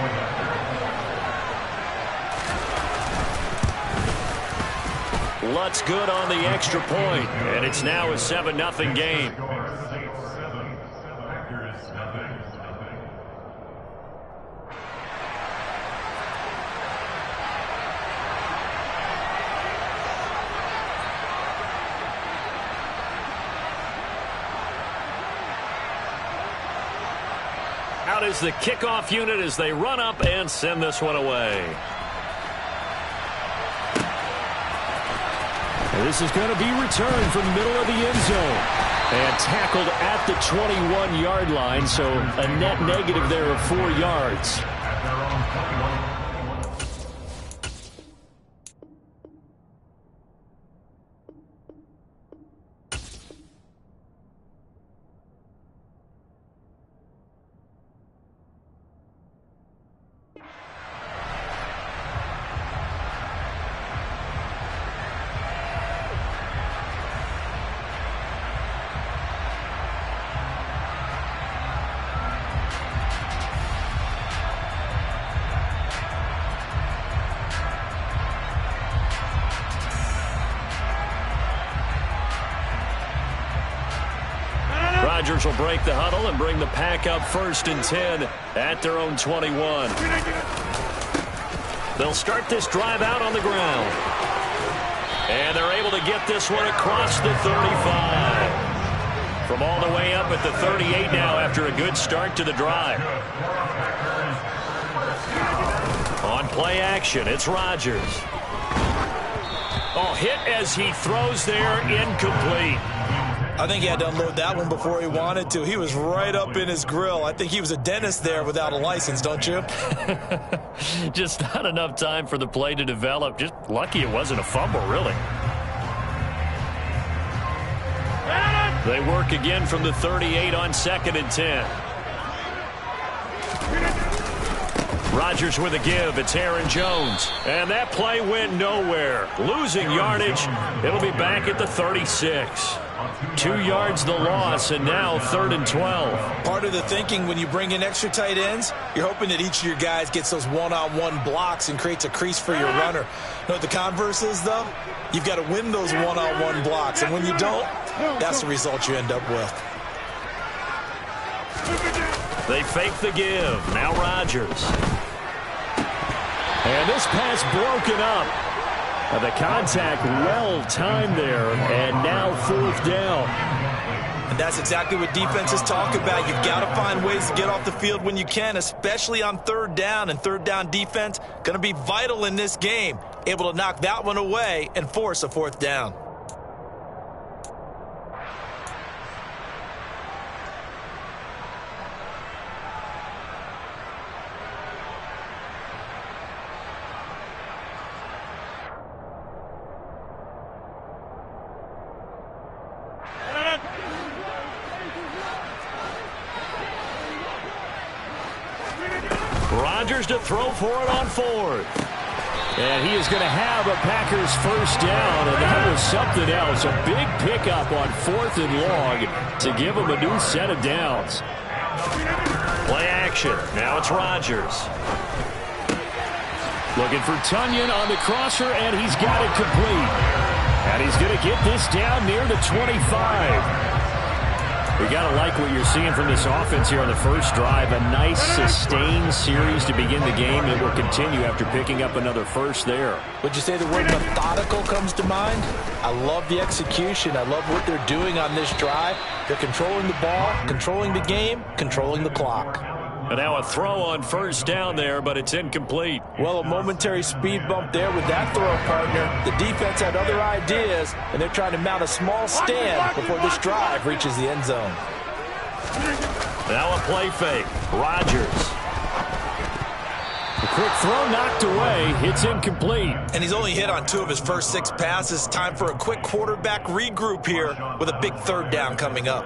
Lutz good on the extra point, and it's now a 7-0 game. Out is the kickoff unit as they run up and send this one away. And this is going to be returned from the middle of the end zone. And tackled at the 21-yard line, so a net negative there of 4 yards. Rodgers will break the huddle and bring the pack up 1st and 10 at their own 21. They'll start this drive out on the ground. And they're able to get this one across the 35. From all the way up at the 38 now after a good start to the drive. On play action, it's Rodgers. Oh, hit as he throws there, incomplete. I think he had to unload that one before he wanted to. He was right up in his grill. I think he was a dentist there without a license, don't you? Just not enough time for the play to develop. Just lucky it wasn't a fumble, really. They work again from the 38 on 2nd and 10. Rodgers with a give. It's Aaron Jones. And that play went nowhere. Losing yardage. It'll be back at the 36. 2 yards the loss, and now 3rd and 12. Part of the thinking when you bring in extra tight ends, you're hoping that each of your guys gets those one-on-one blocks and creates a crease for your runner. You know what the converse is, though? You've got to win those one-on-one blocks, and when you don't, that's the result you end up with. They fake the give. Now Rodgers. And this pass broken up. The contact well-timed there, and now 4th down. And that's exactly what defenses talk about. You've got to find ways to get off the field when you can, especially on 3rd down. And 3rd down defense going to be vital in this game. Able to knock that one away and force a 4th down. Rodgers to throw for it on 4th. And he is going to have a Packers first down, and that was something else. A big pickup on 4th and long to give him a new set of downs. Play action. Now it's Rodgers. Looking for Tunyon on the crosser, and he's got it complete. And he's going to get this down near the 25. We got to like what you're seeing from this offense here on the first drive. A nice, sustained series to begin the game, and it will continue after picking up another first there. Would you say the word methodical comes to mind? I love the execution. I love what they're doing on this drive. They're controlling the ball, controlling the game, controlling the clock. And now a throw on first down there, but it's incomplete. Well, a momentary speed bump there with that throw, partner. The defense had other ideas, and they're trying to mount a small stand before this drive reaches the end zone. Now a play fake. Rodgers. A quick throw knocked away. It's incomplete. And he's only hit on 2 of his first 6 passes. Time for a quick quarterback regroup here with a big 3rd down coming up.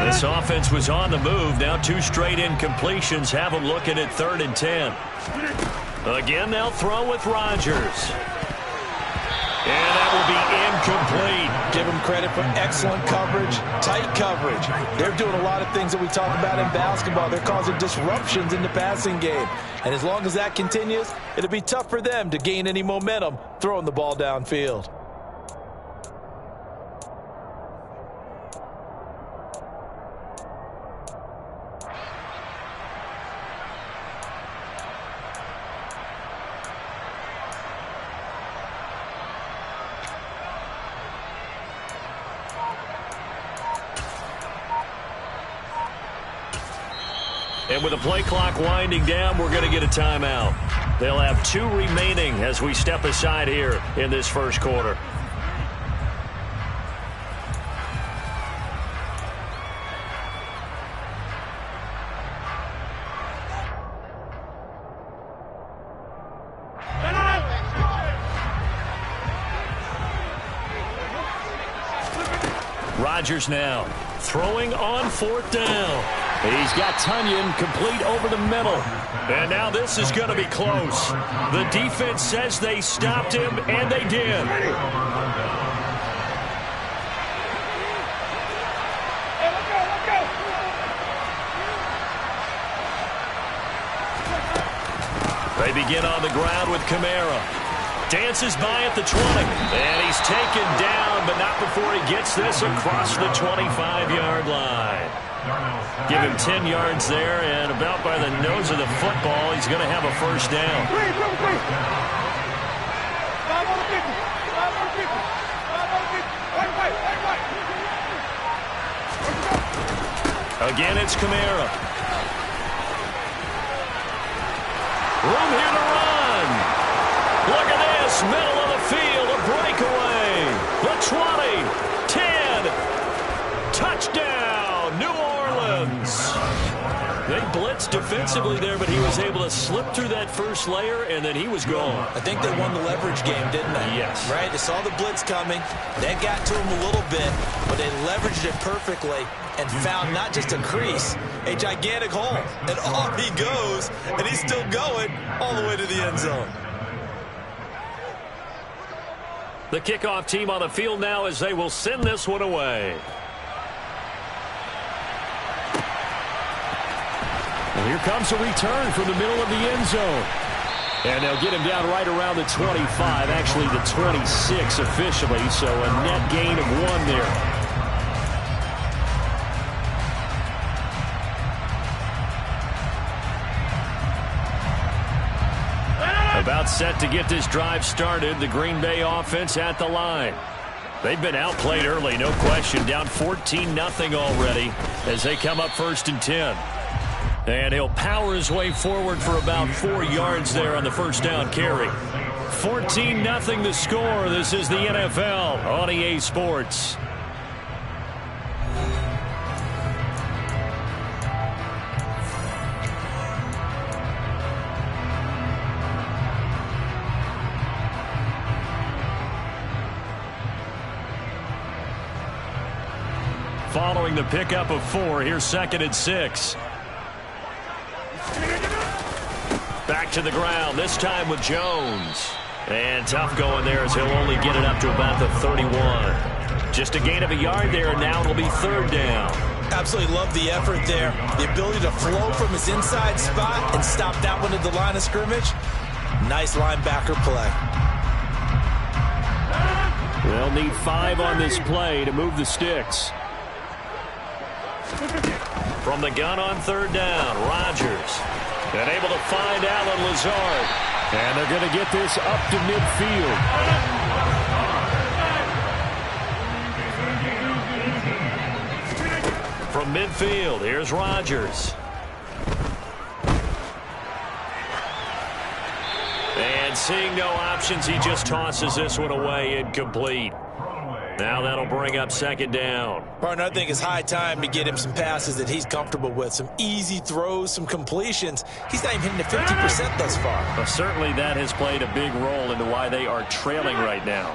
This offense was on the move. Now 2 straight incompletions have them looking at 3rd and 10. Again, they'll throw with Rodgers. And that will be incomplete. Give them credit for excellent coverage, tight coverage. They're doing a lot of things that we talk about in basketball. They're causing disruptions in the passing game. And as long as that continues, it'll be tough for them to gain any momentum throwing the ball downfield. And with the play clock winding down, we're going to get a timeout. They'll have 2 remaining as we step aside here in this first quarter. Rodgers now throwing on 4th down. He's got Tunyon complete over the middle. And now this is going to be close. The defense says they stopped him, and they did. They begin on the ground with Kamara. Dances by at the 20. And he's taken down, but not before he gets this across the 25-yard line. Give him 10 yards there, and about by the nose of the football, he's going to have a first down. Again, it's Kamara. Room here to run. Look at this, middle of the field, a breakaway. The 20, 10, touchdown, New Orleans. They blitzed defensively there, but he was able to slip through that first layer, and then he was gone. I think they won the leverage game, didn't they? Yes. Right? They saw the blitz coming. They got to him a little bit, but they leveraged it perfectly and found not just a crease, a gigantic hole. And off he goes, and he's still going all the way to the end zone. The kickoff team on the field now as they will send this one away. And here comes a return from the middle of the end zone. And they'll get him down right around the 25, actually the 26 officially, so a net gain of 1 there. About set to get this drive started, the Green Bay offense at the line. They've been outplayed early, no question, down 14-0 already as they come up 1st and 10. And he'll power his way forward for about 4 yards there on the first down carry. 14-0 the score. This is the NFL on EA Sports. Following the pickup of 4, here's 2nd and 6. Back to the ground, this time with Jones. And tough going there as he'll only get it up to about the 31. Just a gain of a yard there, and now it'll be third down. Absolutely love the effort there. The ability to flow from his inside spot and stop that one at the line of scrimmage. Nice linebacker play. They'll need 5 on this play to move the sticks. From the gun on third down, Rodgers. And able to find Alan Lazard. And they're going to get this up to midfield. From midfield, here's Rodgers. And seeing no options, he just tosses this one away, incomplete. Now that'll bring up second down. Partner, I think it's high time to get him some passes that he's comfortable with. Some easy throws, some completions. He's not even hitting the 50% thus far. Well, certainly that has played a big role into why they are trailing right now.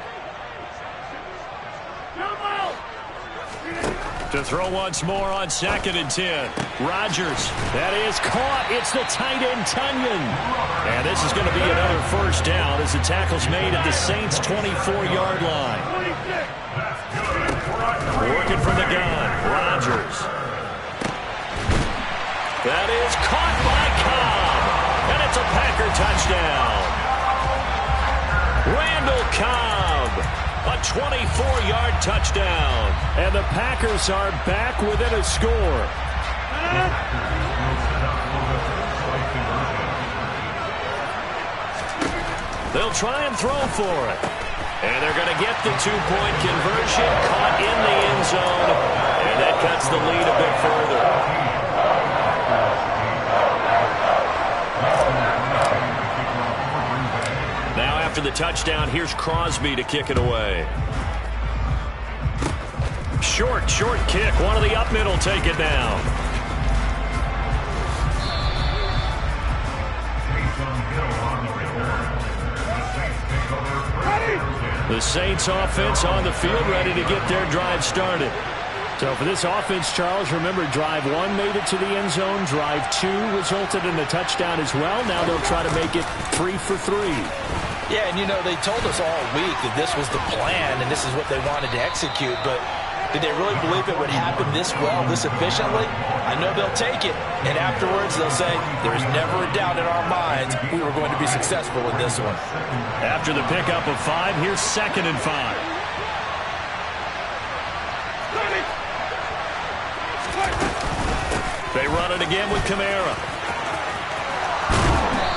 To throw once more on 2nd and 10. Rodgers, that is caught. It's the tight end, Tunyon. And this is going to be another first down as the tackle's made at the Saints' 24-yard line. Working from the gun, Rodgers. That is caught by Cobb. And it's a Packer touchdown. Randall Cobb. A 24-yard touchdown. And the Packers are back within a score. They'll try and throw for it. And they're going to get the 2-point conversion. Caught in the end zone. And that cuts the lead a bit further. Now after the touchdown, here's Crosby to kick it away. Short kick. One of the up middle take it down. The Saints offense on the field, ready to get their drive started. So for this offense, Charles, remember drive 1 made it to the end zone. Drive 2 resulted in a touchdown as well. Now they'll try to make it 3 for 3. Yeah, and you know, they told us all week that this was the plan and this is what they wanted to execute, but did they really believe it would happen this well, this efficiently? I know they'll take it, and afterwards they'll say, there's never a doubt in our minds we were going to be successful in this one. After the pickup of 5, here's 2nd and 5. They run it again with Kamara.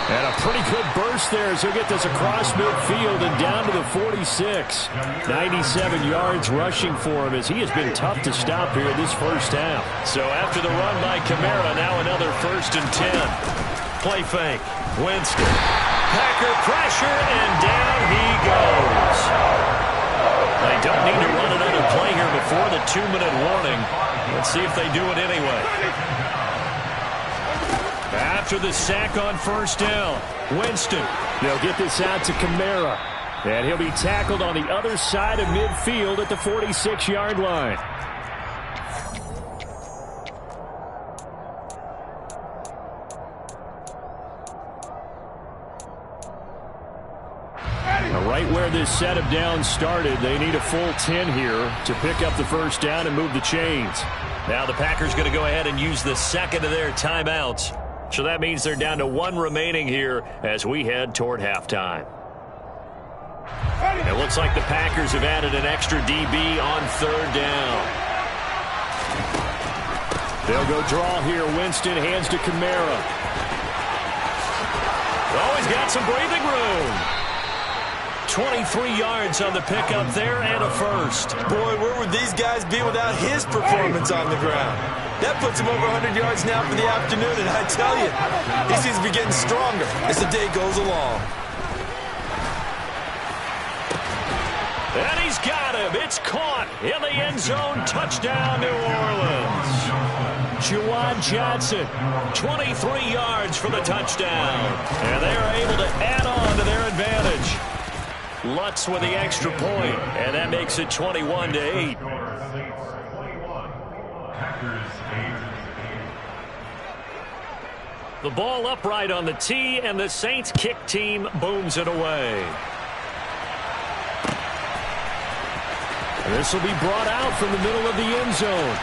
And a pretty good burst there as he'll get this across midfield and down to the 46. 97 yards rushing for him as he has been tough to stop here this first half. So after the run by Kamara, now another 1st and 10. Play fake. Winston. Packer pressure, and down he goes. They don't need to run another play here before the 2-minute warning. Let's see if they do it anyway. After the sack on 1st down, Winston. They'll get this out to Kamara. And he'll be tackled on the other side of midfield at the 46-yard line. Now, right where this set of downs started, they need a full 10 here to pick up the 1st down and move the chains. Now the Packers going to go ahead and use the 2nd of their timeouts. So that means they're down to 1 remaining here as we head toward halftime. It looks like the Packers have added an extra DB on 3rd down. They'll go draw here. Winston hands to Kamara. Oh, he's got some breathing room. 23 yards on the pickup there and a 1st. Boy, where would these guys be without his performance on the ground? That puts him over 100 yards now for the afternoon, and I tell you, he seems to be getting stronger as the day goes along. And he's got him. It's caught in the end zone. Touchdown, New Orleans. Juwan Johnson, 23 yards for the touchdown. And they are able to add on to their advantage. Lutz with the extra point, and that makes it 21-8. The ball upright on the tee, and the Saints kick team booms it away. This will be brought out from the middle of the end zone.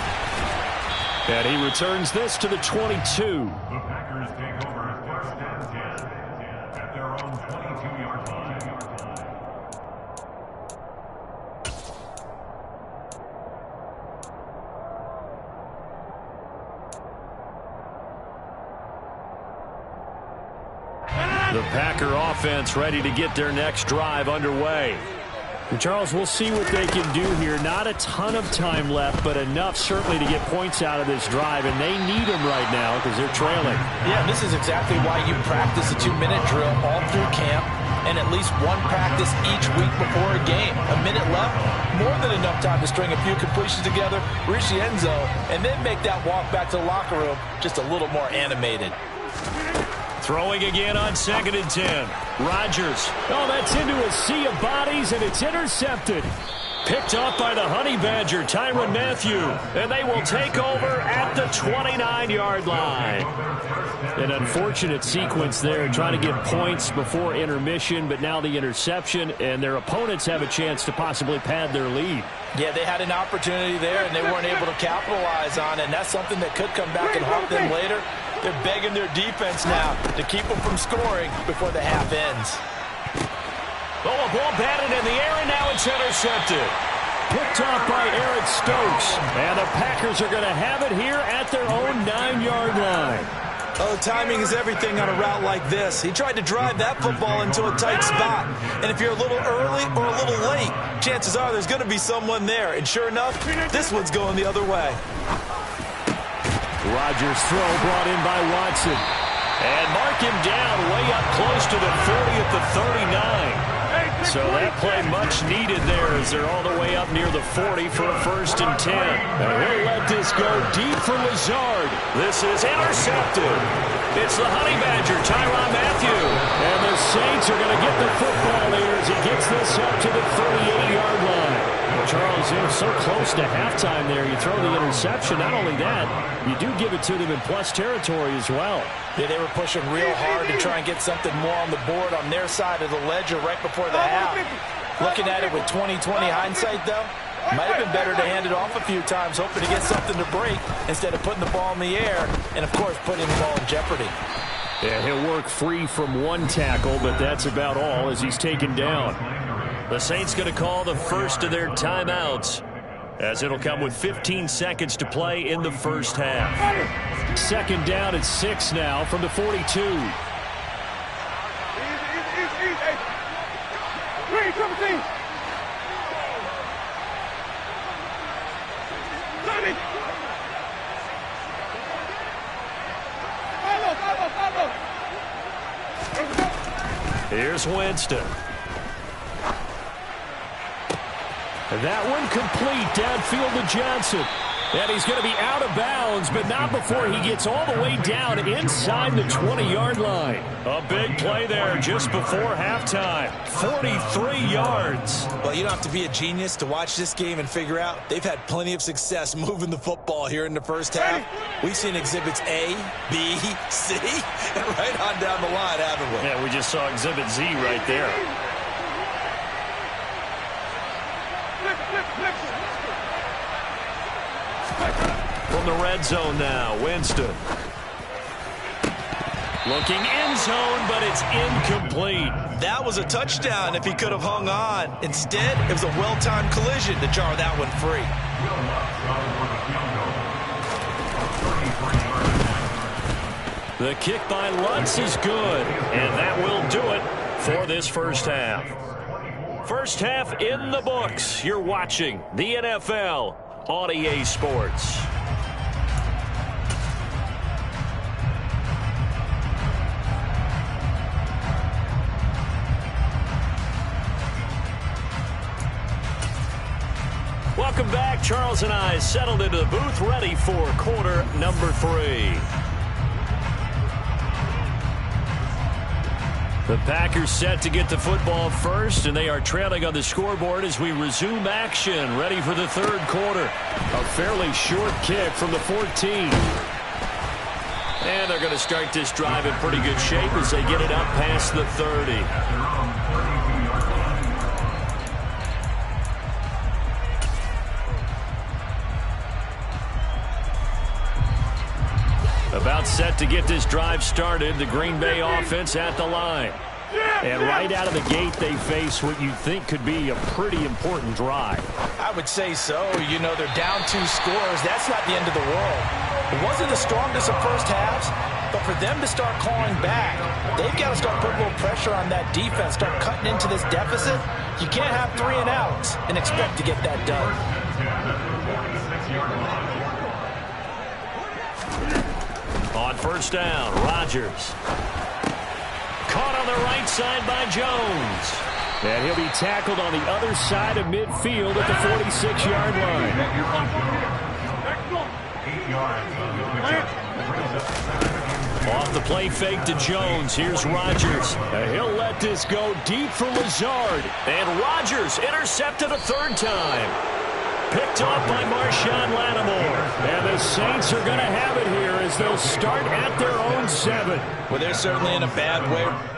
And he returns this to the 22. The Packers take over first and 10 at their own 22-yard line. The Packer offense ready to get their next drive underway. And Charles, we'll see what they can do here. Not a ton of time left, but enough certainly to get points out of this drive, and they need them right now because they're trailing. Yeah, and this is exactly why you practice a 2-minute drill all through camp and at least one practice each week before a game. A minute left, more than enough time to string a few completions together, reach the end zone, and then make that walk back to the locker room just a little more animated. Throwing again on 2nd and 10. Rodgers. Oh, that's into a sea of bodies, and it's intercepted. Picked off by the Honey Badger, Tyrann Mathieu. And they will take over at the 29-yard line. An unfortunate sequence there, trying to get points before intermission, but now the interception, and their opponents have a chance to possibly pad their lead. Yeah, they had an opportunity there, and they weren't able to capitalize on it, and that's something that could come back and haunt them later. They're begging their defense now to keep them from scoring before the half ends. Oh, a ball batted in the air, and now it's intercepted. Picked off by Eric Stokes. And the Packers are going to have it here at their own 9-yard line. Oh, timing is everything on a route like this. He tried to drive that football into a tight spot. And if you're a little early or a little late, chances are there's going to be someone there. And sure enough, this one's going the other way. Rodgers' throw brought in by Watson. And mark him down way up close to the 40 at the 39. So that play much needed there as they're all the way up near the 40 for a 1st and 10. And he'll let this go deep for Lazard. This is intercepted. It's the Honey Badger, Tyrann Mathieu. And the Saints are going to get the football here as he gets this up to the 38-yard line. Well, Charles, so close to halftime there. You throw the interception. Not only that, you do give it to them in plus territory as well. Yeah, they were pushing real hard to try and get something more on the board on their side of the ledger right before the half. Looking at it with 20/20 hindsight, though, might have been better to hand it off a few times, hoping to get something to break instead of putting the ball in the air and, of course, putting the ball in jeopardy. Yeah, he'll work free from one tackle, but that's about all as he's taken down. The Saints going to call the first of their timeouts, as it'll come with 15 seconds to play in the first half. 2nd down at 6 now from the 42. Here's Winston. That one complete downfield to Johnson. And he's going to be out of bounds, but not before he gets all the way down inside the 20-yard line. A big play there just before halftime. 43 yards. Well, you don't have to be a genius to watch this game and figure out they've had plenty of success moving the football here in the first half. We've seen exhibits A, B, C, and right on down the line, haven't we? Yeah, we just saw exhibit Z right there. From the red zone now, Winston. Looking end zone, but it's incomplete. That was a touchdown if he could have hung on. Instead, it was a well-timed collision to jar that one free. The kick by Lutz is good, and that will do it for this first half. First half in the books. You're watching the NFL on EA Sports. Welcome back. Charles and I settled into the booth, ready for quarter number 3. The Packers set to get the football first, and they are trailing on the scoreboard as we resume action, ready for the third quarter. A fairly short kick from the 14. And they're going going to start this drive in pretty good shape as they get it up past the 30. About set to get this drive started. The Green Bay offense at the line. And right out of the gate, they face what you think could be a pretty important drive. I would say so. You know, they're down 2 scores. That's not the end of the world. It wasn't the strongest of first halves, but for them to start clawing back, they've got to start putting a little pressure on that defense, start cutting into this deficit. You can't have 3 and outs and expect to get that done. On first down, Rodgers. Caught on the right side by Jones. And he'll be tackled on the other side of midfield at the 46-yard line. 8 yards. Off the play fake to Jones. Here's Rodgers. And he'll let this go deep for Lazard. And Rodgers intercepted a 3rd time. Picked off by Marshawn Lattimore. And the Saints are going to have it here as they'll start at their own 7. Well, they're certainly in a bad way.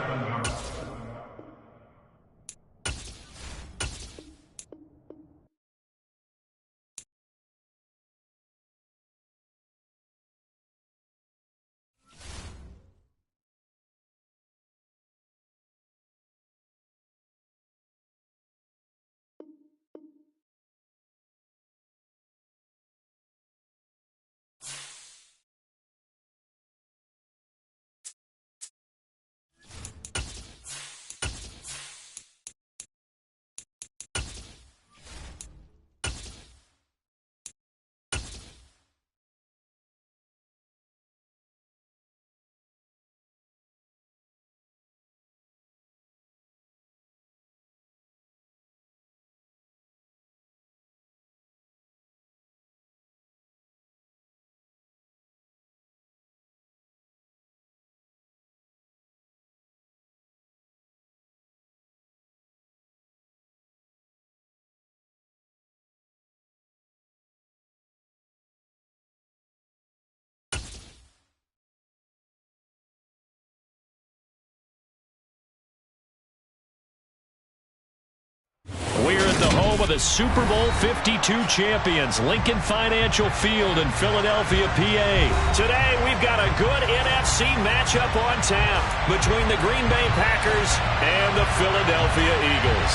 We're at the home of the Super Bowl 52 champions, Lincoln Financial Field in Philadelphia, PA. Today, we've got a good NFC matchup on tap between the Green Bay Packers and the Philadelphia Eagles.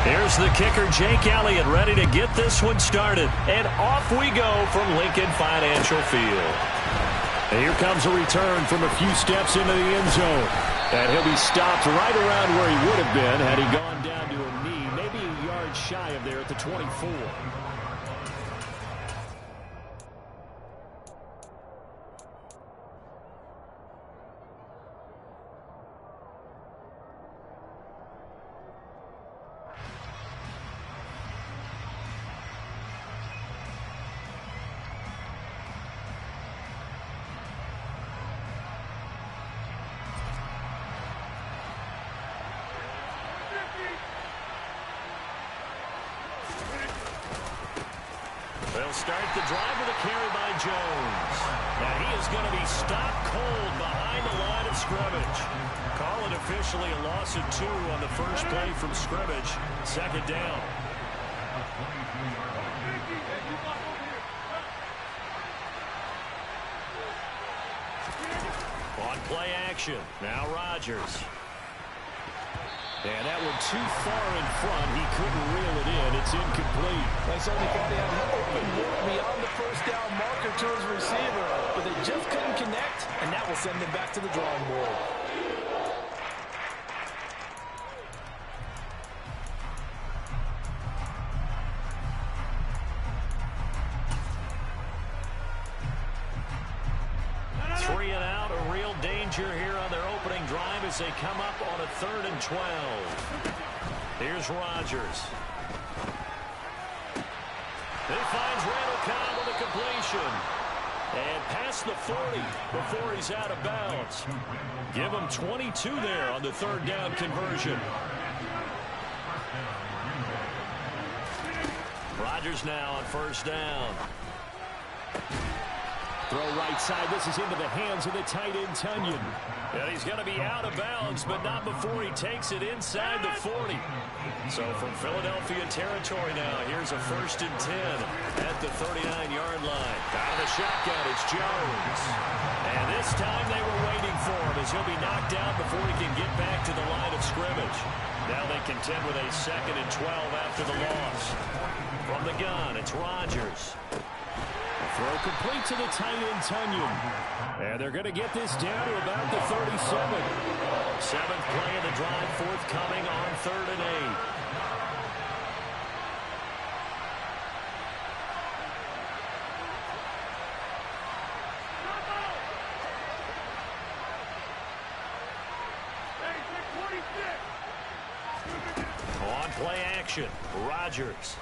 Here's the kicker, Jake Elliott, ready to get this one started. And off we go from Lincoln Financial Field. And here comes a return from a few steps into the end zone. And he'll be stopped right around where he would have been had he gone down to a knee, maybe a yard shy of there at the 24. They'll start the drive with a carry by Jones. Now he is going to be stopped cold behind the line of scrimmage. Call it officially a loss of 2 on the first play from scrimmage. 2nd down. On play action. Now Rodgers. And that one too far in front. He couldn't reel it in. It's incomplete. They certainly thought they had an open look beyond the first down marker to his receiver, but they just couldn't connect, and that will send them back to the drawing board. Here on their opening drive as they come up on a 3rd and 12. Here's Rodgers. He finds Randall Cobb with a completion. And past the 40 before he's out of bounds. Give him 22 there on the 3rd down conversion. Rodgers now on first down. Throw right side. This is into the hands of the tight end, Tunyon. And he's going to be out of bounds, but not before he takes it inside the 40. So from Philadelphia territory now, here's a 1st and 10 at the 39-yard line. Out of the shotgun, it's Jones. And this time they were waiting for him as he'll be knocked down before he can get back to the line of scrimmage. Now they contend with a 2nd and 12 after the loss. From the gun, it's Rodgers. Throw complete to the tight end, Tunyon. And they're going to get this down to about the 37. 7th play of the drive, forthcoming on 3rd and 8. On play action, Rodgers.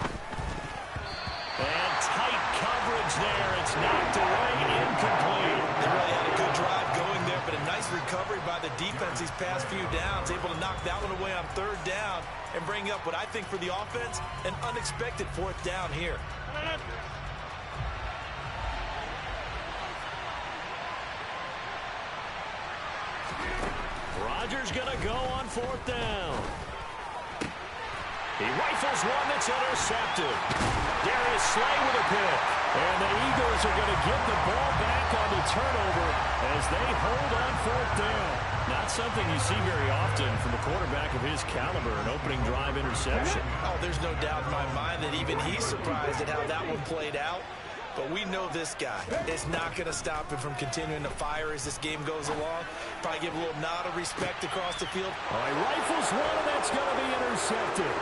And tight coverage there. It's knocked away, incomplete. They really had a good drive going there, but a nice recovery by the defense these past few downs. Able to knock that one away on 3rd down and bring up what I think for the offense, an unexpected 4th down here. Rodgers going to go on 4th down. He rifles one that's intercepted. Darius Slay with a pick. And the Eagles are going to get the ball back on the turnover as they hold on 4th down. Not something you see very often from a quarterback of his caliber, an opening drive interception. Oh, there's no doubt in my mind that even he's surprised at how that one played out. But we know this guy is not going to stop him from continuing to fire as this game goes along. Probably give a little nod of respect across the field. All right, rifles one, and that's going to be intercepted.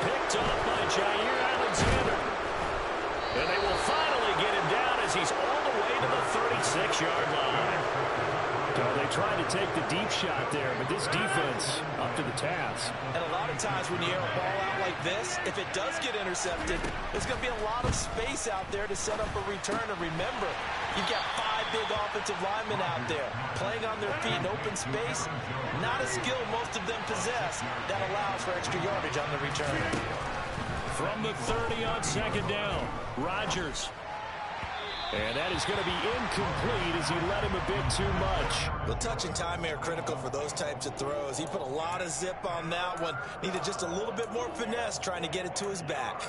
Picked off by Jair Alexander. And they will finally get him down as he's all the way to the 36-yard line. So they tried to take the deep shot there, but this defense up to the task. And a lot of times when you air a ball out like this, if it does get intercepted, there's going to be a lot of space out there to set up a return. And remember, you've got 5 big offensive linemen out there playing on their feet in open space. Not a skill most of them possess that allows for extra yardage on the return. From the 30 on 2nd down, Rodgers. And that is going to be incomplete as he let him a bit too much. The touch and time are critical for those types of throws. He put a lot of zip on that one. Needed just a little bit more finesse trying to get it to his back.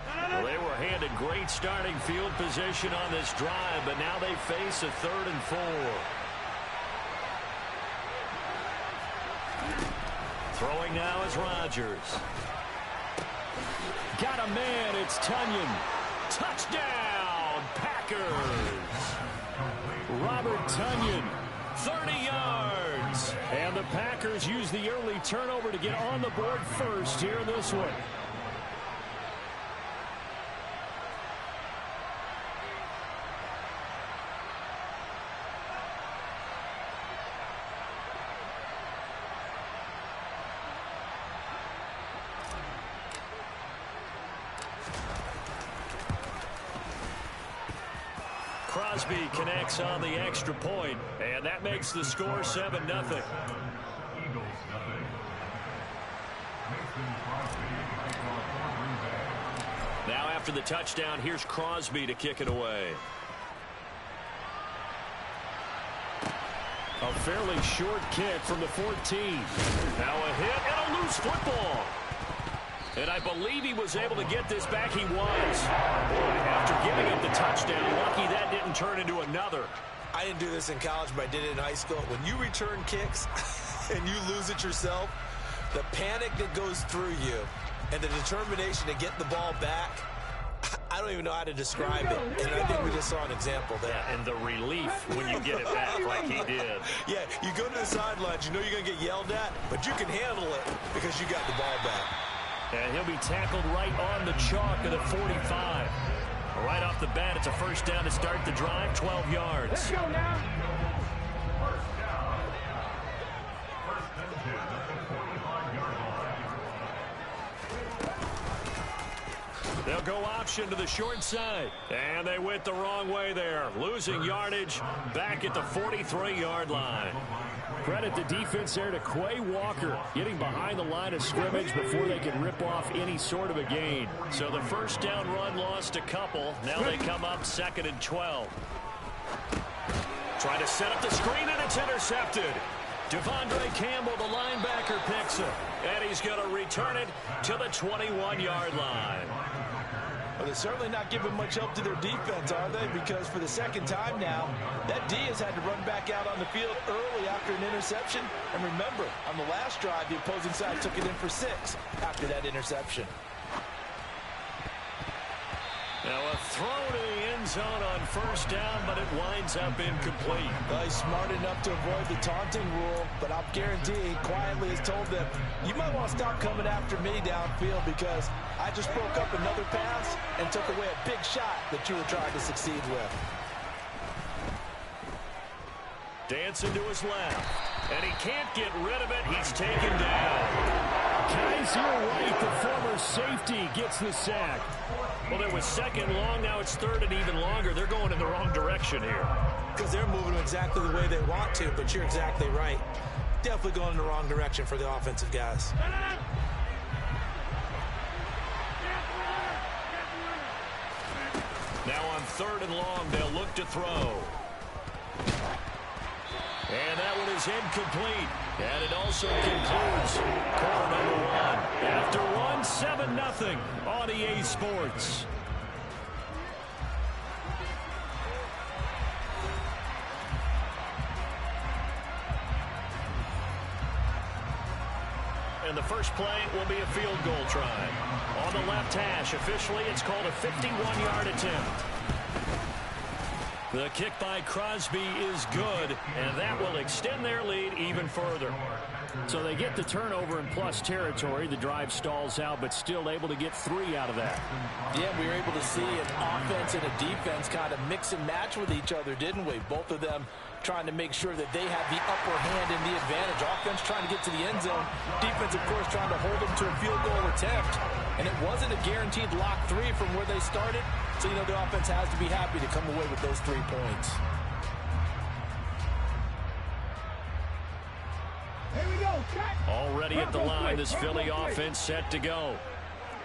Well, they were handed great starting field position on this drive, but now they face a 3rd and 4. Throwing now is Rodgers. Got a man, it's Tunyon. Touchdown, Packers. Robert Tunyon, 30 yards. And the Packers use the early turnover to get on the board first here in this one. Crosby connects on the extra point, and that makes the score 7-0. Eagles nothing. Now after the touchdown, here's Crosby to kick it away. A fairly short kick from the 14. Now a hit and a loose football. And I believe he was able to get this back. He was. Boy, after giving up the touchdown, lucky that didn't turn into another. I didn't do this in college, but I did it in high school. When you return kicks and you lose it yourself, the panic that goes through you and the determination to get the ball back, I don't even know how to describe it. And I think we just saw an example there. Yeah, and the relief when you get it back like he did. Yeah, you go to the sidelines, you know you're going to get yelled at, but you can handle it because you got the ball back. And he'll be tackled right on the chalk of the 45. Right off the bat, it's a first down to start the drive, 12 yards. Let's go now. First down. First and 10 at the 45-yard line. They'll go option to the short side. And they went the wrong way there. Losing yardage back at the 43-yard line. Credit the defense there to Quay Walker, getting behind the line of scrimmage before they can rip off any sort of a gain. So the first down run lost a couple. Now they come up 2nd and 12. Trying to set up the screen, and it's intercepted. Devondre Campbell, the linebacker, picks it. And he's going to return it to the 21-yard line. Well, they're certainly not giving much help to their defense, are they? Because for the second time now, that D has had to run back out on the field early after an interception. And remember, on the last drive, the opposing side took it in for 6 after that interception. Now a throw to the end zone on first down, but it winds up incomplete. Well, he's smart enough to avoid the taunting rule, but I'll guarantee he quietly has told them, you might want to stop coming after me downfield because I just broke up another pass and took away a big shot that you were trying to succeed with. Dancing to his left, and he can't get rid of it. He's taken down. Kaiser White, the former safety, gets the sack. Well, there was 2nd long. Now it's 3rd and even longer. They're going in the wrong direction here. Because they're moving exactly the way they want to, but you're exactly right. Definitely going in the wrong direction for the offensive guys. Now on 3rd and long, they'll look to throw. And that one is incomplete. And it also concludes quarter number 1. After 1, 7-0 on EA Sports. And the first play will be a field goal try. On the left hash, officially it's called a 51-yard attempt. The kick by Crosby is good, and that will extend their lead even further. So they get the turnover in plus territory. The drive stalls out, but still able to get 3 out of that. Yeah, we were able to see an offense and a defense kind of mix and match with each other, didn't we? Both of them trying to make sure that they have the upper hand and the advantage. Offense trying to get to the end zone. Defense, of course, trying to hold them to a field goal attempt. And it wasn't a guaranteed lock 3 from where they started. So, you know, the offense has to be happy to come away with those 3 points. Already at the line, this Philly offense set to go.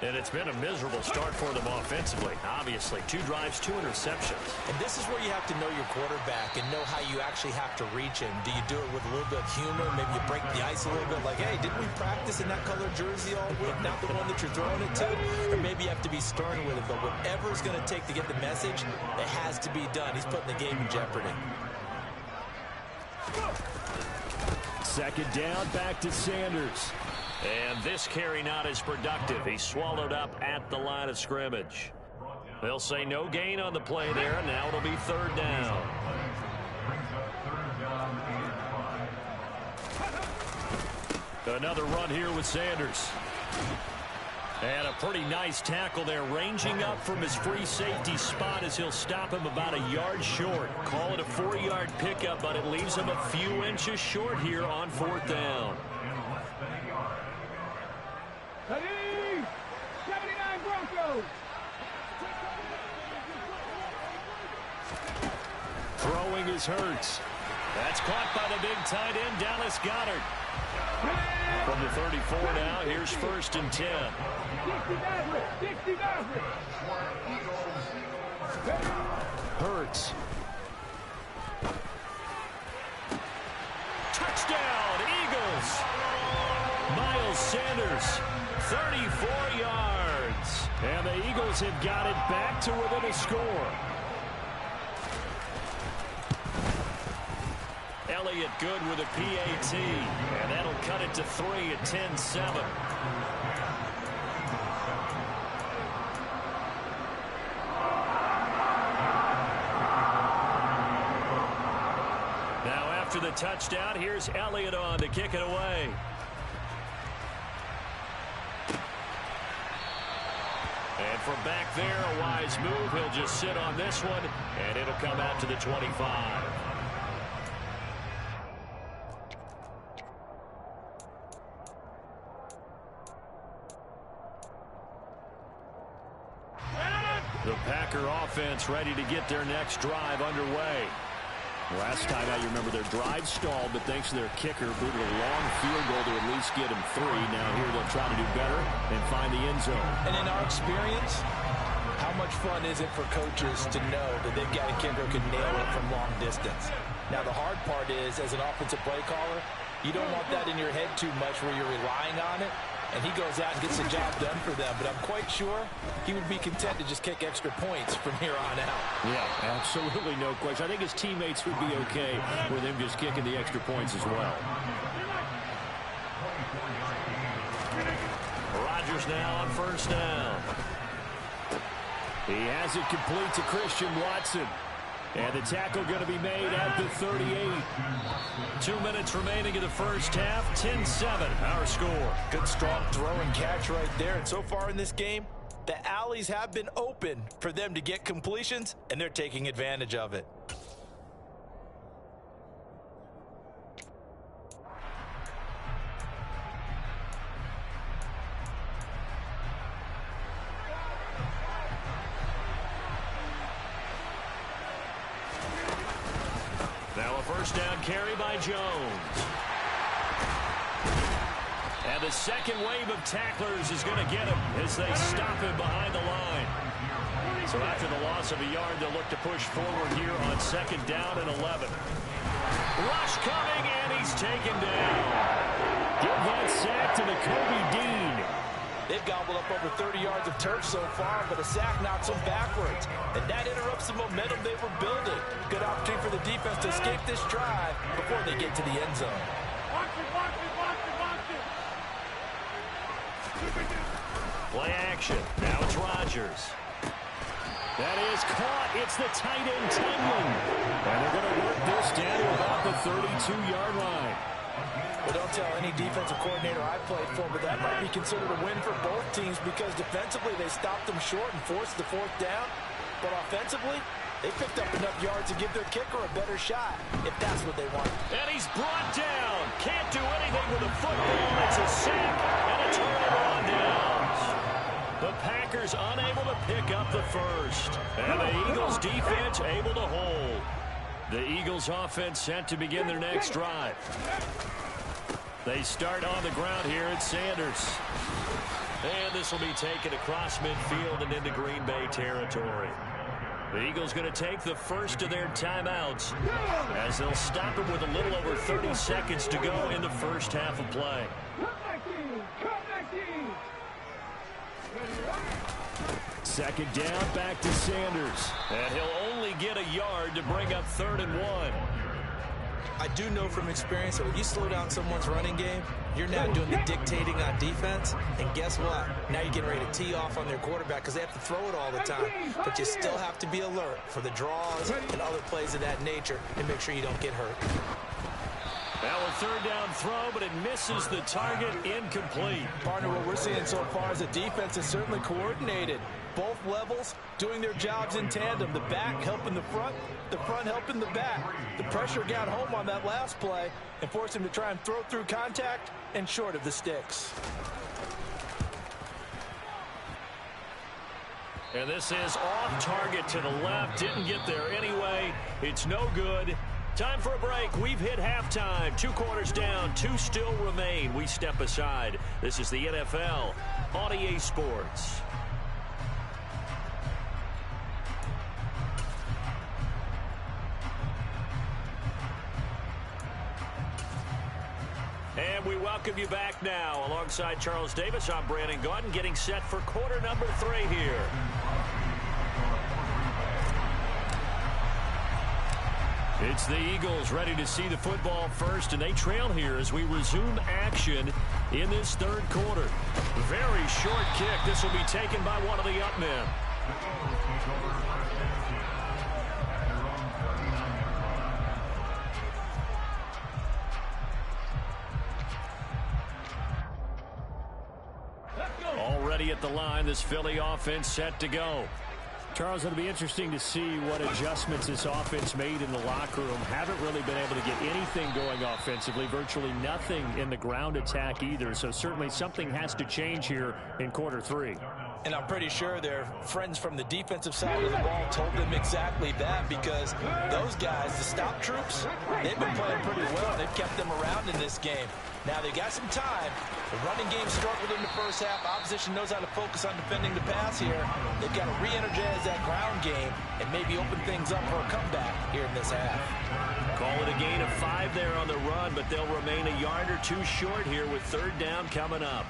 And it's been a miserable start for them offensively. Obviously, 2 drives, 2 interceptions. And this is where you have to know your quarterback and know how you actually have to reach him. Do you do it with a little bit of humor? Maybe you break the ice a little bit like, hey, didn't we practice in that color jersey all week? Not the one that you're throwing it to? Or maybe you have to be stern with it. But whatever it's going to take to get the message, it has to be done. He's putting the game in jeopardy. 2nd down, back to Sanders. And this carry not as productive. He's swallowed up at the line of scrimmage. They'll say no gain on the play there. Now it'll be 3rd down. Another run here with Sanders. And a pretty nice tackle there, ranging up from his free safety spot as he'll stop him about a yard short. Call it a 4-yard pickup, but it leaves him a few inches short here on 4th down. 79 Broncos. Throwing is Hurts. That's caught by the big tight end, Dallas Goedert. From the 34 now, here's 1st and 10. Hurts. Touchdown, Eagles. Miles Sanders, 34 yards. And the Eagles have got it back to within a score. Elliott good with a PAT, and that'll cut it to 3 at 10-7. Now after the touchdown, here's Elliott on to kick it away. And from back there, a wise move. He'll just sit on this one, and it'll come out to the 25. The Packer offense ready to get their next drive underway. Last time out, you remember their drive stalled, but thanks to their kicker, booted a long field goal to at least get him 3. Now here they'll try to do better and find the end zone. And in our experience, how much fun is it for coaches to know that they've got a kicker who can nail it from long distance? Now the hard part is, as an offensive play caller, you don't want that in your head too much where you're relying on it. And he goes out and gets the job done for them. But I'm quite sure he would be content to just kick extra points from here on out. Yeah, absolutely no question. I think his teammates would be okay with him just kicking the extra points as well. Rodgers now on first down. He has it complete to Christian Watson. And the tackle going to be made at the 38. 2 minutes remaining in the first half. 10-7, our score. Good strong throw and catch right there. And so far in this game, the alleys have been open for them to get completions, and they're taking advantage of it. Now a first down carry by Jones. And the second wave of tacklers is going to get him as they stop him behind the line. So after the loss of a yard, they'll look to push forward here on second down and 11. Rush coming, and he's taken down. Give that sack to Nakobe Dean. They've gobbled up over 30 yards of turf so far, but a sack knocks them backwards. And that interrupts the momentum they were building. Good opportunity for the defense to escape this drive before they get to the end zone. Watch it, watch it, watch it, watch it. Play action. Now it's Rodgers. That is caught. It's the tight end, Tingling. And they're going to work this down to about the 32-yard line. Well, don't tell any defensive coordinator I played for, but that might be considered a win for both teams because defensively they stopped them short and forced the fourth down. But offensively, they picked up enough yards to give their kicker a better shot, if that's what they want. And he's brought down. Can't do anything with the football. It's a sack and a turnover on downs. The Packers unable to pick up the first. And the Eagles defense able to hold. The Eagles offense set to begin their next drive. They start on the ground here at Sanders. And this will be taken across midfield and into Green Bay territory. The Eagles going to take the first of their timeouts as they'll stop him with a little over 30 seconds to go in the first half of play. Second down, back to Sanders. And he'll only get a yard to bring up 3rd and 1. I do know from experience that when you slow down someone's running game, you're now doing the dictating on defense. And guess what? Now you're getting ready to tee off on their quarterback because they have to throw it all the time. But you still have to be alert for the draws and other plays of that nature and make sure you don't get hurt. Now a 3rd down throw, but it misses the target, incomplete. Partner, what we're seeing so far is the defense is certainly coordinated. Both levels doing their jobs in tandem. The back helping the front helping the back. The pressure got home on that last play and forced him to try and throw through contact and short of the sticks. And this is off target to the left. Didn't get there anyway. It's no good. Time for a break. We've hit halftime. 2 quarters down. 2 still remain. We step aside. This is the NFL on EA Sports. And we welcome you back now. Alongside Charles Davis, I'm Brandon Gaudin, getting set for quarter number 3 here. It's the Eagles ready to see the football first, and they trail here as we resume action in this 3rd quarter. Very short kick. This will be taken by one of the up men. Already at the line, this Philly offense set to go. Charles, it'll be interesting to see what adjustments this offense made in the locker room. Haven't really been able to get anything going offensively, virtually nothing in the ground attack either. So certainly something has to change here in quarter 3. And I'm pretty sure their friends from the defensive side of the ball told them exactly that, because those guys, the stop troops, they've been playing pretty well. They've kept them around in this game. Now, they got some time. The running game struggled in the first half. Opposition knows how to focus on defending the pass here. They've got to re-energize that ground game and maybe open things up for a comeback here in this half. Call it a gain of 5 there on the run, but they'll remain a yard or 2 short here with 3rd down coming up.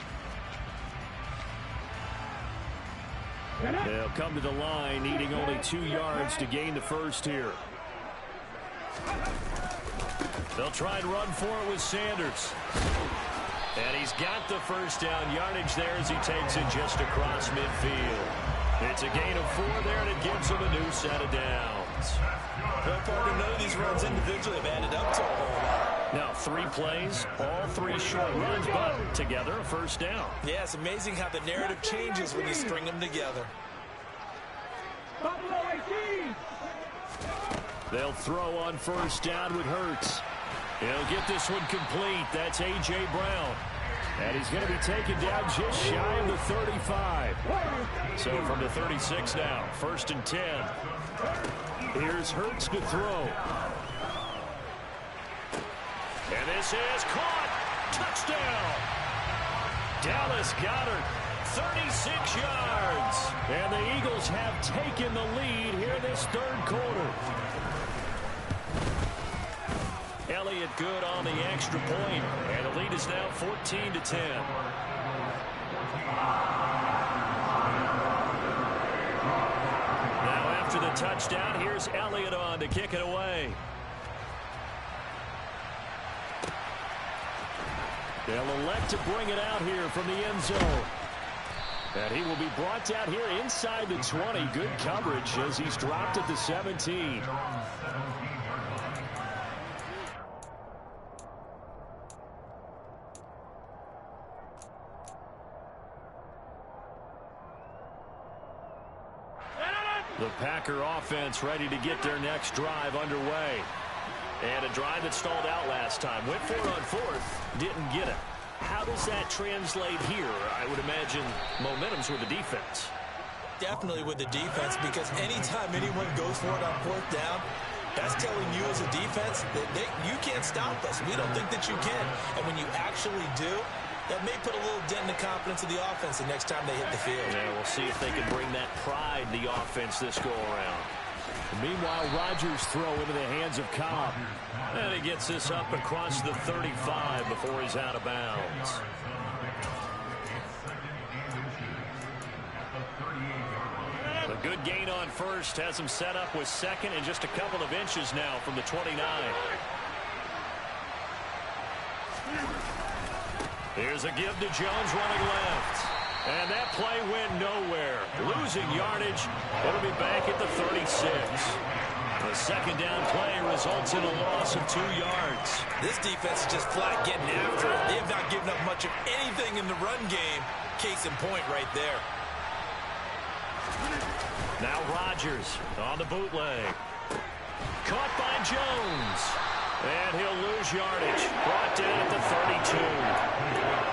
They'll come to the line, needing only 2 yards to gain the first here. They'll try and run for it with Sanders. And he's got the first down yardage there as he takes it just across midfield. It's a gain of 4 there, and it gives him a new set of downs. Well, partner, none of these runs individually have added up to a whole lot. Now 3 plays, all 3 short runs, but together a first down. Yeah, it's amazing how the narrative changes when you string them together. They'll throw on first down with Hurts. He'll get this one complete. That's A.J. Brown. And he's going to be taken down just shy of the 35. So from the 36 now, 1st and 10. Here's Hurts to throw. And this is caught. Touchdown. Dallas Goedert, 36 yards. And the Eagles have taken the lead here this 3rd quarter. Elliott good on the extra point, and the lead is now 14-10. Now after the touchdown, here's Elliott on to kick it away. They'll elect to bring it out here from the end zone. And he will be brought down here inside the 20. Good coverage as he's dropped at the 17. The Packer offense ready to get their next drive underway. And a drive that stalled out last time. Went for it on 4th, didn't get it. How does that translate here? I would imagine momentum's with the defense. Definitely with the defense, because anytime anyone goes for it on 4th down, that's telling you as a defense that you can't stop us. We don't think that you can. And when you actually do, that may put a little dent in the confidence of the offense the next time they hit the field. Yeah, we'll see if they can bring that pride in the offense this go-around. Meanwhile, Rodgers throw into the hands of Cobb. And he gets this up across the 35 before he's out of bounds. A good gain on first has him set up with 2nd and just a couple of inches now from the 29. Here's a give to Jones running left. And that play went nowhere. Losing yardage. It'll be back at the 36. The 2nd down play results in a loss of 2 yards. This defense is just flat getting after it. They have not given up much of anything in the run game. Case in point right there. Now Rodgers on the bootleg. Caught by Jones. And he'll lose yardage. Brought down at the 32.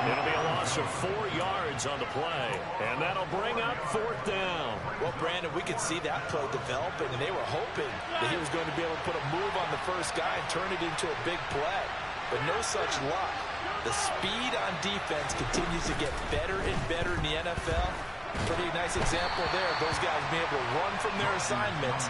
It'll be a loss of 4 yards on the play. And that'll bring up 4th down. Well, Brandon, we could see that play developing, and they were hoping that he was going to be able to put a move on the first guy and turn it into a big play. But no such luck. The speed on defense continues to get better and better in the NFL. Pretty nice example there of those guys being able to run from their assignments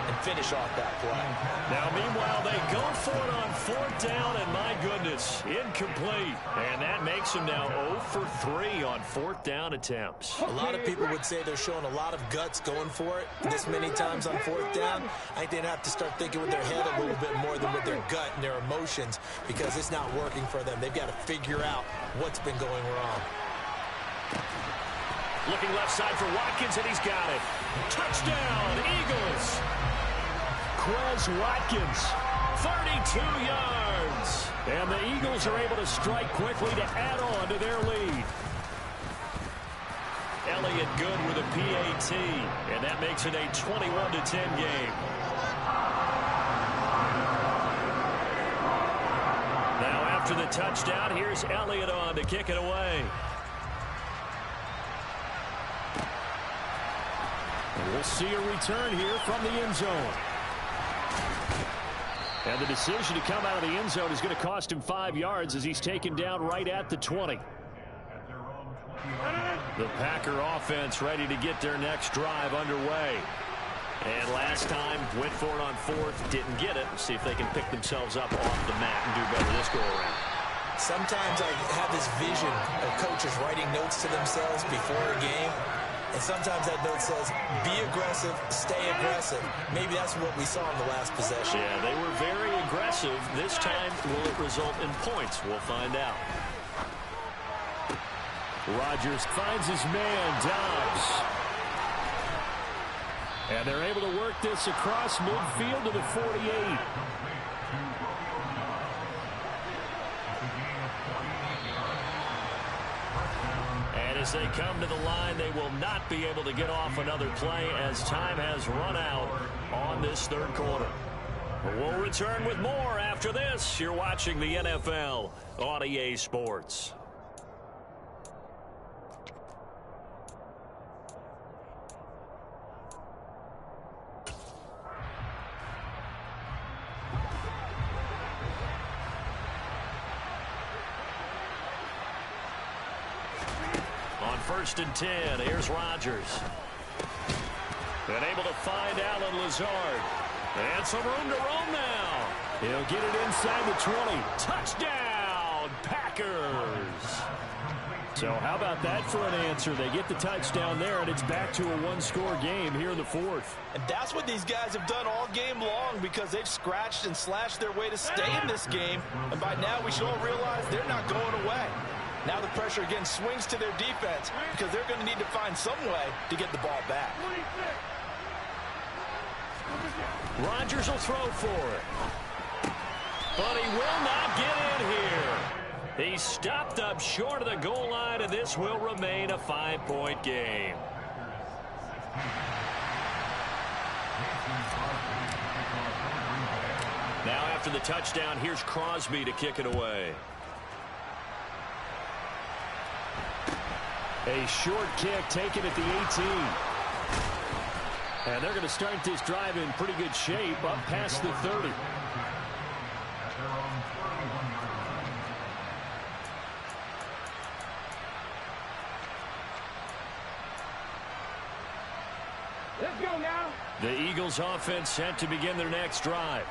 and finish off that play. Now, meanwhile, they go for it on 4th down, and my goodness, incomplete. And that makes them now 0 for 3 on 4th down attempts. A lot of people would say they're showing a lot of guts going for it this many times on 4th down. I think they'd have to start thinking with their head a little bit more than with their gut and their emotions, because it's not working for them. They've got to figure out what's been going wrong. Looking left side for Watkins, and he's got it. Touchdown, Eagles. Quez Watkins, 32 yards. And the Eagles are able to strike quickly to add on to their lead. Elliott good with a PAT, and that makes it a 21-10 game. Now after the touchdown, here's Elliott on to kick it away. And we'll see a return here from the end zone. And the decision to come out of the end zone is going to cost him 5 yards as he's taken down right at the 20. The Packer offense ready to get their next drive underway. And last time, went for it on fourth, didn't get it. See if they can pick themselves up off the mat and do better this go-around. Sometimes I have this vision of coaches writing notes to themselves before a game. And sometimes that note says, be aggressive, stay aggressive. Maybe that's what we saw in the last possession. Yeah, they were very aggressive. This time, will it result in points? We'll find out. Rodgers finds his man, Dobbs. And they're able to work this across midfield to the 48. And as they come to the line, they will not be able to get off another play as time has run out on this third quarter. We'll return with more after this. You're watching the NFL on EA Sports. On 1st and 10, here's Rodgers. Been able to find Allen Lazard. And some room to roam now. He'll get it inside the 20. Touchdown, Packers. So how about that for an answer? They get the touchdown there, and it's back to a one-score game here in the fourth. And that's what these guys have done all game long because they've scratched and slashed their way to stay in this game. And by now, we should all realize they're not going away. Now the pressure again swings to their defense because they're going to need to find some way to get the ball back. Rodgers will throw for it. But he will not get in here. He stopped up short of the goal line, and this will remain a 5-point game. Now after the touchdown, here's Crosby to kick it away. A short kick taken at the 18. And they're going to start this drive in pretty good shape up past the 30. Let's go now. The Eagles offense set to begin their next drive.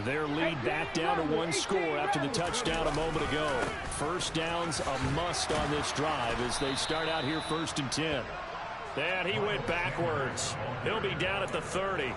Their lead back down to one score after the touchdown a moment ago. First down's a must on this drive as they start out here 1st and 10. And he went backwards. He'll be down at the 30.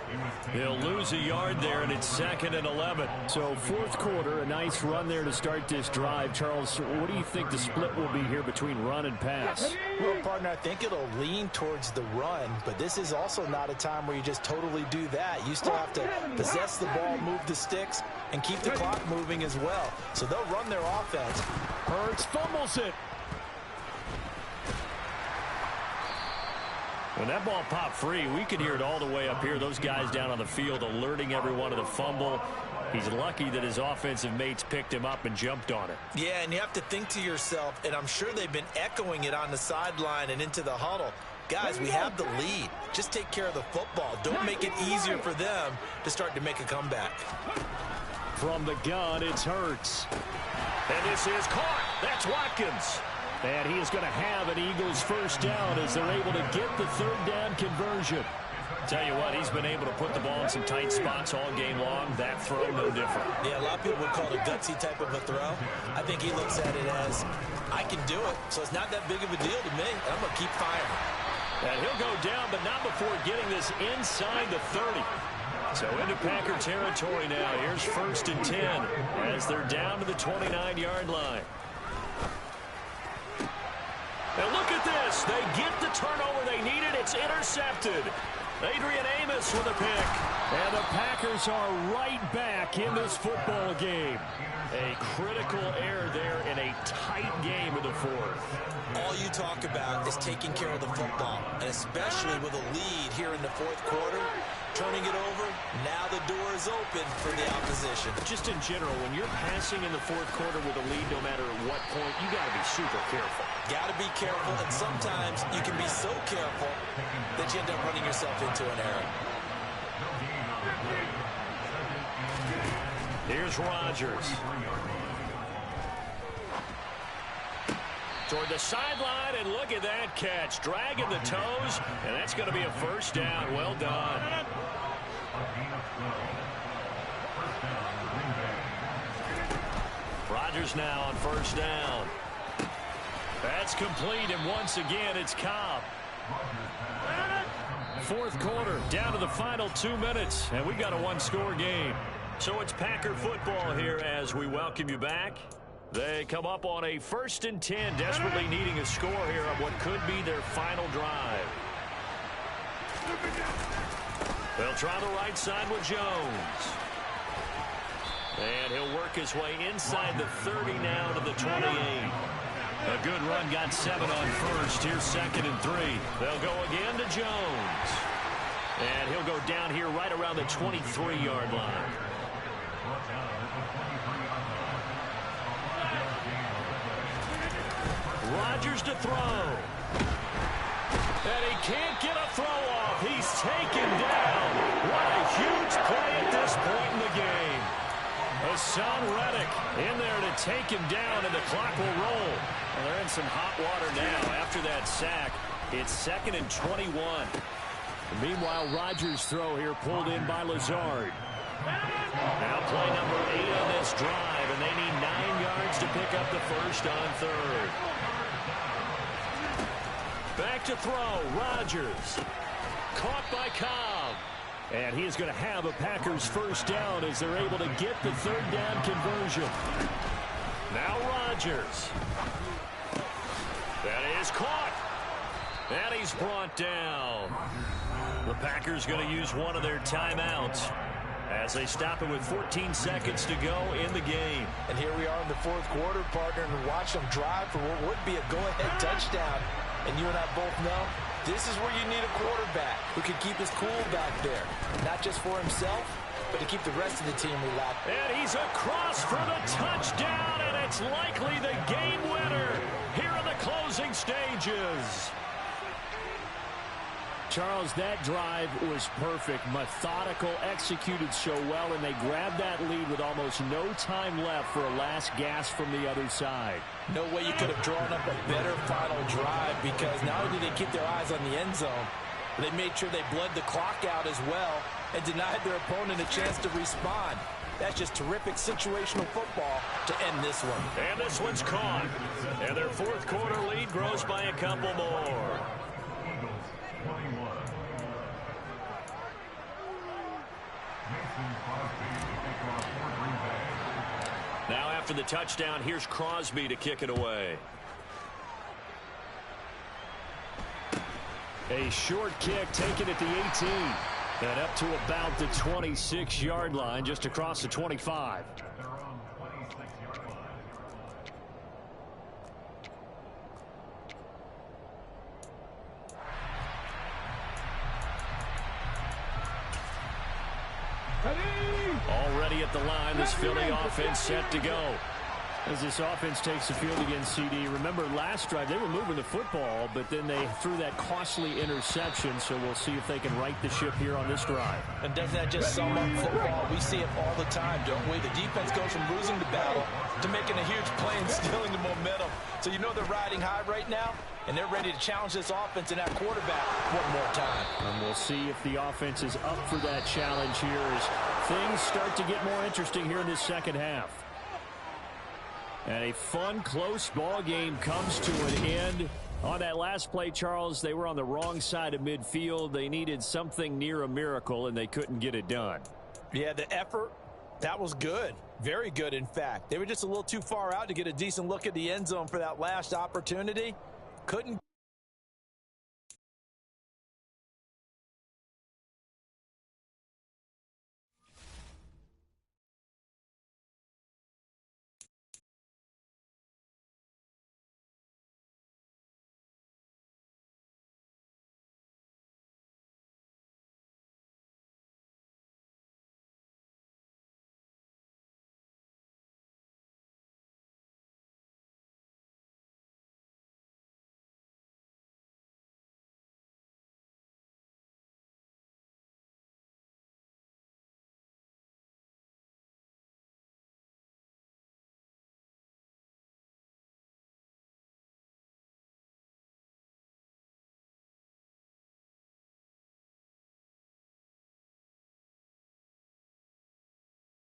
He'll lose a yard there, and it's 2nd and 11. So fourth quarter, a nice run there to start this drive. Charles, what do you think the split will be here between run and pass? Well, partner, I think it'll lean towards the run, but this is also not a time where you just totally do that. You still have to possess the ball, move the sticks, and keep the clock moving as well. So they'll run their offense. Hurts fumbles it. When that ball popped free, we could hear it all the way up here. Those guys down on the field alerting everyone of the fumble. He's lucky that his offensive mates picked him up and jumped on it. Yeah, and you have to think to yourself, and I'm sure they've been echoing it on the sideline and into the huddle. Guys, we have the lead. Just take care of the football. Don't make it easier for them to start to make a comeback. From the gun, it's Hurts. And this is caught. That's Watkins. And he is going to have an Eagles first down as they're able to get the third down conversion. Tell you what, he's been able to put the ball in some tight spots all game long. That throw, no different. Yeah, a lot of people would call it a gutsy type of a throw. I think he looks at it as, I can do it, so it's not that big of a deal to me. I'm going to keep firing. And he'll go down, but not before getting this inside the 30. So into Packer territory now. Here's 1st and 10 as they're down to the 29-yard line. And look at this. They get the turnover they needed. It's intercepted. Adrian Amos with a pick. And the Packers are right back in this football game. A critical error there in a tight game in the fourth. All you talk about is taking care of the football, and especially with a lead here in the fourth quarter, turning it over, now the door is open for the opposition. Just in general, when you're passing in the fourth quarter with a lead, no matter what point, you got to be super careful. Got to be careful, and sometimes you can be so careful that you end up running yourself into an error. Here's Rodgers. Toward the sideline, and look at that catch. Dragging the toes, and that's going to be a first down. Well done. Rodgers now on first down. That's complete, and once again, it's Cobb. Fourth quarter, down to the final 2 minutes, and we got a one-score game. So it's Packer football here as we welcome you back. They come up on a 1st and 10, desperately needing a score here on what could be their final drive. They'll try the right side with Jones. And he'll work his way inside the 30 now to the 28. A good run, got 7 on first. Here's 2nd and 3. They'll go again to Jones. And he'll go down here right around the 23-yard line. Rodgers to throw. And he can't get a throw off. He's taken down. What a huge play at this point in the game. Hassan Reddick in there to take him down, and the clock will roll. And they're in some hot water now. After that sack, it's 2nd and 21. Meanwhile, Rodgers' throw here pulled in by Lazard. Now play number 8 on this drive, and they need 9 yards to pick up the first on 3rd. Back to throw, Rodgers. Caught by Cobb. And he is going to have a Packers first down as they're able to get the 3rd down conversion. Now Rodgers. That is caught. And he's brought down. The Packers going to use one of their timeouts as they stop it with 14 seconds to go in the game. And here we are in the fourth quarter, partner, and watch them drive for what would be a go-ahead touchdown. And you and I both know this is where you need a quarterback who can keep his cool back there. Not just for himself, but to keep the rest of the team relaxed. And he's across for the touchdown, and it's likely the game winner here in the closing stages. Charles, that drive was perfect, methodical, executed so well, and they grabbed that lead with almost no time left for a last gasp from the other side. No way you could have drawn up a better final drive, because not only did they keep their eyes on the end zone, they made sure they bled the clock out as well and denied their opponent a chance to respond. That's just terrific situational football to end this one. And this one's caught. And their fourth quarter lead grows by a couple more. Now after the touchdown, here's Crosby to kick it away. A short kick taken at the 18. And up to about the 26-yard line, just across the 25. Already at the line, this Philly offense set to go. As this offense takes the field against CD, remember last drive they were moving the football, but then they threw that costly interception, so we'll see if they can right the ship here on this drive. And doesn't that just sum up football? We see it all the time, don't we? The defense goes from losing the battle to making a huge play and stealing the momentum. So you know they're riding high right now, and they're ready to challenge this offense and that quarterback one more time. And we'll see if the offense is up for that challenge here as things start to get more interesting here in this second half. And a fun, close ball game comes to an end. On that last play, Charles, they were on the wrong side of midfield. They needed something near a miracle, and they couldn't get it done. Yeah, the effort, that was good. Very good, in fact. They were just a little too far out to get a decent look at the end zone for that last opportunity. Couldn't